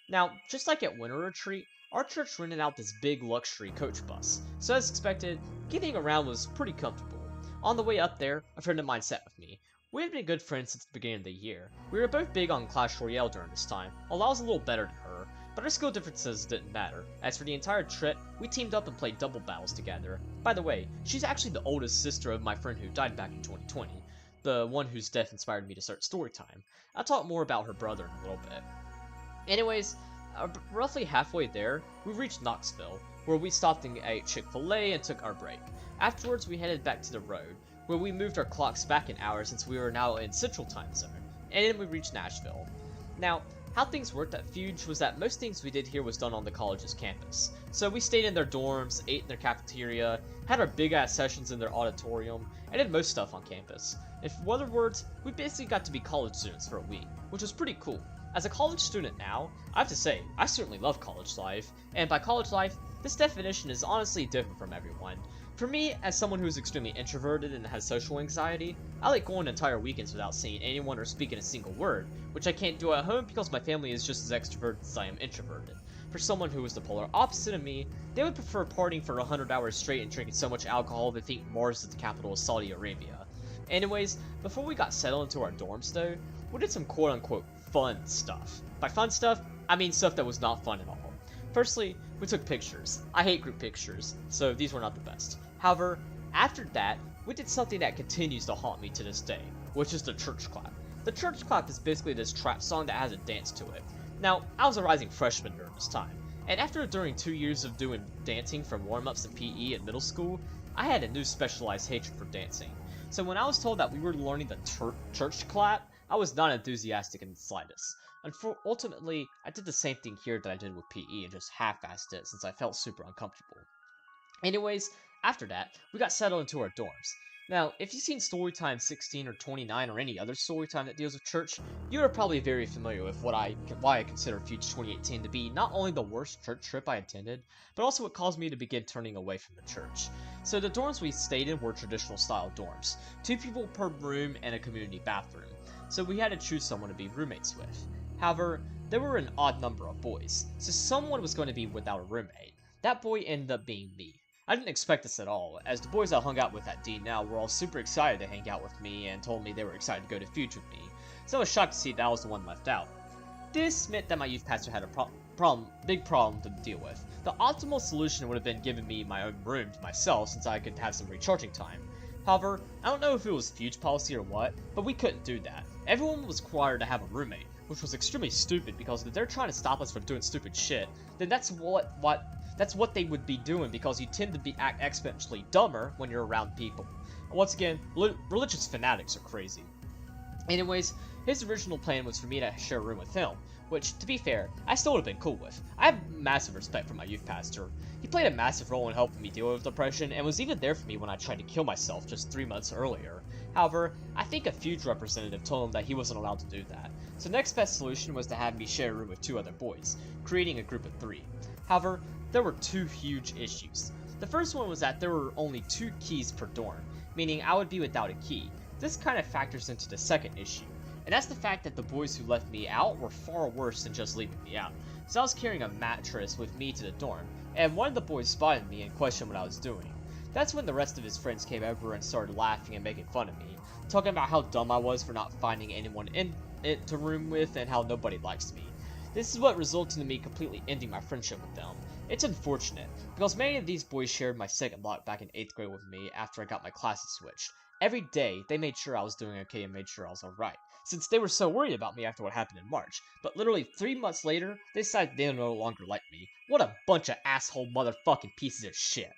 Now, just like at Winter Retreat, our church rented out this big luxury coach bus, so as expected, getting around was pretty comfortable. On the way up there, a friend of mine sat with me. We had been good friends since the beginning of the year. We were both big on Clash Royale during this time, although I was a little better than her, but our skill differences didn't matter. As for the entire trip, we teamed up and played double battles together. By the way, she's actually the oldest sister of my friend who died back in 2020, the one whose death inspired me to start Storytime. I'll talk more about her brother in a little bit. Anyways, roughly halfway there, we reached Knoxville, where we stopped and ate Chick-fil-A and took our break. Afterwards, we headed back to the road. where we moved our clocks back an hour since we were now in Central Time Zone, and then we reached Nashville. Now, how things worked at Fuge was that most things we did here was done on the college's campus. So we stayed in their dorms, ate in their cafeteria, had our big ass sessions in their auditorium, and did most stuff on campus. In other words, we basically got to be college students for a week, which was pretty cool. As a college student now, I have to say, I certainly love college life, and by college life, this definition is honestly different from everyone. For me, as someone who is extremely introverted and has social anxiety, I like going entire weekends without seeing anyone or speaking a single word, which I can't do at home because my family is just as extroverted as I am introverted. For someone who is the polar opposite of me, they would prefer partying for 100 hours straight and drinking so much alcohol they think Mars is the capital of Saudi Arabia. Anyways, before we got settled into our dorms though, we did some quote-unquote fun stuff. By fun stuff, I mean stuff that was not fun at all. Firstly, we took pictures. I hate group pictures, so these were not the best. However, after that, we did something that continues to haunt me to this day, which is the church clap. The church clap is basically this trap song that has a dance to it. Now, I was a rising freshman during this time, and during 2 years of doing dancing from warm-ups and PE in middle school, I had a new specialized hatred for dancing. So when I was told that we were learning the church clap, I was not enthusiastic in the slightest. Ultimately, I did the same thing here that I did with PE and just half-assed it since I felt super uncomfortable. Anyways, after that, we got settled into our dorms. Now, if you've seen Storytime 16 or 29 or any other Storytime that deals with church, you are probably very familiar with why I consider Fuge 2018 to be not only the worst church trip I attended, but also what caused me to begin turning away from the church. So the dorms we stayed in were traditional style dorms, 2 people per room and a community bathroom, so we had to choose someone to be roommates with. However, there were an odd number of boys, so someone was going to be without a roommate. That boy ended up being me. I didn't expect this at all, as the boys I hung out with at D now were all super excited to hang out with me and told me they were excited to go to Fuge with me, so I was shocked to see that I was the one left out. This meant that my youth pastor had a big problem to deal with. The optimal solution would have been giving me my own room to myself since I could have some recharging time. However, I don't know if it was Fuge policy or what, but we couldn't do that. Everyone was required to have a roommate, which was extremely stupid because if they're trying to stop us from doing stupid shit, then that's what they would be doing because you tend to act exponentially dumber when you're around people. Once again, religious fanatics are crazy. Anyways, his original plan was for me to share a room with him, which, to be fair, I still would have been cool with. I have massive respect for my youth pastor. He played a massive role in helping me deal with depression and was even there for me when I tried to kill myself just 3 months earlier. However, I think a Fuge representative told him that he wasn't allowed to do that. So the next best solution was to have me share a room with 2 other boys, creating a group of 3. However, there were 2 huge issues. The first one was that there were only 2 keys per dorm, meaning I would be without a key. This kind of factors into the second issue, and that's the fact that the boys who left me out were far worse than just leaving me out. So I was carrying a mattress with me to the dorm, and one of the boys spotted me and questioned what I was doing. That's when the rest of his friends came over and started laughing and making fun of me, talking about how dumb I was for not finding anyone in it to room with and how nobody likes me. This is what resulted in me completely ending my friendship with them. It's unfortunate, because many of these boys shared my second block back in 8th grade with me after I got my classes switched. Every day, they made sure I was doing okay and made sure I was alright, since they were so worried about me after what happened in March. But literally 3 months later, they decided they no longer liked me. What a bunch of asshole motherfucking pieces of shit.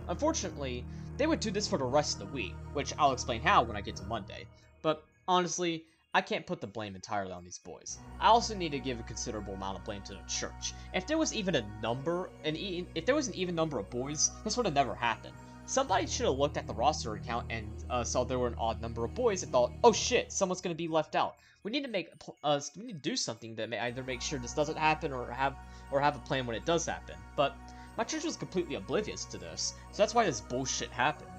Unfortunately, they would do this for the rest of the week, which I'll explain how when I get to Monday. But honestly, I can't put the blame entirely on these boys. I also need to give a considerable amount of blame to the church. If there was an even number of boys, this would have never happened. Somebody should have looked at the roster account and saw there were an odd number of boys and thought, "Oh shit, someone's gonna be left out. We need to do something to either make sure this doesn't happen or have a plan when it does happen." But my church was completely oblivious to this, so that's why this bullshit happened.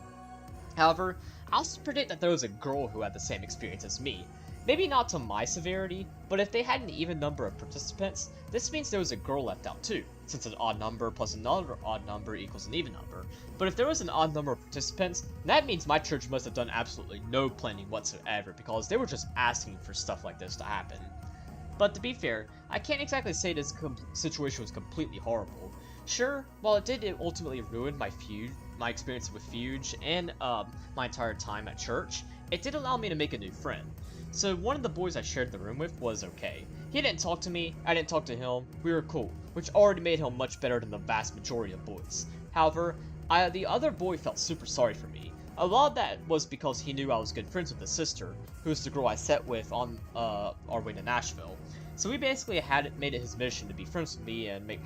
However, I also predict that there was a girl who had the same experience as me. Maybe not to my severity, but if they had an even number of participants, this means there was a girl left out too, since an odd number plus another odd number equals an even number. But if there was an odd number of participants, that means my church must have done absolutely no planning whatsoever, because they were just asking for stuff like this to happen. But to be fair, I can't exactly say this situation was completely horrible. Sure, while it did ultimately ruin my experience with Fuge and my entire time at church, it did allow me to make a new friend. So one of the boys I shared the room with was okay. He didn't talk to me, I didn't talk to him, we were cool, which already made him much better than the vast majority of boys. However, the other boy felt super sorry for me, A lot of that was because he knew I was good friends with his sister, who was the girl I sat with on our way to Nashville. So we basically made it his mission to be friends with me and make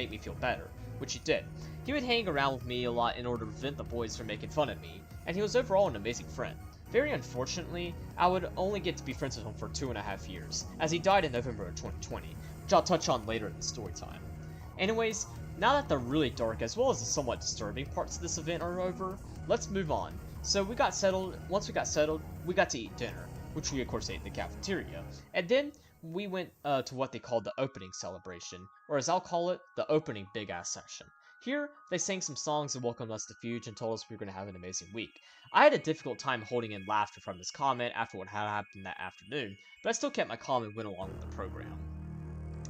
me feel better, which he did. He would hang around with me a lot in order to prevent the boys from making fun of me, and he was overall an amazing friend. Very unfortunately, I would only get to be friends with him for 2.5 years, as he died in November of 2020, which I'll touch on later in the story time. Anyways, now that the really dark as well as the somewhat disturbing parts of this event are over, let's move on. So once we got settled, we got to eat dinner, which we of course ate in the cafeteria, and then we went to what they called the opening celebration, or as I'll call it, the opening big ass session. Here, they sang some songs and welcomed us to Fuge and told us we were going to have an amazing week. I had a difficult time holding in laughter from this comment after what had happened that afternoon, but I still kept my calm and went along with the program.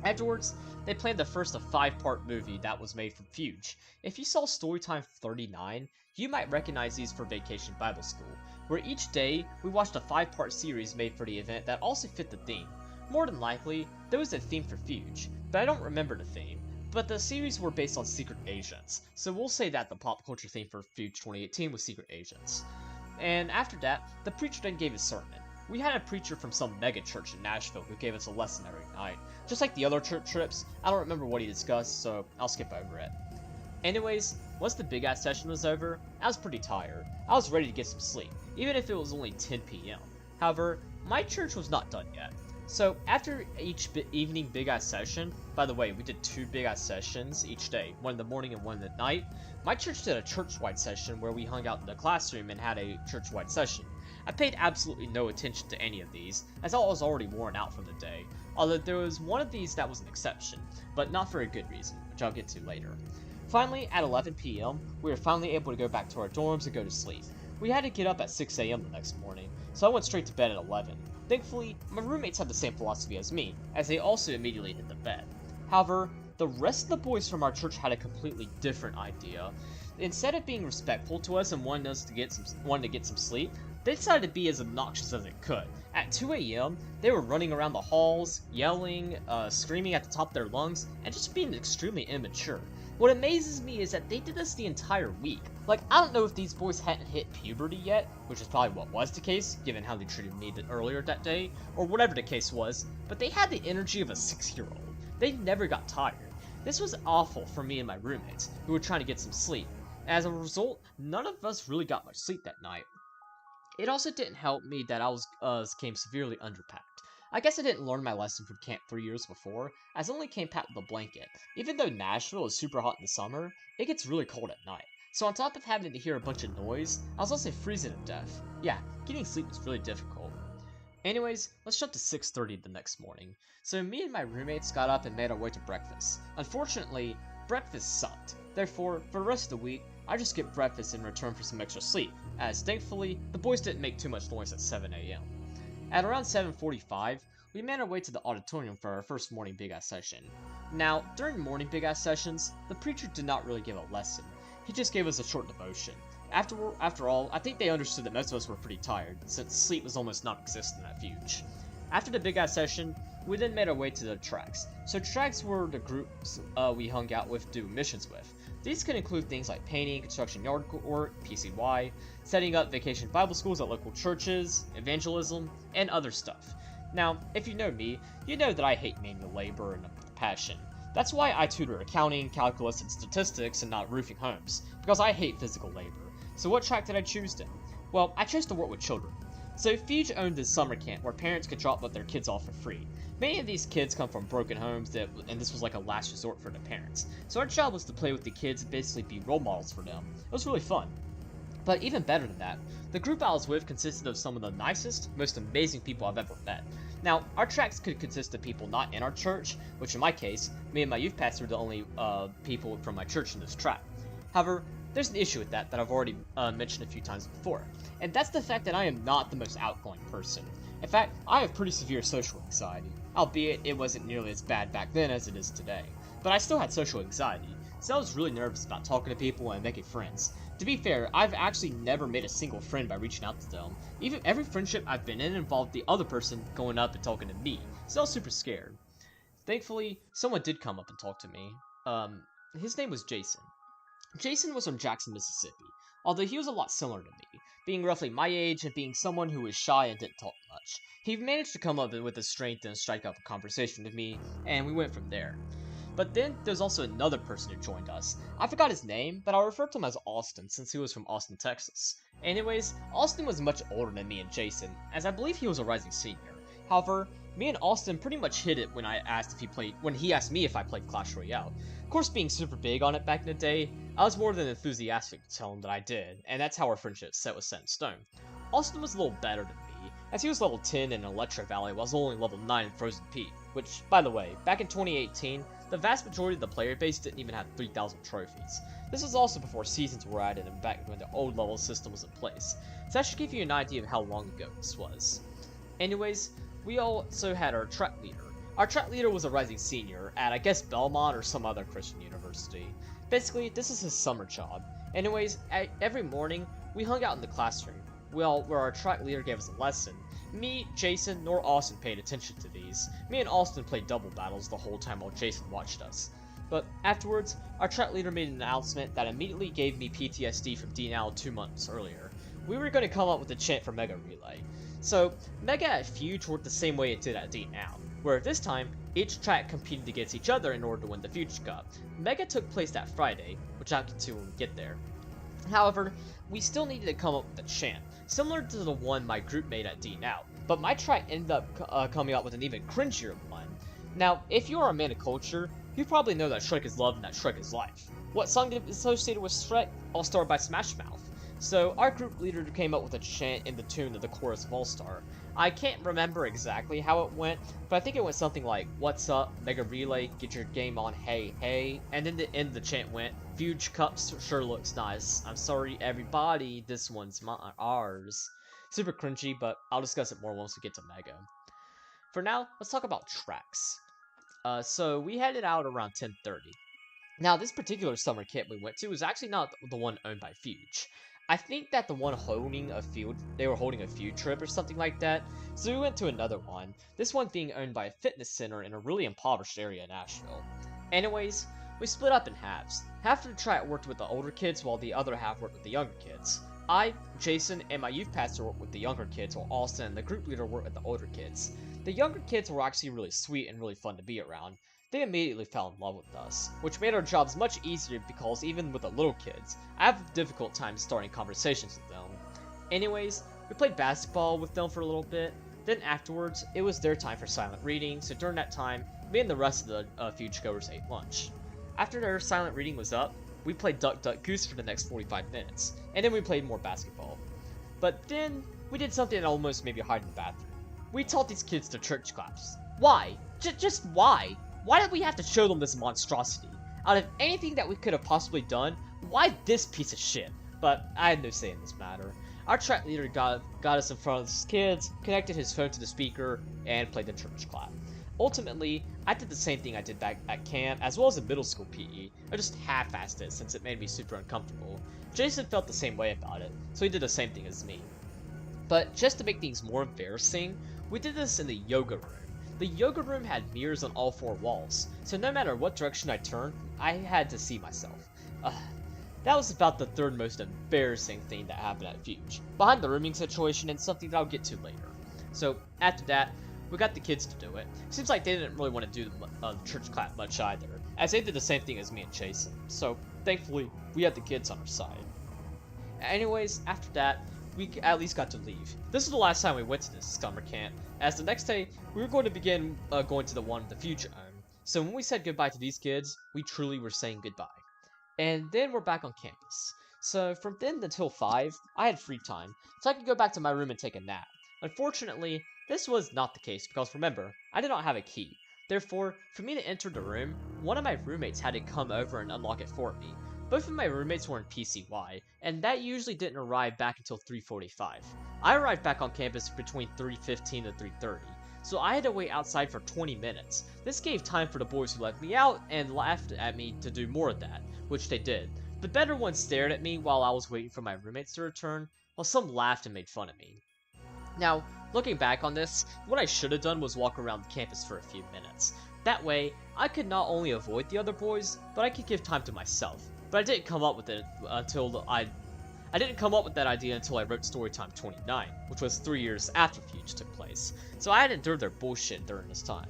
Afterwards, they planned the first of 5-part movie that was made from Fuge. If you saw Storytime 39, you might recognize these for Vacation Bible School, where each day we watched a 5-part series made for the event that also fit the theme. More than likely, there was a theme for Fuge, but I don't remember the theme. But the series were based on secret agents, so we'll say that the pop culture theme for Fuge 2018 was secret agents. And after that, the preacher then gave his sermon. We had a preacher from some mega church in Nashville who gave us a lesson every night. Just like the other church trips, I don't remember what he discussed, so I'll skip over it. Anyways, once the big ass session was over, I was pretty tired. I was ready to get some sleep, even if it was only 10 p.m. However, my church was not done yet. So after each evening big ass session, by the way, we did 2 big ass sessions each day, one in the morning and one at night. My church did a church-wide session where we hung out in the classroom and had a church-wide session. I paid absolutely no attention to any of these, as I was already worn out from the day, although there was one of these that was an exception, but not for a good reason, which I'll get to later. Finally, at 11 p.m., we were finally able to go back to our dorms and go to sleep. We had to get up at 6 a.m. the next morning, so I went straight to bed at 11. Thankfully, my roommates had the same philosophy as me, as they also immediately hit the bed. However, the rest of the boys from our church had a completely different idea. Instead of being respectful to us and wanting to get some sleep, they decided to be as obnoxious as it could. At 2 a.m., they were running around the halls, yelling, screaming at the top of their lungs, and just being extremely immature. What amazes me is that they did this the entire week. Like, I don't know if these boys hadn't hit puberty yet, which is probably what was the case, given how they treated me earlier that day, or whatever the case was, but they had the energy of a 6-year-old. They never got tired. This was awful for me and my roommates, who were trying to get some sleep. As a result, none of us really got much sleep that night. It also didn't help me that I came severely underpacked. I guess I didn't learn my lesson from camp 3 years before, as I only came packed with a blanket. Even though Nashville is super hot in the summer, it gets really cold at night. So on top of having to hear a bunch of noise, I was also freezing to death. Yeah, getting sleep was really difficult. Anyways, let's jump to 6:30 the next morning. So me and my roommates got up and made our way to breakfast. Unfortunately, breakfast sucked. Therefore, for the rest of the week, I just skipped breakfast in return for some extra sleep, as thankfully, the boys didn't make too much noise at 7 a.m. At around 7:45, we made our way to the auditorium for our first morning Big Ass session. Now, during morning Big Ass sessions, the preacher did not really give a lesson. He just gave us a short devotion. After all, I think they understood that most of us were pretty tired, since sleep was almost non-existent at Fuge. After the Big Ass session, we then made our way to the tracks. So tracks were the groups we hung out with to do missions with. These could include things like painting, construction yard work, PCY, setting up vacation Bible schools at local churches, evangelism, and other stuff. Now, if you know me, you know that I hate manual labor and passion. That's why I tutor accounting, calculus, and statistics and not roofing homes, because I hate physical labor. So what track did I choose then? Well, I chose to work with children. So Fuge owned this summer camp where parents could drop their kids off for free. Many of these kids come from broken homes, and this was like a last resort for the parents. So our job was to play with the kids and basically be role models for them. It was really fun. But even better than that, the group I was with consisted of some of the nicest, most amazing people I've ever met. Now, our tracks could consist of people not in our church, which in my case, me and my youth pastor were the only people from my church in this track. However, there's an issue with that I've already mentioned a few times before, and that's the fact that I am not the most outgoing person. In fact, I have pretty severe social anxiety, albeit it wasn't nearly as bad back then as it is today. But I still had social anxiety, so I was really nervous about talking to people and making friends. To be fair, I've actually never made a single friend by reaching out to them. Even every friendship I've been in involved the other person going up and talking to me, so I was super scared. Thankfully, someone did come up and talk to me. His name was Jason. Jason was from Jackson, Mississippi, although he was a lot similar to me, being roughly my age and being someone who was shy and didn't talk much. He managed to come up with the strength and strike up a conversation with me, and we went from there. But then there's also another person who joined us. I forgot his name, but I'll refer to him as Austin since he was from Austin, Texas. Anyways, Austin was much older than me and Jason, as I believe he was a rising senior. However, me and Austin pretty much hit it when he asked me if I played Clash Royale. Of course, being super big on it back in the day, I was more than enthusiastic to tell him that I did, and that's how our friendship was set in stone. Austin was a little better than me, as he was level 10 in Electro Valley while I was only level 9 in Frozen Peak, which, by the way, back in 2018, the vast majority of the player base didn't even have 3,000 trophies. This was also before seasons were added and back when the old level system was in place, so that should give you an idea of how long ago this was. Anyways, we also had our track leader. Our track leader was a rising senior at, I guess, Belmont or some other Christian university. Basically, this is his summer job. Anyways, every morning, we hung out in the classroom, where our track leader gave us a lesson. Me, Jason, nor Austin paid attention to these. Me and Austin played double battles the whole time while Jason watched us. But afterwards, our track leader made an announcement that immediately gave me PTSD from D-Now 2 months earlier. We were going to come up with a chant for Mega Relay. So, Mega at Fuge worked the same way it did at D-Now, where this time, each track competed against each other in order to win the Fuge Cup. Mega took place that Friday, which I'll get to when we get there. However, we still needed to come up with a chant, similar to the one my group made at D-Now, but my track ended up coming up with an even cringier one. Now, if you are a man of culture, you probably know that Shrek is love and that Shrek is life. What song is associated with Shrek? All Star by Smash Mouth. So our group leader came up with a chant in the tune of the chorus of All Star. I can't remember exactly how it went, but I think it went something like, "What's up, Mega Relay, get your game on, hey, hey." And then the end of the chant went, "Fuge Cups sure looks nice. I'm sorry everybody, this one's ours." Super cringy, but I'll discuss it more once we get to Mega. For now, let's talk about tracks. So we headed out around 10:30. Now, this particular summer camp we went to was actually not the one owned by Fuge. I think that the one they were holding a field trip or something like that, so we went to another one, this one being owned by a fitness center in a really impoverished area in Nashville. Anyways, we split up in halves. Half of the track worked with the older kids while the other half worked with the younger kids. I, Jason, and my youth pastor worked with the younger kids while Austin and the group leader worked with the older kids. The younger kids were actually really sweet and really fun to be around. They immediately fell in love with us, which made our jobs much easier because even with the little kids, I have a difficult time starting conversations with them. Anyways, we played basketball with them for a little bit, then afterwards, it was their time for silent reading, so during that time, me and the rest of the Fuge-goers ate lunch. After their silent reading was up, we played Duck Duck Goose for the next 45 minutes, and then we played more basketball. But then, we did something that almost made me hide in the bathroom. We taught these kids to church claps. Why? Just why? Why did we have to show them this monstrosity? Out of anything that we could have possibly done, why this piece of shit? But I had no say in this matter. Our track leader got us in front of these kids, connected his phone to the speaker, and played the church clap. Ultimately, I did the same thing I did back at camp, as well as in middle school PE. I just half-assed it since it made me super uncomfortable. Jason felt the same way about it, so he did the same thing as me. But just to make things more embarrassing, we did this in the yoga room. The yoga room had mirrors on all 4 walls, so no matter what direction I turned, I had to see myself. That was about the 3rd most embarrassing thing that happened at Fuge, behind the rooming situation and something that I'll get to later. So after that, we got the kids to do it. Seems like they didn't really want to do the church clap much either, as they did the same thing as me and Jason, so thankfully, we had the kids on our side. Anyways, after that, we at least got to leave. This was the last time we went to this summer camp, as the next day, we were going to begin going to the one with the Fuge owned. So when we said goodbye to these kids, we truly were saying goodbye. And then we're back on campus. So from then until 5, I had free time, so I could go back to my room and take a nap. Unfortunately, this was not the case because remember, I did not have a key. Therefore, for me to enter the room, one of my roommates had to come over and unlock it for me. Both of my roommates were in PCY, and that usually didn't arrive back until 3:45. I arrived back on campus between 3:15 and 3:30, so I had to wait outside for 20 minutes. This gave time for the boys who let me out and laughed at me to do more of that, which they did. The better ones stared at me while I was waiting for my roommates to return, while some laughed and made fun of me. Now, looking back on this, what I should have done was walk around the campus for a few minutes. That way, I could not only avoid the other boys, but I could give time to myself. but I didn't come up with it until I didn't come up with that idea until I wrote Storytime 29, which was 3 years after Fuge took place, so I had endured their bullshit during this time.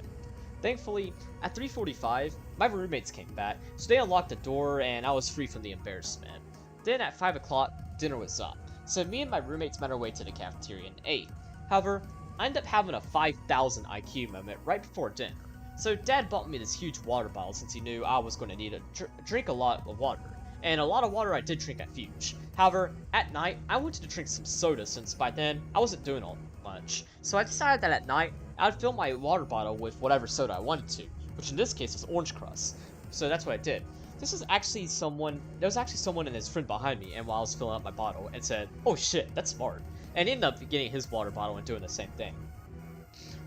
Thankfully, at 3:45, my roommates came back, so they unlocked the door and I was free from the embarrassment. Then at 5 o'clock, dinner was up, so me and my roommates made our way to the cafeteria and ate. However, I ended up having a 5,000 IQ moment right before dinner, so Dad bought me this huge water bottle since he knew I was going to need to drink a lot of water. And a lot of water I did drink at Fuge. However, at night, I wanted to drink some soda since by then, I wasn't doing all much. So I decided that at night, I would fill my water bottle with whatever soda I wanted to, which in this case was orange crust. So that's what I did. There was actually someone and his friend behind me, and while I was filling up my bottle, and said, "Oh shit, that's smart." And he ended up getting his water bottle and doing the same thing.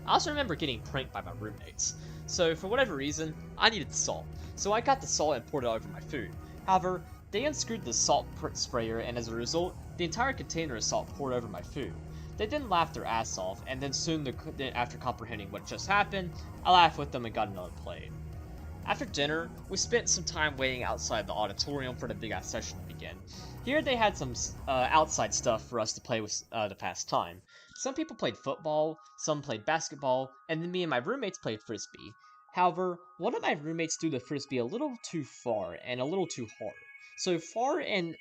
I also remember getting pranked by my roommates. So for whatever reason, I needed salt. So I got the salt and poured it over my food. However, they unscrewed the salt sprayer, and as a result, the entire container of salt poured over my food. They then laughed their ass off, and then soon after comprehending what just happened, I laughed with them and got another plate. After dinner, we spent some time waiting outside the auditorium for the big ass session to begin. Here they had some outside stuff for us to play with to pass time. Some people played football, some played basketball, and then me and my roommates played frisbee. However, one of my roommates threw the frisbee a little too far and a little too hard. So far, in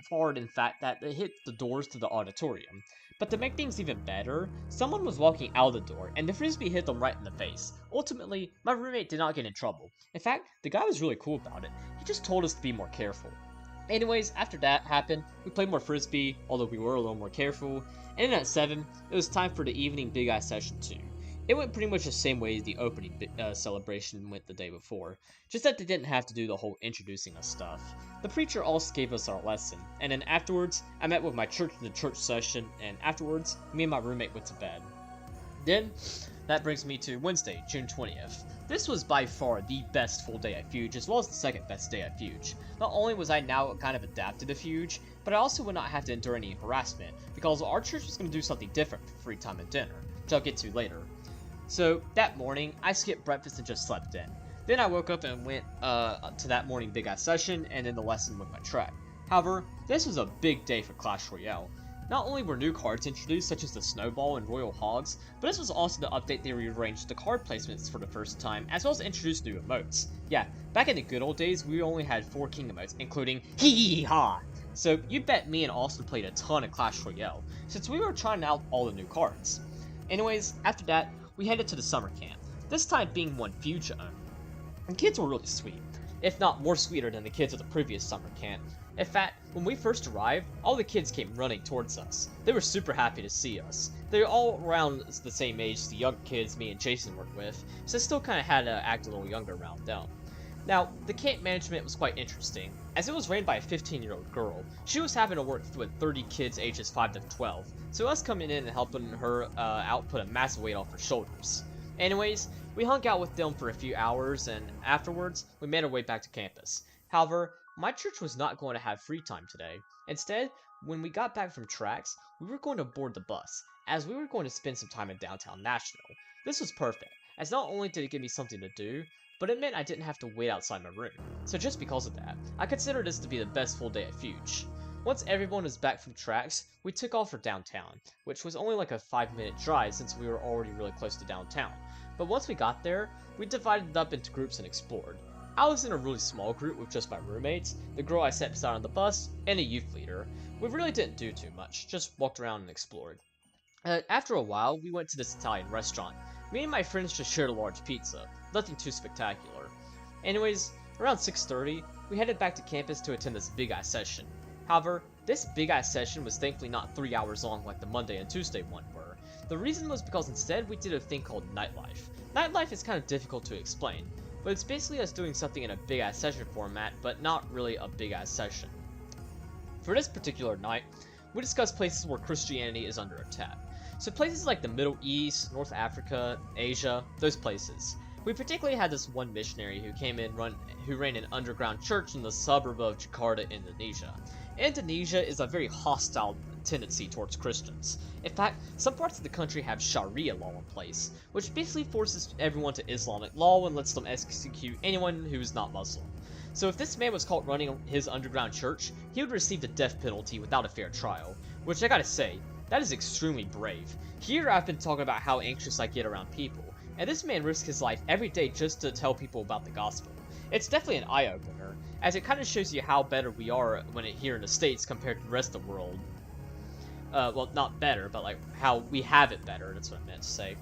fact, that it hit the doors to the auditorium. But to make things even better, someone was walking out the door, and the frisbee hit them right in the face. Ultimately, my roommate did not get in trouble. In fact, the guy was really cool about it. He just told us to be more careful. Anyways, after that happened, we played more frisbee, although we were a little more careful. And then at 7, it was time for the evening Big Eye Session 2. It went pretty much the same way as the opening celebration went the day before, just that they didn't have to do the whole introducing us stuff. The preacher also gave us our lesson, and then afterwards, I met with my church in the church session, and afterwards, me and my roommate went to bed. Then, that brings me to Wednesday, June 20th. This was by far the best full day at Fuge, as well as the second best day at Fuge. Not only was I now kind of adapted to Fuge, but I also would not have to endure any harassment, because our church was going to do something different for free time and dinner, which I'll get to later. So, that morning, I skipped breakfast and just slept in. Then I woke up and went to that morning Big Eye Session and then the lesson with my track. However, this was a big day for Clash Royale. Not only were new cards introduced, such as the Snowball and Royal Hogs, but this was also the update they rearranged the card placements for the first time, as well as introduced new emotes. Yeah, back in the good old days, we only had 4 king emotes, including hee hee ha. So, you bet me and Austin played a ton of Clash Royale, since we were trying out all the new cards. Anyways, after that, we headed to the summer camp, this time being one Fuge owned. And kids were really sweet, if not more sweeter than the kids of the previous summer camp. In fact, when we first arrived, all the kids came running towards us. They were super happy to see us. They were all around the same age as the young kids me and Jason worked with, so I still kind of had to act a little younger around them. Now, the camp management was quite interesting, as it was ran by a 15-year-old girl. She was having to work with 30 kids ages 5 to 12, so us coming in and helping her out put a massive weight off her shoulders. Anyways, we hung out with them for a few hours, and afterwards, we made our way back to campus. However, my church was not going to have free time today. Instead, when we got back from tracks, we were going to board the bus, as we were going to spend some time in downtown Nashville. This was perfect, as not only did it give me something to do, but it meant I didn't have to wait outside my room. So just because of that, I consider this to be the best full day at Fuge. Once everyone was back from tracks, we took off for downtown, which was only like a 5-minute drive since we were already really close to downtown. But once we got there, we divided it up into groups and explored. I was in a really small group with just my roommates, the girl I sat beside on the bus, and a youth leader. We really didn't do too much, just walked around and explored. After a while, we went to this Italian restaurant. Me and my friends just shared a large pizza, nothing too spectacular. Anyways, around 6:30, we headed back to campus to attend this Big Eye Session. However, this Big Eye Session was thankfully not 3 hours long like the Monday and Tuesday one were. The reason was because instead we did a thing called nightlife. Nightlife is kind of difficult to explain, but it's basically us doing something in a Big Eye Session format, but not really a Big Eye Session. For this particular night, we discussed places where Christianity is under attack. So places like the Middle East, North Africa, Asia, those places. We particularly had this one missionary who ran an underground church in the suburb of Jakarta, Indonesia. Indonesia is a very hostile tendency towards Christians. In fact, some parts of the country have Sharia law in place, which basically forces everyone to Islamic law and lets them execute anyone who is not Muslim. So if this man was caught running his underground church, he would receive the death penalty without a fair trial, which I gotta say, that is extremely brave. Here I've been talking about how anxious I get around people, and this man risks his life every day just to tell people about the gospel. It's definitely an eye-opener, as it kind of shows you how better we are here in the States compared to the rest of the world. Well, not better, but like how we have it better, that's what I meant to say.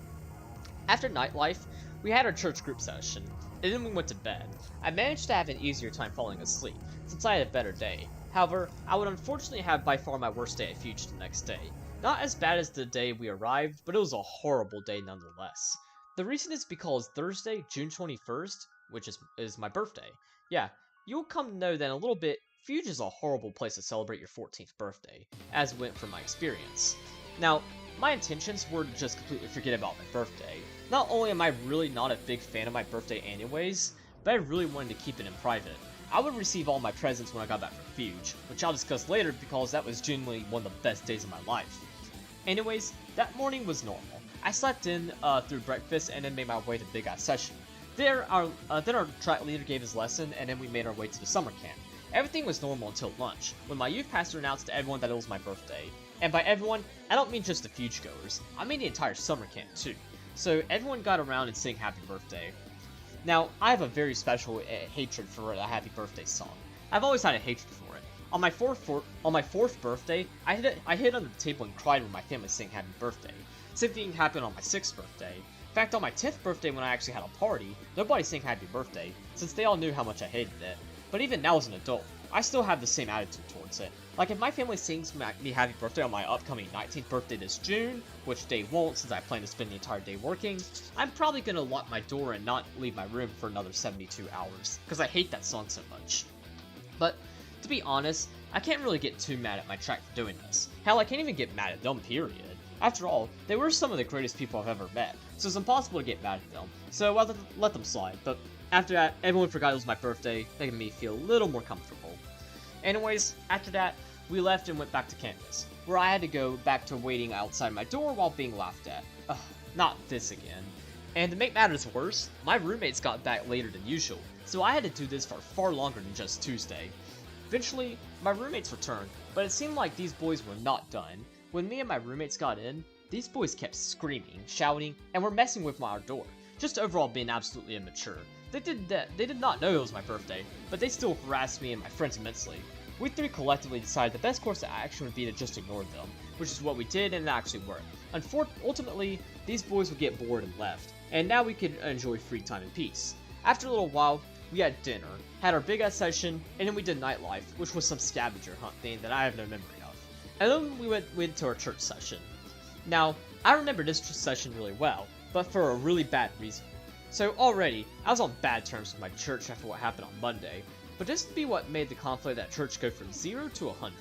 After nightlife, we had our church group session, and then we went to bed. I managed to have an easier time falling asleep, since I had a better day. However, I would unfortunately have by far my worst day at Fuge the next day. Not as bad as the day we arrived, but it was a horrible day nonetheless. The reason is because Thursday, June 21st, which is my birthday. Yeah, you'll come to know that in a little bit, Fuge is a horrible place to celebrate your 14th birthday, as went from my experience. Now, my intentions were to just completely forget about my birthday. Not only am I really not a big fan of my birthday anyways, but I really wanted to keep it in private. I would receive all my presents when I got back from Fuge, which I'll discuss later because that was genuinely one of the best days of my life. Anyways, that morning was normal. I slept in through breakfast and then made my way to Big Ass Session. Then our track leader gave his lesson and then we made our way to the summer camp. Everything was normal until lunch, when my youth pastor announced to everyone that it was my birthday. And by everyone, I don't mean just the Fuge goers, I mean the entire summer camp too. So everyone got around and sang happy birthday. Now, I have a very special hatred for the happy birthday song. I've always had a hatred for it. On my fourth birthday, I hid under the table and cried when my family sang happy birthday. Same thing happened on my 6th birthday. In fact, on my 10th birthday when I actually had a party, nobody sang happy birthday, since they all knew how much I hated it. But even now as an adult, I still have the same attitude towards it. Like if my family sings me happy birthday on my upcoming 19th birthday this June, which they won't since I plan to spend the entire day working, I'm probably gonna lock my door and not leave my room for another 72 hours, because I hate that song so much. But, to be honest, I can't really get too mad at my track for doing this. Hell, I can't even get mad at them, period. After all, they were some of the greatest people I've ever met, so it's impossible to get mad at them, so I'll let them slide, but after that, everyone forgot it was my birthday, making me feel a little more comfortable. Anyways, after that, we left and went back to campus, where I had to go back to waiting outside my door while being laughed at. Ugh, not this again. And to make matters worse, my roommates got back later than usual, so I had to do this for far longer than just Tuesday. Eventually, my roommates returned, but it seemed like these boys were not done. When me and my roommates got in, these boys kept screaming, shouting, and were messing with our door, just overall being absolutely immature. They did not know it was my birthday, but they still harassed me and my friends immensely. We three collectively decided the best course of action would be to just ignore them, which is what we did and it actually worked. Ultimately, these boys would get bored and left, and now we could enjoy free time in peace. After a little while, we had dinner, had our big ass session, and then we did nightlife, which was some scavenger hunt thing that I have no memory of. And then we went to our church session. Now, I remember this session really well, but for a really bad reason. So already, I was on bad terms with my church after what happened on Monday, but this would be what made the conflict at church go from 0 to 100.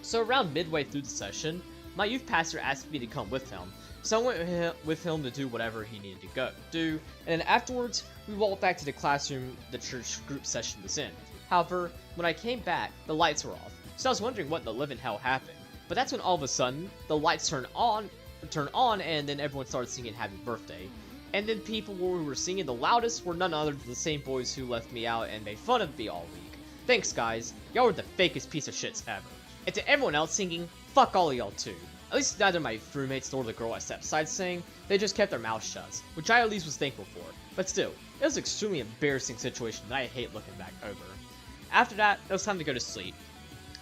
So around midway through the session, my youth pastor asked me to come with him, so I went with him to do whatever he needed to do, and then afterwards, we walked back to the classroom the church group session was in. However, when I came back, the lights were off, so I was wondering what in the living hell happened. But that's when all of a sudden, the lights turned on, and then everyone started singing Happy Birthday. And then people who were singing the loudest were none other than the same boys who left me out and made fun of me all week. Thanks guys, y'all were the fakest piece of shits ever. And to everyone else singing, fuck all of y'all too. At least neither my roommates nor the girl I sat beside sang, they just kept their mouths shut, which I at least was thankful for. But still, it was an extremely embarrassing situation that I hate looking back over. After that, it was time to go to sleep.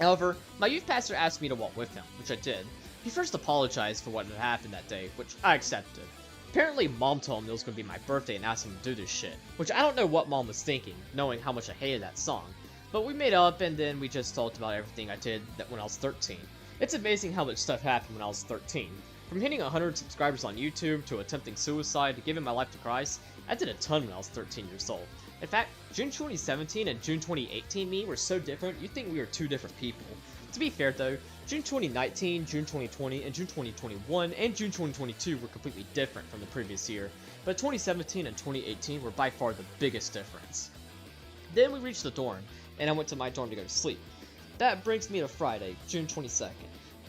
However, my youth pastor asked me to walk with him, which I did. He first apologized for what had happened that day, which I accepted. Apparently, Mom told him it was going to be my birthday and asked him to do this shit, which I don't know what Mom was thinking, knowing how much I hated that song. But we made up, and then we just talked about everything I did when I was 13. It's amazing how much stuff happened when I was 13. From hitting 100 subscribers on YouTube, to attempting suicide, to giving my life to Christ, I did a ton when I was 13 years old. In fact, June 2017 and June 2018 me were so different, you'd think we were two different people. To be fair though, June 2019, June 2020, and June 2021, and June 2022 were completely different from the previous year, but 2017 and 2018 were by far the biggest difference. Then we reached the dorm, and I went to my dorm to go to sleep. That brings me to Friday, June 22nd,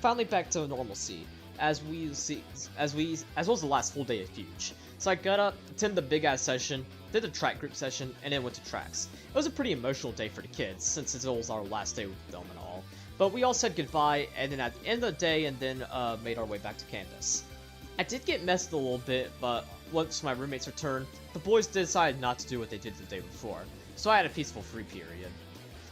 finally back to normalcy, as well as the last full day of Fuge. So I got up, attended the big ass session, did a track group session, and then went to tracks. It was a pretty emotional day for the kids, since it was our last day with them and all. But we all said goodbye, and then at the end of the day, and then made our way back to campus. I did get messed a little bit, but once my roommates returned, the boys decided not to do what they did the day before, so I had a peaceful free period.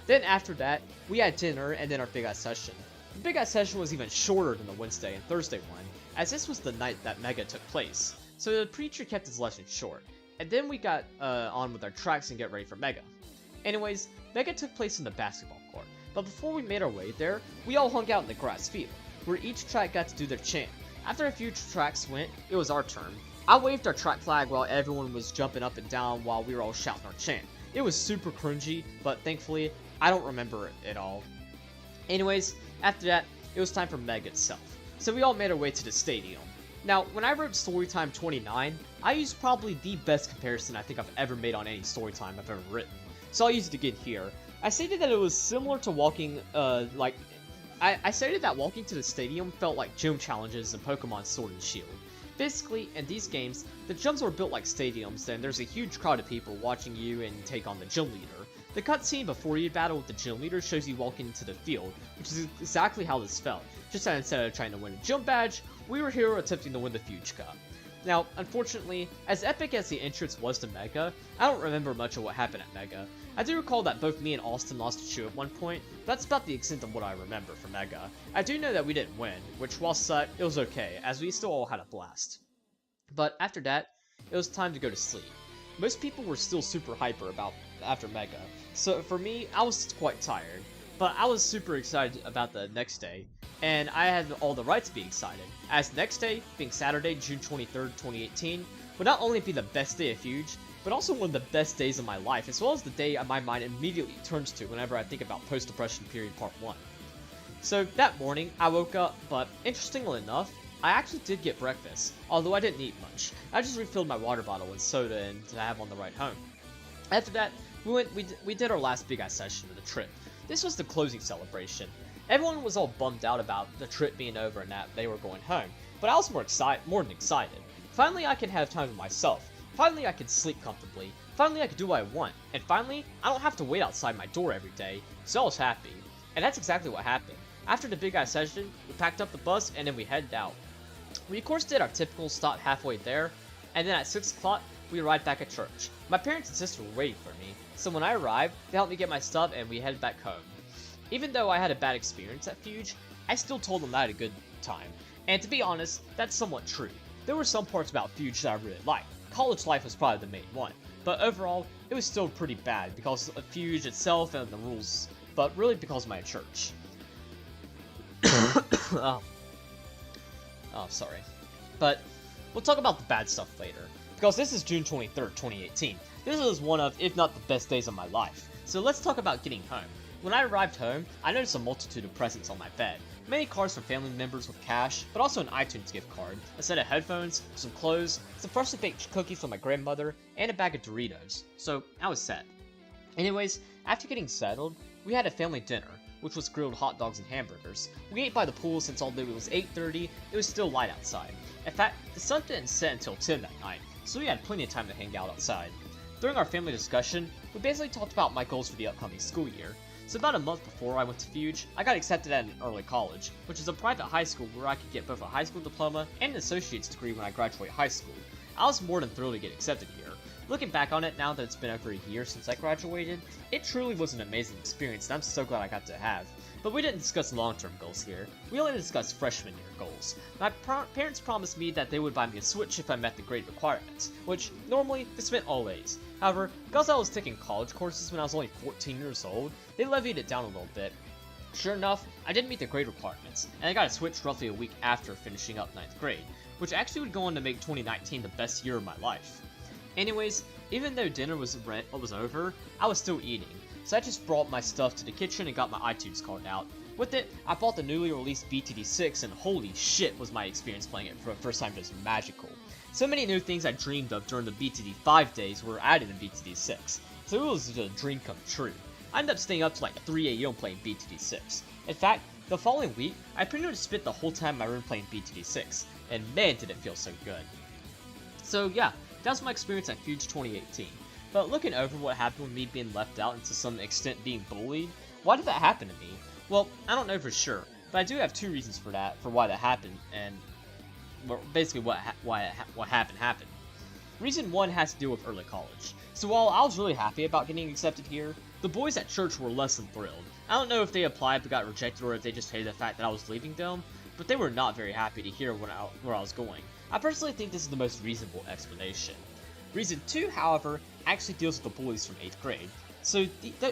Then after that, we had dinner and then our big ass session. The big ass session was even shorter than the Wednesday and Thursday one, as this was the night that Mega took place, so the preacher kept his lesson short, and then we got on with our tracks and get ready for Mega. Anyways, Mega took place in the basketball court, but before we made our way there, we all hung out in the grass field, where each track got to do their chant. After a few tracks went, it was our turn. I waved our track flag while everyone was jumping up and down while we were all shouting our chant. It was super cringy, but thankfully, I don't remember it at all. Anyways, after that, it was time for Mega itself, so we all made our way to the stadium. Now, when I wrote Storytime 29, I used probably the best comparison I think I've ever made on any Storytime I've ever written, so I'll use it again here. I stated that it was similar to walking, I stated that walking to the stadium felt like gym challenges in Pokemon Sword and Shield. Basically, in these games, the gyms were built like stadiums, and there's a huge crowd of people watching you and take on the gym leader. The cutscene before you battle with the gym leader shows you walking into the field, which is exactly how this felt, just that instead of trying to win a gym badge, we were here attempting to win the Fuge Cup. Now, unfortunately, as epic as the entrance was to Mega, I don't remember much of what happened at Mega. I do recall that both me and Austin lost a shoe at one point, but that's about the extent of what I remember for Mega. I do know that we didn't win, which while sucked, it was okay, as we still all had a blast. But after that, it was time to go to sleep. Most people were still super hyper about after Mega, so for me, I was quite tired. But I was super excited about the next day, and I had all the right to be excited, as next day, being Saturday, June 23rd, 2018, would not only be the best day of Fuge, but also one of the best days of my life, as well as the day my mind immediately turns to whenever I think about Post-Depression Period Part 1. So that morning, I woke up, but interestingly enough, I actually did get breakfast, although I didn't eat much. I just refilled my water bottle with soda and to have on the ride home. After that, we did our last big ass session of the trip. This was the closing celebration. Everyone was all bummed out about the trip being over and that they were going home, but I was more than excited. Finally, I could have time to myself. Finally, I could sleep comfortably. Finally, I could do what I want. And finally, I don't have to wait outside my door every day, so I was happy. And that's exactly what happened. After the big ass session, we packed up the bus and then we headed out. We of course did our typical stop halfway there, and then at 6 o'clock, we arrived back at church. My parents and sister were waiting for me, so when I arrived, they helped me get my stuff and we headed back home. Even though I had a bad experience at Fuge, I still told them I had a good time. And to be honest, that's somewhat true. There were some parts about Fuge that I really liked. College life was probably the main one, but overall, it was still pretty bad because of Fuge itself and the rules, but really because of my church. Oh, sorry. But we'll talk about the bad stuff later, because this is June 23rd, 2018. This is one of, if not the best days of my life. So let's talk about getting home. When I arrived home, I noticed a multitude of presents on my bed. Many cards from family members with cash, but also an iTunes gift card, a set of headphones, some clothes, some freshly baked cookies from my grandmother, and a bag of Doritos. So I was set. Anyways, after getting settled, we had a family dinner, which was grilled hot dogs and hamburgers. We ate by the pool since although it was 8:30, it was still light outside. In fact, the sun didn't set until 10 that night, so we had plenty of time to hang out outside. During our family discussion, we basically talked about my goals for the upcoming school year. So about a month before I went to Fuge, I got accepted at an early college, which is a private high school where I could get both a high school diploma and an associate's degree when I graduate high school. I was more than thrilled to get accepted here. Looking back on it now that it's been over a year since I graduated, it truly was an amazing experience and I'm so glad I got to have. But we didn't discuss long-term goals here, we only discussed freshman year goals. My parents promised me that they would buy me a Switch if I met the grade requirements, which normally this meant all A's. However, because I was taking college courses when I was only 14 years old, they levied it down a little bit. Sure enough, I didn't meet the grade requirements, and I got a Switch roughly a week after finishing up 9th grade, which actually would go on to make 2019 the best year of my life. Anyways, even though dinner was over, I was still eating, so I just brought my stuff to the kitchen and got my iTunes card out. With it, I bought the newly released BTD6 and holy shit was my experience playing it for the first time just magical. So many new things I dreamed of during the BTD5 days were added in BTD6, so it was just a dream come true. I ended up staying up to like 3 AM playing BTD6. In fact, the following week, I pretty much spent the whole time in my room playing BTD6, and man did it feel so good. So yeah, that was my experience at Fuge 2018. but looking over what happened with me being left out and to some extent being bullied, why did that happen to me? Well, I don't know for sure, but I do have two reasons for why that happened, and basically what happened. Reason one has to do with early college. So while I was really happy about getting accepted here, the boys at church were less than thrilled. I don't know if they applied but got rejected or if they just hated the fact that I was leaving them, but they were not very happy to hear where I was going. I personally think this is the most reasonable explanation. Reason 2, however, actually deals with the bullies from 8th grade. So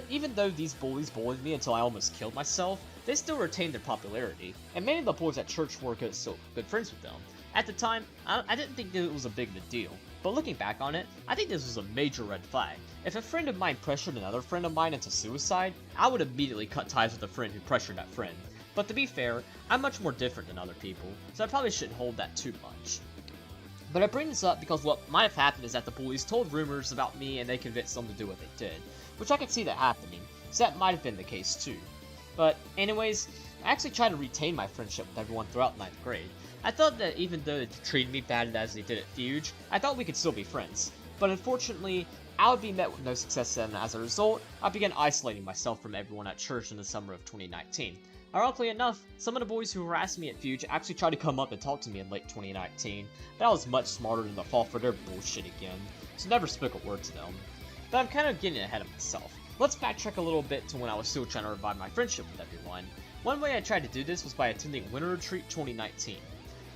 even though these bullies bullied me until I almost killed myself, they still retained their popularity, and many of the boys at church were good friends with them. At the time, I didn't think that it was a big deal, but looking back on it, I think this was a major red flag. If a friend of mine pressured another friend of mine into suicide, I would immediately cut ties with the friend who pressured that friend. But to be fair, I'm much more different than other people, so I probably shouldn't hold that too much. But I bring this up because what might have happened is that the bullies told rumors about me and they convinced them to do what they did, which I could see that happening, so that might have been the case too. But anyways, I actually tried to retain my friendship with everyone throughout 9th grade. I thought that even though they treated me bad as they did at Fuge, I thought we could still be friends. But unfortunately, I would be met with no success, and as a result, I began isolating myself from everyone at church in the summer of 2019. Ironically enough, some of the boys who harassed me at Fuge actually tried to come up and talk to me in late 2019, but I was much smarter than to fall for their bullshit again, so never spoke a word to them. But I'm kind of getting ahead of myself. Let's backtrack a little bit to when I was still trying to revive my friendship with everyone. One way I tried to do this was by attending Winter Retreat 2019.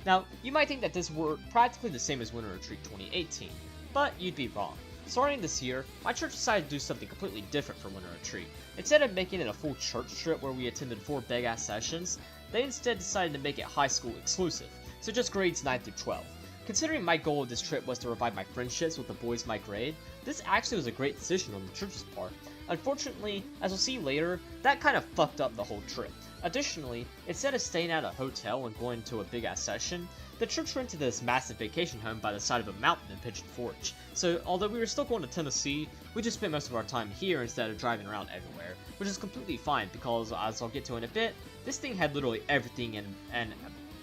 Now, you might think that this were practically the same as Winter Retreat 2018, but you'd be wrong. Starting this year, my church decided to do something completely different for Winter Retreat. Instead of making it a full church trip where we attended 4 big-ass sessions, they instead decided to make it high school exclusive, so just grades 9 through 12. Considering my goal of this trip was to revive my friendships with the boys my grade, this actually was a great decision on the church's part. Unfortunately, as we'll see later, that kind of fucked up the whole trip. Additionally, instead of staying at a hotel and going to a big-ass session, the church rented this massive vacation home by the side of a mountain in Pigeon Forge. So, although we were still going to Tennessee, we just spent most of our time here instead of driving around everywhere, which is completely fine because, as I'll get to in a bit, this thing had literally everything and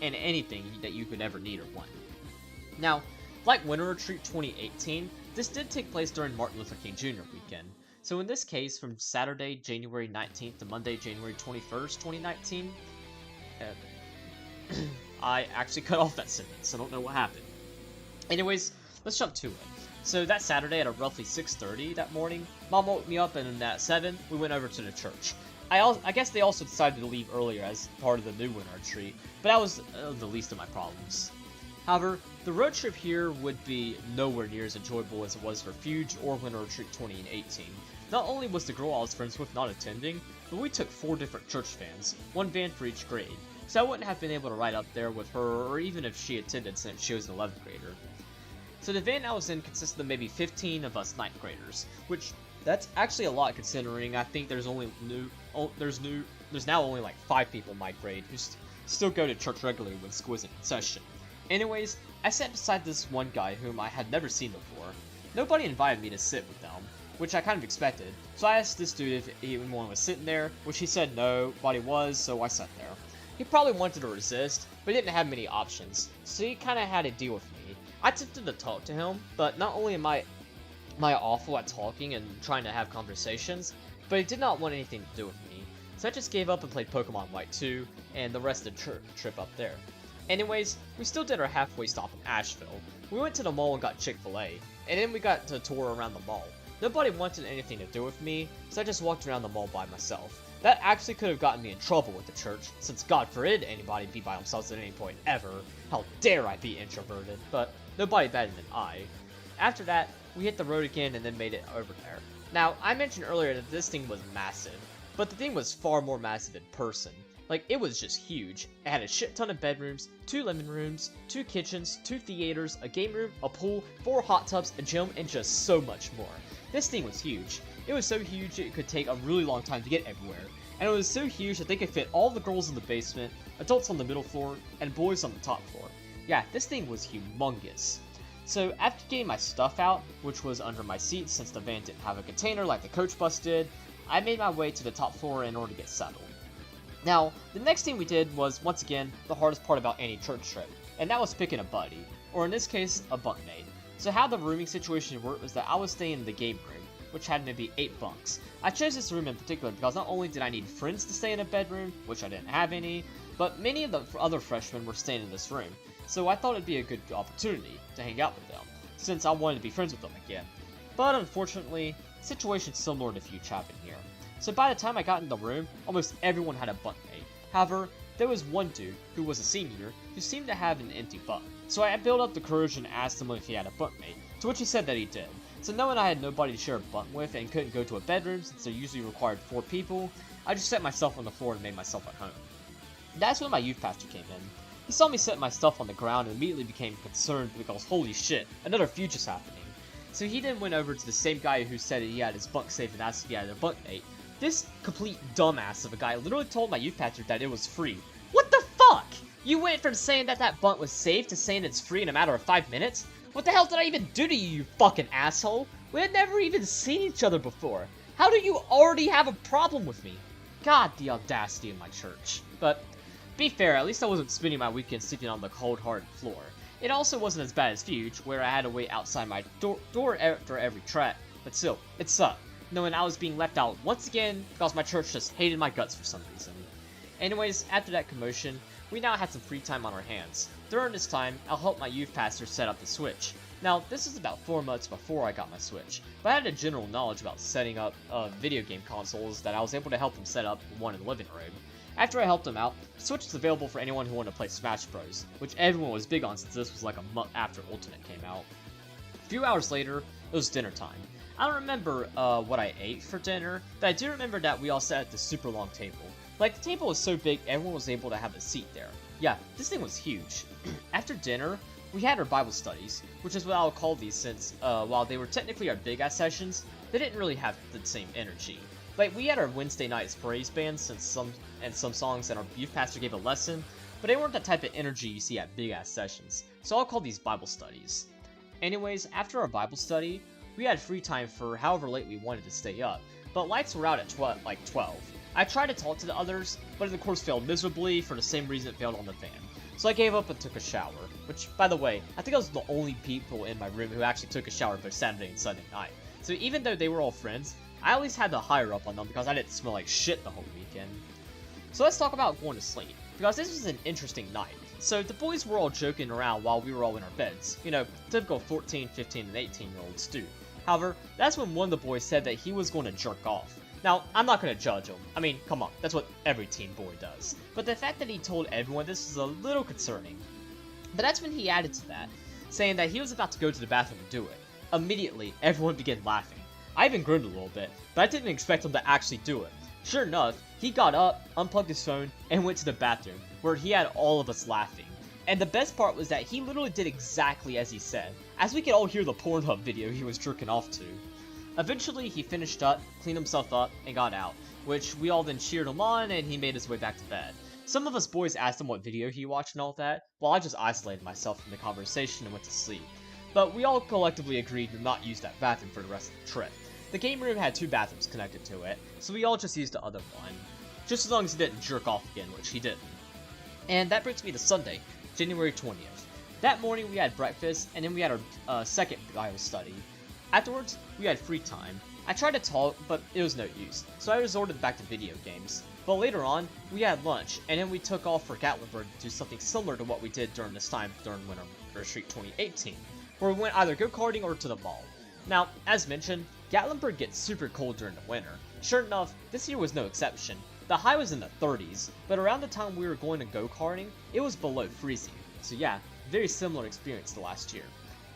anything that you could ever need or want. Now, like Winter Retreat 2018, this did take place during Martin Luther King Jr. weekend. So in this case, from Saturday, January 19th to Monday, January 21st, 2019, I actually cut off that sentence. I don't know what happened. Anyways, let's jump to it. So that Saturday at roughly 6:30 that morning, Mom woke me up, and at 7, we went over to the church. I guess they also decided to leave earlier as part of the new Winter Retreat, but that was the least of my problems. However, the road trip here would be nowhere near as enjoyable as it was for Fuge or Winter Retreat 2018. Not only was the girl I was friends with not attending, but we took 4 different church vans, 1 van for each grade, so I wouldn't have been able to ride up there with her or even if she attended since she was an 11th grader. So the van I was in consisted of maybe 15 of us 9th graders, which that's actually a lot considering I think there's now only like 5 people in my grade who still go to church regularly when school isn't in session. Anyways, I sat beside this one guy whom I had never seen before. Nobody invited me to sit with them, which I kind of expected, so I asked this dude if anyone was sitting there, which he said nobody was, so I sat there. He probably wanted to resist, but he didn't have many options, so he kind of had to deal with me. I attempted to talk to him, but not only am I awful at talking and trying to have conversations, but he did not want anything to do with me, so I just gave up and played Pokemon White 2, and the rest of the trip up there. Anyways, we still did our halfway stop in Asheville. We went to the mall and got Chick-fil-A, and then we got to tour around the mall. Nobody wanted anything to do with me, so I just walked around the mall by myself. That actually could have gotten me in trouble with the church, since God forbid anybody be by themselves at any point ever. How dare I be introverted, but nobody better than I. After that, we hit the road again and then made it over there. Now, I mentioned earlier that this thing was massive, but the thing was far more massive in person. Like, it was just huge. It had a shit ton of bedrooms, 2 living rooms, 2 kitchens, 2 theaters, a game room, a pool, 4 hot tubs, a gym, and just so much more. This thing was huge. It was so huge it could take a really long time to get everywhere. And it was so huge that they could fit all the girls in the basement, adults on the middle floor, and boys on the top floor. Yeah, this thing was humongous. So after getting my stuff out, which was under my seat since the van didn't have a container like the coach bus did, I made my way to the top floor in order to get settled. Now, the next thing we did was, once again, the hardest part about any church trip, and that was picking a buddy, or in this case, a bunkmate. So how the rooming situation worked was that I was staying in the game room, which had maybe 8 bunks. I chose this room in particular because not only did I need friends to stay in a bedroom, which I didn't have any, but many of the other freshmen were staying in this room, so I thought it'd be a good opportunity to hang out with them, since I wanted to be friends with them again. But unfortunately, situations similar to Fuchs happened here. So by the time I got in the room, almost everyone had a bunkmate. However, there was one dude, who was a senior, who seemed to have an empty bunk. So I built up the courage and asked him if he had a bunkmate, to which he said that he did. So knowing I had nobody to share a bunk with and couldn't go to a bedroom since they usually required 4 people, I just set myself on the floor and made myself at home. That's when my youth pastor came in. He saw me set my stuff on the ground and immediately became concerned because holy shit, another Fuchs is happening. So he then went over to the same guy who said he had his bunk safe and asked if he had a bunkmate. This complete dumbass of a guy literally told my youth pastor that it was free. What the fuck? You went from saying that that bunk was safe to saying it's free in a matter of 5 minutes? What the hell did I even do to you, you fucking asshole? We had never even seen each other before. How do you already have a problem with me? God, the audacity of my church. But, be fair, at least I wasn't spending my weekend sleeping on the cold, hard floor. It also wasn't as bad as Fuchs, where I had to wait outside my door after every track. But still, it sucked, knowing I was being left out once again because my church just hated my guts for some reason. Anyways, after that commotion, we now had some free time on our hands. During this time, I'll help my youth pastor set up the Switch. Now, this is about 4 months before I got my Switch, but I had a general knowledge about setting up video game consoles that I was able to help him set up one in the living room. After I helped him out, the Switch was available for anyone who wanted to play Smash Bros, which everyone was big on since this was like a month after Ultimate came out. A few hours later, it was dinner time. I don't remember what I ate for dinner, but I do remember that we all sat at this super long table. Like, the table was so big, everyone was able to have a seat there. Yeah, this thing was huge. After dinner, we had our Bible studies, which is what I'll call these since, while they were technically our big-ass sessions, they didn't really have the same energy. Like, we had our Wednesday nights praise band since some songs and our youth pastor gave a lesson, but they weren't the type of energy you see at big-ass sessions, so I'll call these Bible studies. Anyways, after our Bible study, we had free time for however late we wanted to stay up, but lights were out at 12. I tried to talk to the others, but the course failed miserably for the same reason it failed on the fan. So I gave up and took a shower, which, by the way, I think I was the only people in my room who actually took a shower both Saturday and Sunday night. So even though they were all friends, I at least had the higher up on them because I didn't smell like shit the whole weekend. So let's talk about going to sleep, because this was an interesting night. So the boys were all joking around while we were all in our beds. You know, typical 14, 15, and 18-year-olds do. However, that's when one of the boys said that he was going to jerk off. Now, I'm not going to judge him. I mean, come on, that's what every teen boy does. But the fact that he told everyone this is a little concerning. But that's when he added to that, saying that he was about to go to the bathroom and do it. Immediately, everyone began laughing. I even grinned a little bit, but I didn't expect him to actually do it. Sure enough, he got up, unplugged his phone, and went to the bathroom, where he had all of us laughing. And the best part was that he literally did exactly as he said, as we could all hear the Pornhub video he was jerking off to. Eventually, he finished up, cleaned himself up, and got out, which we all then cheered him on, and he made his way back to bed. Some of us boys asked him what video he watched and all that, while I just isolated myself from the conversation and went to sleep. But we all collectively agreed to not use that bathroom for the rest of the trip. The game room had 2 bathrooms connected to it, so we all just used the other one. Just as long as he didn't jerk off again, which he didn't. And that brings me to Sunday, January 20th. That morning we had breakfast, and then we had our second Bible study. Afterwards, we had free time. I tried to talk, but it was no use, so I resorted back to video games. But later on, we had lunch, and then we took off for Gatlinburg to do something similar to what we did during this time during Winter Retreat 2018, where we went either go-karting or to the mall. Now, as mentioned, Gatlinburg gets super cold during the winter. Sure enough, this year was no exception. The high was in the 30s, but around the time we were going to go-karting, it was below freezing. So yeah, very similar experience to last year.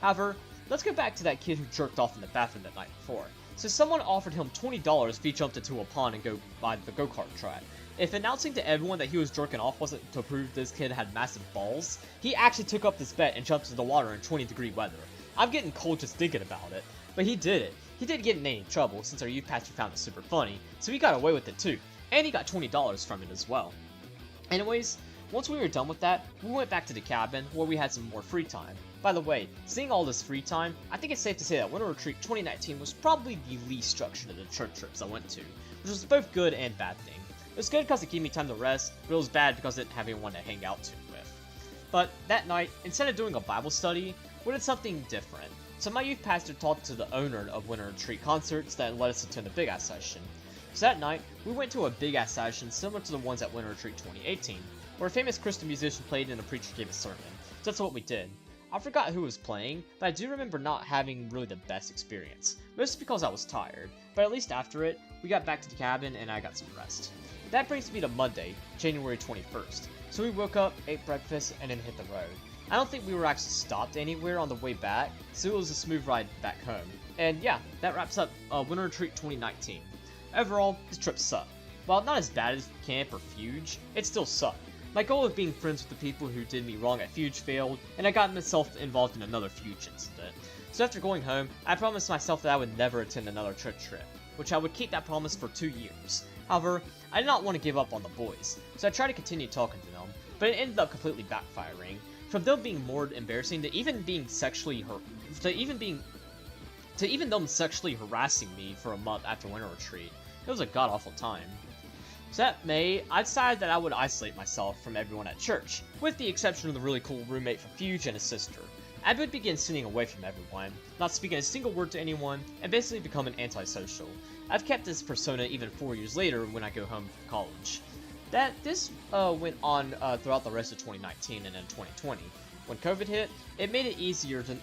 However, let's go back to that kid who jerked off in the bathroom the night before. So someone offered him $20 if he jumped into a pond and go by the go-kart track. If announcing to everyone that he was jerking off wasn't to prove this kid had massive balls, he actually took up this bet and jumped into the water in 20-degree weather. I'm getting cold just thinking about it, but he did it. He didn't get in any trouble since our youth pastor found it super funny, so he got away with it too, and he got $20 from it as well. Anyways, once we were done with that, we went back to the cabin where we had some more free time. By the way, seeing all this free time, I think it's safe to say that Winter Retreat 2019 was probably the least structured of the church trips I went to, which was both good and bad thing. It was good because it gave me time to rest, but it was bad because I didn't have anyone to hang out with. But that night, instead of doing a Bible study, we did something different. So my youth pastor talked to the owner of Winter Retreat Concerts that let us attend a big ass session. So that night, we went to a big ass session similar to the ones at Winter Retreat 2018, where a famous Christian musician played and a preacher gave a sermon. So that's what we did. I forgot who was playing, but I do remember not having really the best experience, mostly because I was tired, but at least after it, we got back to the cabin and I got some rest. That brings me to Monday, January 21st, so we woke up, ate breakfast, and then hit the road. I don't think we were actually stopped anywhere on the way back, so it was a smooth ride back home. And yeah, that wraps up Winter Retreat 2019. Overall, this trip sucked. While not as bad as camp or Fuge, it still sucked. My goal of being friends with the people who did me wrong at Fuge failed, and I got myself involved in another Fuge incident. So after going home, I promised myself that I would never attend another church trip, which I would keep that promise for 2 years. However, I did not want to give up on the boys, so I tried to continue talking to them, but it ended up completely backfiring. From them being more embarrassing to even them sexually harassing me for a month after Winter Retreat. It was a god-awful time. So that May, I decided that I would isolate myself from everyone at church, with the exception of the really cool roommate from Fuge and his sister. I would begin sitting away from everyone, not speaking a single word to anyone, and basically become an antisocial. I've kept this persona even 4 years later when I go home from college. This went on throughout the rest of 2019 and in 2020. When COVID hit, it made it easier than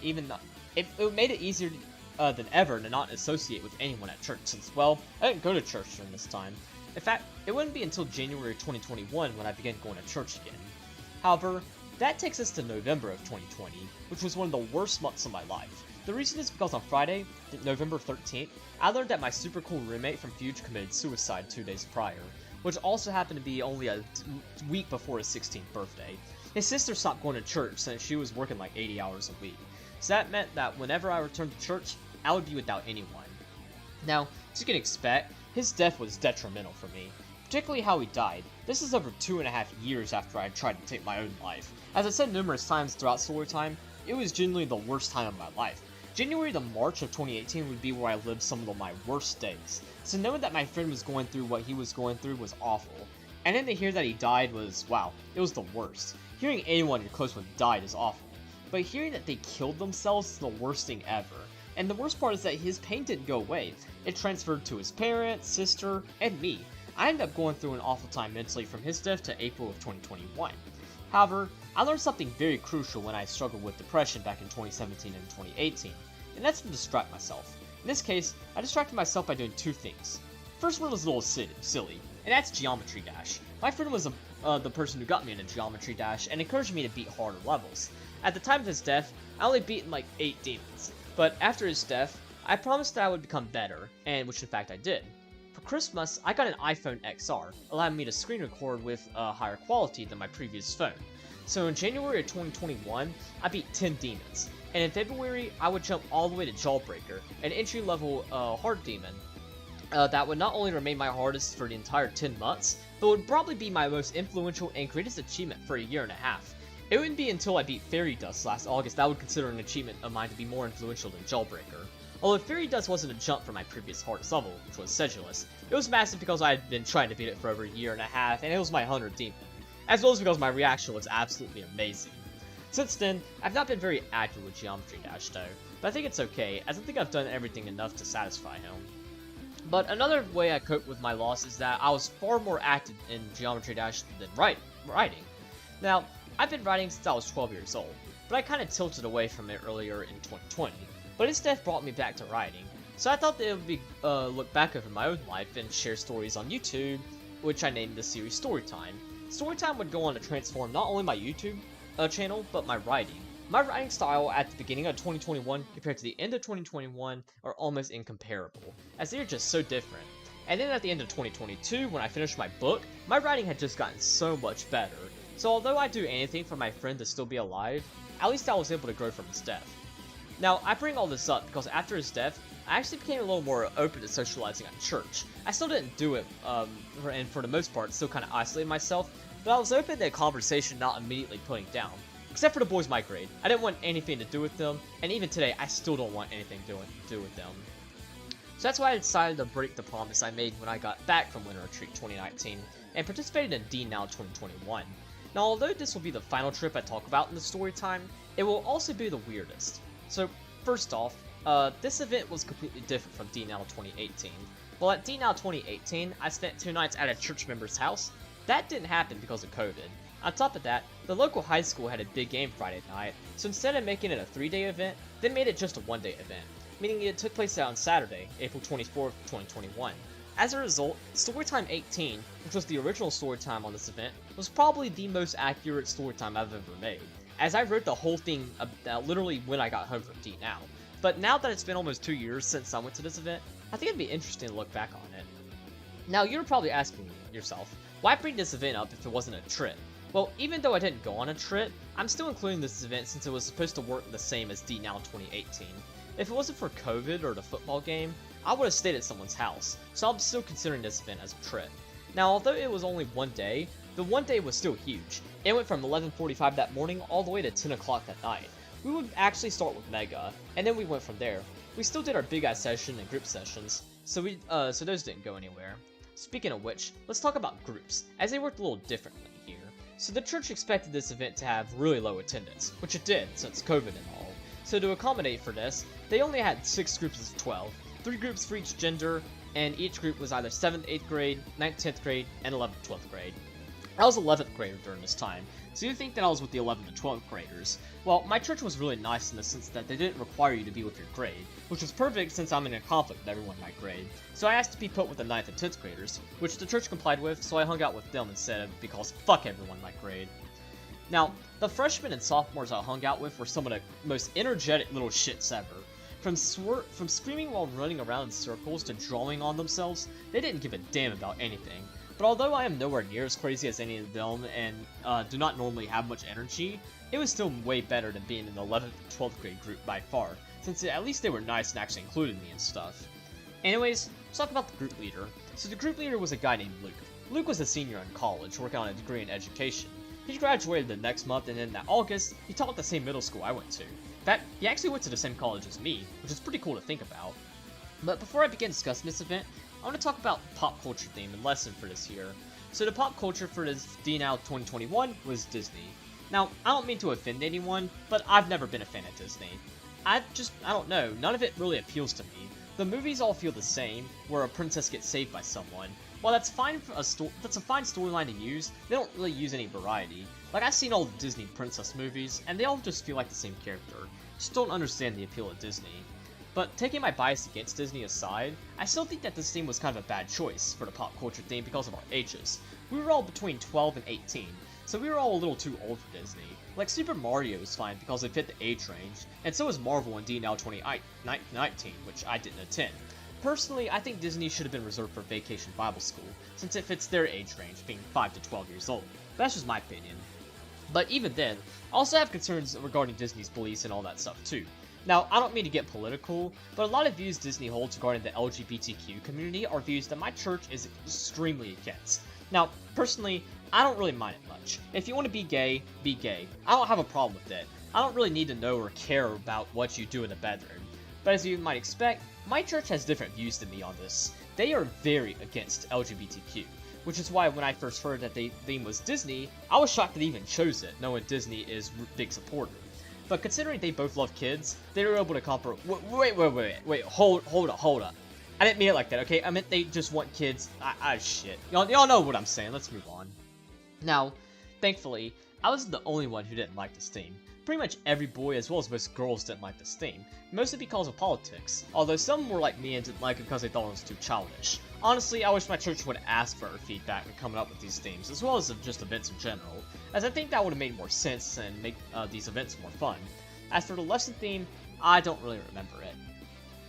than ever to not associate with anyone at church since, well, I didn't go to church during this time. In fact, it wouldn't be until January 2021 when I began going to church again. However, that takes us to November of 2020, which was one of the worst months of my life. The reason is because on Friday, November 13th, I learned that my super cool roommate from Fuge committed suicide 2 days prior, which also happened to be only a week before his 16th birthday. His sister stopped going to church since she was working like 80 hours a week, so that meant that whenever I returned to church, I would be without anyone. Now, as you can expect, his death was detrimental for me, particularly how he died. This is over 2.5 years after I tried to take my own life. As I said numerous times throughout Storytime, it was genuinely the worst time of my life. January to March of 2018 would be where I lived some of my worst days, so knowing that my friend was going through what he was going through was awful. And then to hear that he died was, wow, it was the worst. Hearing anyone you're close with died is awful, but hearing that they killed themselves is the worst thing ever. And the worst part is that his pain didn't go away. It transferred to his parents, sister, and me. I ended up going through an awful time mentally from his death to April of 2021. However, I learned something very crucial when I struggled with depression back in 2017 and 2018, and that's to distract myself. In this case, I distracted myself by doing 2 things. First one was a little silly, and that's Geometry Dash. My friend was the person who got me into Geometry Dash and encouraged me to beat harder levels. At the time of his death, I only beaten like 8 demons, but after his death, I promised that I would become better, and which in fact I did. For Christmas, I got an iPhone XR, allowing me to screen record with a higher quality than my previous phone. So in January of 2021, I beat 10 demons, and in February, I would jump all the way to Jawbreaker, an entry-level hard demon that would not only remain my hardest for the entire 10 months, but would probably be my most influential and greatest achievement for a year and a half. It wouldn't be until I beat Fairy Dust last August that I would consider an achievement of mine to be more influential than Jawbreaker. Although Fairy Dust wasn't a jump from my previous hardest level, which was Sedulous, it was massive because I had been trying to beat it for over a year and a half, and it was my 100th demon, as well as because my reaction was absolutely amazing. Since then, I've not been very active with Geometry Dash though, but I think it's okay, as I think I've done everything enough to satisfy him. But another way I cope with my loss is that I was far more active in Geometry Dash than writing. Now, I've been writing since I was 12 years old, but I kinda tilted away from it earlier in 2020. But his death brought me back to writing, so I thought that it would be look back over my own life and share stories on YouTube, which I named the series Storytime. Storytime would go on to transform not only my YouTube channel, but my writing. My writing style at the beginning of 2021 compared to the end of 2021 are almost incomparable, as they are just so different. And then at the end of 2022, when I finished my book, my writing had just gotten so much better. So although I'd do anything for my friend to still be alive, at least I was able to grow from his death. Now, I bring all this up because after his death, I actually became a little more open to socializing at church. I still didn't do it, and for the most part, still kind of isolated myself, but I was open to a conversation not immediately putting down. Except for the boys my grade. I didn't want anything to do with them, and even today, I still don't want anything to do with them. So that's why I decided to break the promise I made when I got back from Winter Retreat 2019, and participated in DNOW 2021. Now, although this will be the final trip I talk about in the story time, it will also be the weirdest. So, First off, this event was completely different from DNOW 2018. Well, at DNOW 2018, I spent 2 nights at a church member's house. That didn't happen because of COVID. On top of that, the local high school had a big game Friday night, so instead of making it a 3-day event, they made it just a 1-day event, meaning it took place on Saturday, April 24th, 2021. As a result, Storytime 18, which was the original Storytime on this event, was probably the most accurate Storytime I've ever made, as I wrote the whole thing literally when I got home from DNOW. But now that it's been almost 2 years since I went to this event, I think it'd be interesting to look back on it. Now, you're probably asking yourself, why bring this event up if it wasn't a trip? Well, even though I didn't go on a trip, I'm still including this event since it was supposed to work the same as DNOW 2018. If it wasn't for COVID or the football game, I would have stayed at someone's house, so I'm still considering this event as a trip. Now, although it was only 1 day, the 1 day was still huge. It went from 11:45 that morning all the way to 10 o'clock that night. We would actually start with Mega, and then we went from there. We still did our Big Eye session and group sessions, so those didn't go anywhere. Speaking of which, let's talk about groups, as they worked a little differently here. So the church expected this event to have really low attendance, which it did since COVID and all. So to accommodate for this, they only had 6 groups of 12, 3 groups for each gender, and each group was either 7th, 8th grade, 9th, 10th grade, and 11th, 12th grade. I was 11th grader during this time, so you think that I was with the 11th and 12th graders. Well, my church was really nice in the sense that they didn't require you to be with your grade, which was perfect since I'm in a conflict with everyone in my grade. So I asked to be put with the 9th and 10th graders, which the church complied with, so I hung out with them instead because fuck everyone in my grade. Now, the freshmen and sophomores I hung out with were some of the most energetic little shits ever. From screaming while running around in circles to drawing on themselves, they didn't give a damn about anything. But although I am nowhere near as crazy as any of them and do not normally have much energy, it was still way better than being in the 11th and 12th grade group by far, since at least they were nice and actually included me and stuff. Anyways, let's talk about the group leader. So the group leader was a guy named Luke. Luke was a senior in college, working on a degree in education. He graduated the next month, and in that August, he taught at the same middle school I went to. In fact, he actually went to the same college as me, which is pretty cool to think about. But before I begin discussing this event, I want to talk about pop culture theme and lesson for this year. So the pop culture for this DNOW 2021 was Disney. Now, I don't mean to offend anyone, but I've never been a fan of Disney. I don't know, none of it really appeals to me. The movies all feel the same, where a princess gets saved by someone. While that's fine for that's a fine storyline to use, they don't really use any variety. Like, I've seen all the Disney princess movies, and they all just feel like the same character. Just don't understand the appeal of Disney. But taking my bias against Disney aside, I still think that this theme was kind of a bad choice for the pop culture theme because of our ages. We were all between 12 and 18, so we were all a little too old for Disney. Like, Super Mario is fine because it fit the age range, and so is Marvel in DNOW 2019, which I didn't attend. Personally, I think Disney should have been reserved for Vacation Bible School, since it fits their age range, being 5 to 12 years old. That's just my opinion. But even then, I also have concerns regarding Disney's beliefs and all that stuff too. Now, I don't mean to get political, but a lot of views Disney holds regarding the LGBTQ community are views that my church is extremely against. Now, personally, I don't really mind it much. If you want to be gay, be gay. I don't have a problem with it. I don't really need to know or care about what you do in the bedroom. But as you might expect, my church has different views than me on this. They are very against LGBTQ, which is why when I first heard that the theme was Disney, I was shocked that they even chose it, knowing Disney is a big supporter. But considering they both love kids, they were able to compromise. Wait, hold up. I didn't mean it like that, okay? I meant they just want kids. Shit. Y'all know what I'm saying. Let's move on. Now, thankfully, I wasn't the only one who didn't like this theme. Pretty much every boy as well as most girls didn't like this theme, mostly because of politics, although some were like me and didn't like it because they thought it was too childish. Honestly, I wish my church would ask for our feedback when coming up with these themes, as well as just events in general, as I think that would have made more sense and make these events more fun. As for the lesson theme, I don't really remember it.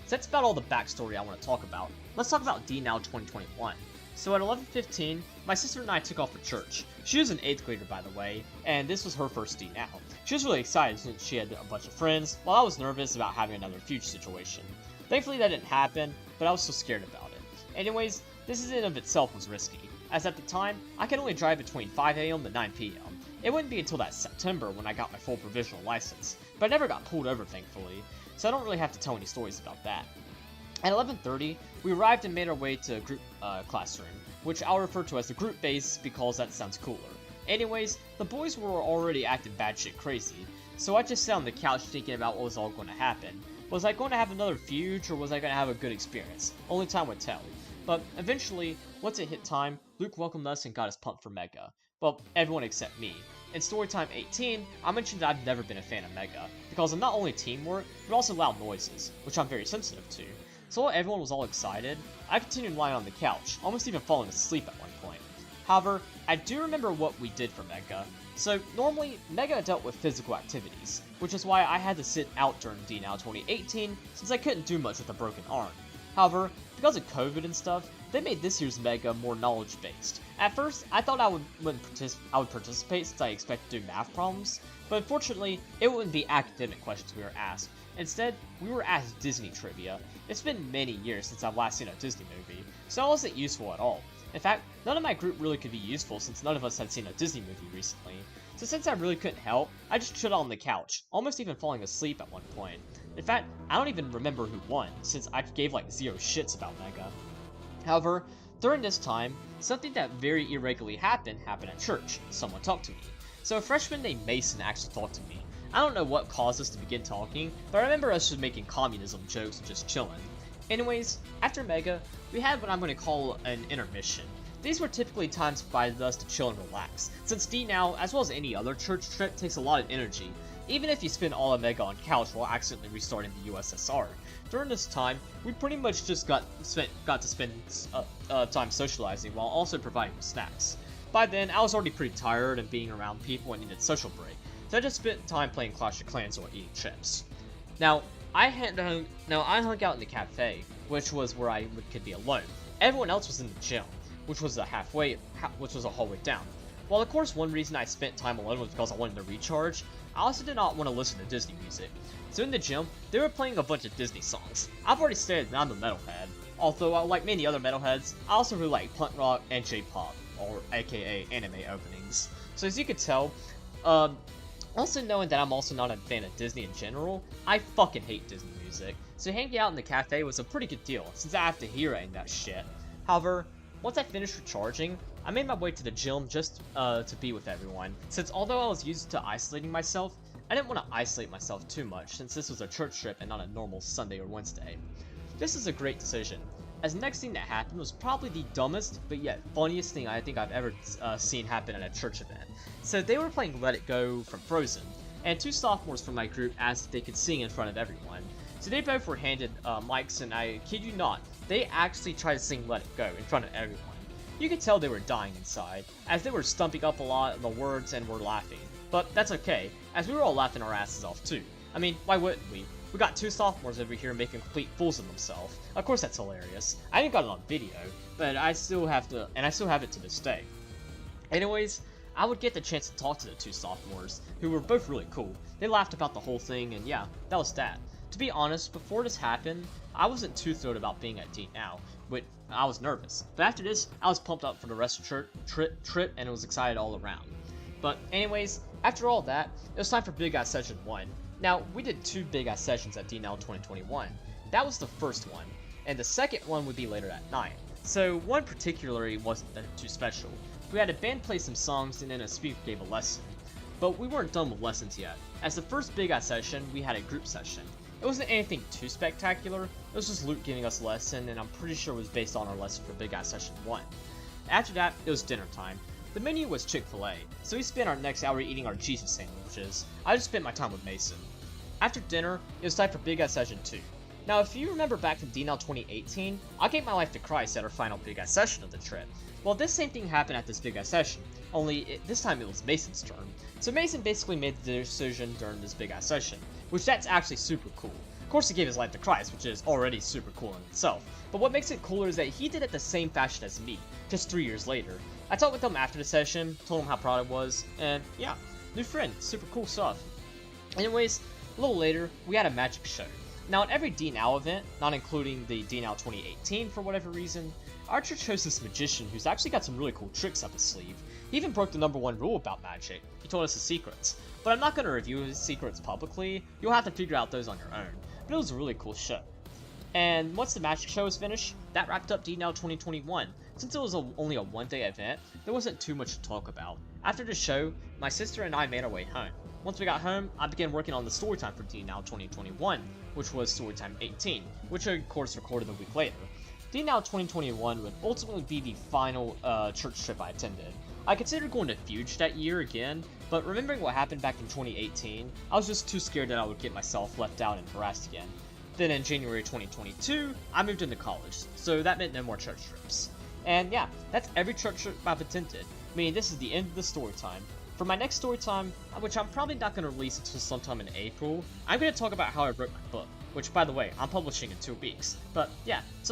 So that's about all the backstory I want to talk about. Let's talk about DNOW 2021. So at 11:15, my sister and I took off for church. She was an 8th grader, by the way, and this was her first DNOW. She was really excited since she had a bunch of friends, while I was nervous about having another future situation. Thankfully that didn't happen, but I was still scared about it. Anyways, this in and of itself was risky, as at the time, I could only drive between 5 AM to 9 PM. It wouldn't be until that September when I got my full provisional license, but I never got pulled over thankfully, so I don't really have to tell any stories about that. At 11:30, we arrived and made our way to a group classroom, which I'll refer to as the group base because that sounds cooler. Anyways, the boys were already acting batshit crazy, so I just sat on the couch thinking about what was all going to happen. Was I going to have another feud, or was I going to have a good experience? Only time would tell. But eventually, once it hit time, Luke welcomed us and got us pumped for Mega. Well, everyone except me. In Storytime 18, I mentioned that I've never been a fan of Mega, because of not only teamwork, but also loud noises, which I'm very sensitive to. So while everyone was all excited, I continued lying on the couch, almost even falling asleep at one point. However, I do remember what we did for Mega. So normally, Mega dealt with physical activities, which is why I had to sit out during DNow 2018, since I couldn't do much with a broken arm. However, because of COVID and stuff, they made this year's Mega more knowledge-based. At first, I thought I would participate since I expected to do math problems, but unfortunately, it wouldn't be academic questions we were asked. Instead, we were asked Disney trivia. It's been many years since I've last seen a Disney movie, so it wasn't useful at all. In fact, none of my group really could be useful since none of us had seen a Disney movie recently. So since I really couldn't help, I just chilled on the couch, almost even falling asleep at one point. In fact, I don't even remember who won, since I gave like 0 shits about Mega. However, during this time, something that very irregularly happened at church. Someone talked to me. So a freshman named Mason actually talked to me. I don't know what caused us to begin talking, but I remember us just making communism jokes and just chilling. Anyways, after Mega, we had what I'm going to call an intermission. These were typically times provided us to chill and relax, since DNow, as well as any other church trip, takes a lot of energy, even if you spend all of Mega on couch while accidentally restarting the USSR. During this time, we pretty much just got to spend time socializing while also providing snacks. By then, I was already pretty tired and being around people and needed social break, so I just spent time playing Clash of Clans or eating chips. Now, I hung out in the cafe, which was where I could be alone. Everyone else was in the gym, which was a hallway down. While of course one reason I spent time alone was because I wanted to recharge, I also did not want to listen to Disney music. So in the gym, they were playing a bunch of Disney songs. I've already stated that I'm a metalhead, although like many other metalheads, I also really like punk rock and J-pop, or aka anime openings. So as you could tell, also knowing that I'm also not a fan of Disney in general, I fucking hate Disney music. So hanging out in the cafe was a pretty good deal, since I have to hear any of that shit. However, once I finished recharging, I made my way to the gym just to be with everyone, since although I was used to isolating myself, I didn't want to isolate myself too much since this was a church trip and not a normal Sunday or Wednesday. This is a great decision, as the next thing that happened was probably the dumbest but yet funniest thing I think I've ever seen happen at a church event. So they were playing Let It Go from Frozen, and 2 sophomores from my group asked if they could sing in front of everyone. So they both were handed mics, and I kid you not, they actually tried to sing Let It Go in front of everyone. You could tell they were dying inside, as they were stumping up a lot of the words and were laughing. But that's okay, as we were all laughing our asses off too. I mean, why wouldn't we? We got 2 sophomores over here making complete fools of themselves. Of course that's hilarious. I didn't got it on video, but I still have it to this day. Anyways, I would get the chance to talk to the 2 sophomores, who were both really cool. They laughed about the whole thing, and yeah, that was that. To be honest, before this happened, I wasn't too thrilled about being at DNow, but I was nervous. But after this, I was pumped up for the rest of the trip and was excited all around. But anyways, after all that, it was time for Big Ass Session 1. Now, we did 2 Big Ass Sessions at DNow 2021. That was the first one, and the second one would be later that night. So one particularly wasn't too special. We had a band play some songs and then a speaker gave a lesson. But we weren't done with lessons yet. As the first Big Ass Session, we had a group session. It wasn't anything too spectacular, it was just Luke giving us a lesson, and I'm pretty sure it was based on our lesson for Big Ass Session 1. After that, it was dinner time. The menu was Chick-fil-A, so we spent our next hour eating our Jesus sandwiches. I just spent my time with Mason. After dinner, it was time for Big Ass Session 2. Now, if you remember back from DNow 2018, I gave my life to Christ at our final Big Ass Session of the trip. Well, this same thing happened at this Big Ass Session, only this time it was Mason's turn. So Mason basically made the decision during this Big Ass Session, which that's actually super cool. Of course he gave his life to Christ, which is already super cool in itself, but what makes it cooler is that he did it the same fashion as me, just 3 years later. I talked with him after the session, told him how proud I was, and yeah, new friend, super cool stuff. Anyways, a little later, we had a magic show. Now at every DNow event, not including the DNow 2018 for whatever reason, our church hosts this magician who's actually got some really cool tricks up his sleeve. He even broke the #1 rule about magic. He told us his secrets. But I'm not going to review his secrets publicly, you'll have to figure out those on your own. But it was a really cool show. And once the magic show was finished, that wrapped up DNow 2021. Since it was only a one-day event, there wasn't too much to talk about. After the show, my sister and I made our way home. once we got home, I began working on the Storytime for DNOW 2021, which was Storytime 18, which I of course recorded a week later. DNOW 2021 would ultimately be the final church trip I attended. I considered going to Fuge that year again, but remembering what happened back in 2018, I was just too scared that I would get myself left out and harassed again. Then in January 2022, I moved into college, so that meant no more church trips. And yeah, that's every church trip I've attended, meaning this is the end of the story time. For my next story time, which I'm probably not going to release until sometime in April, I'm going to talk about how I wrote my book, which by the way, I'm publishing in 2 weeks. But yeah, so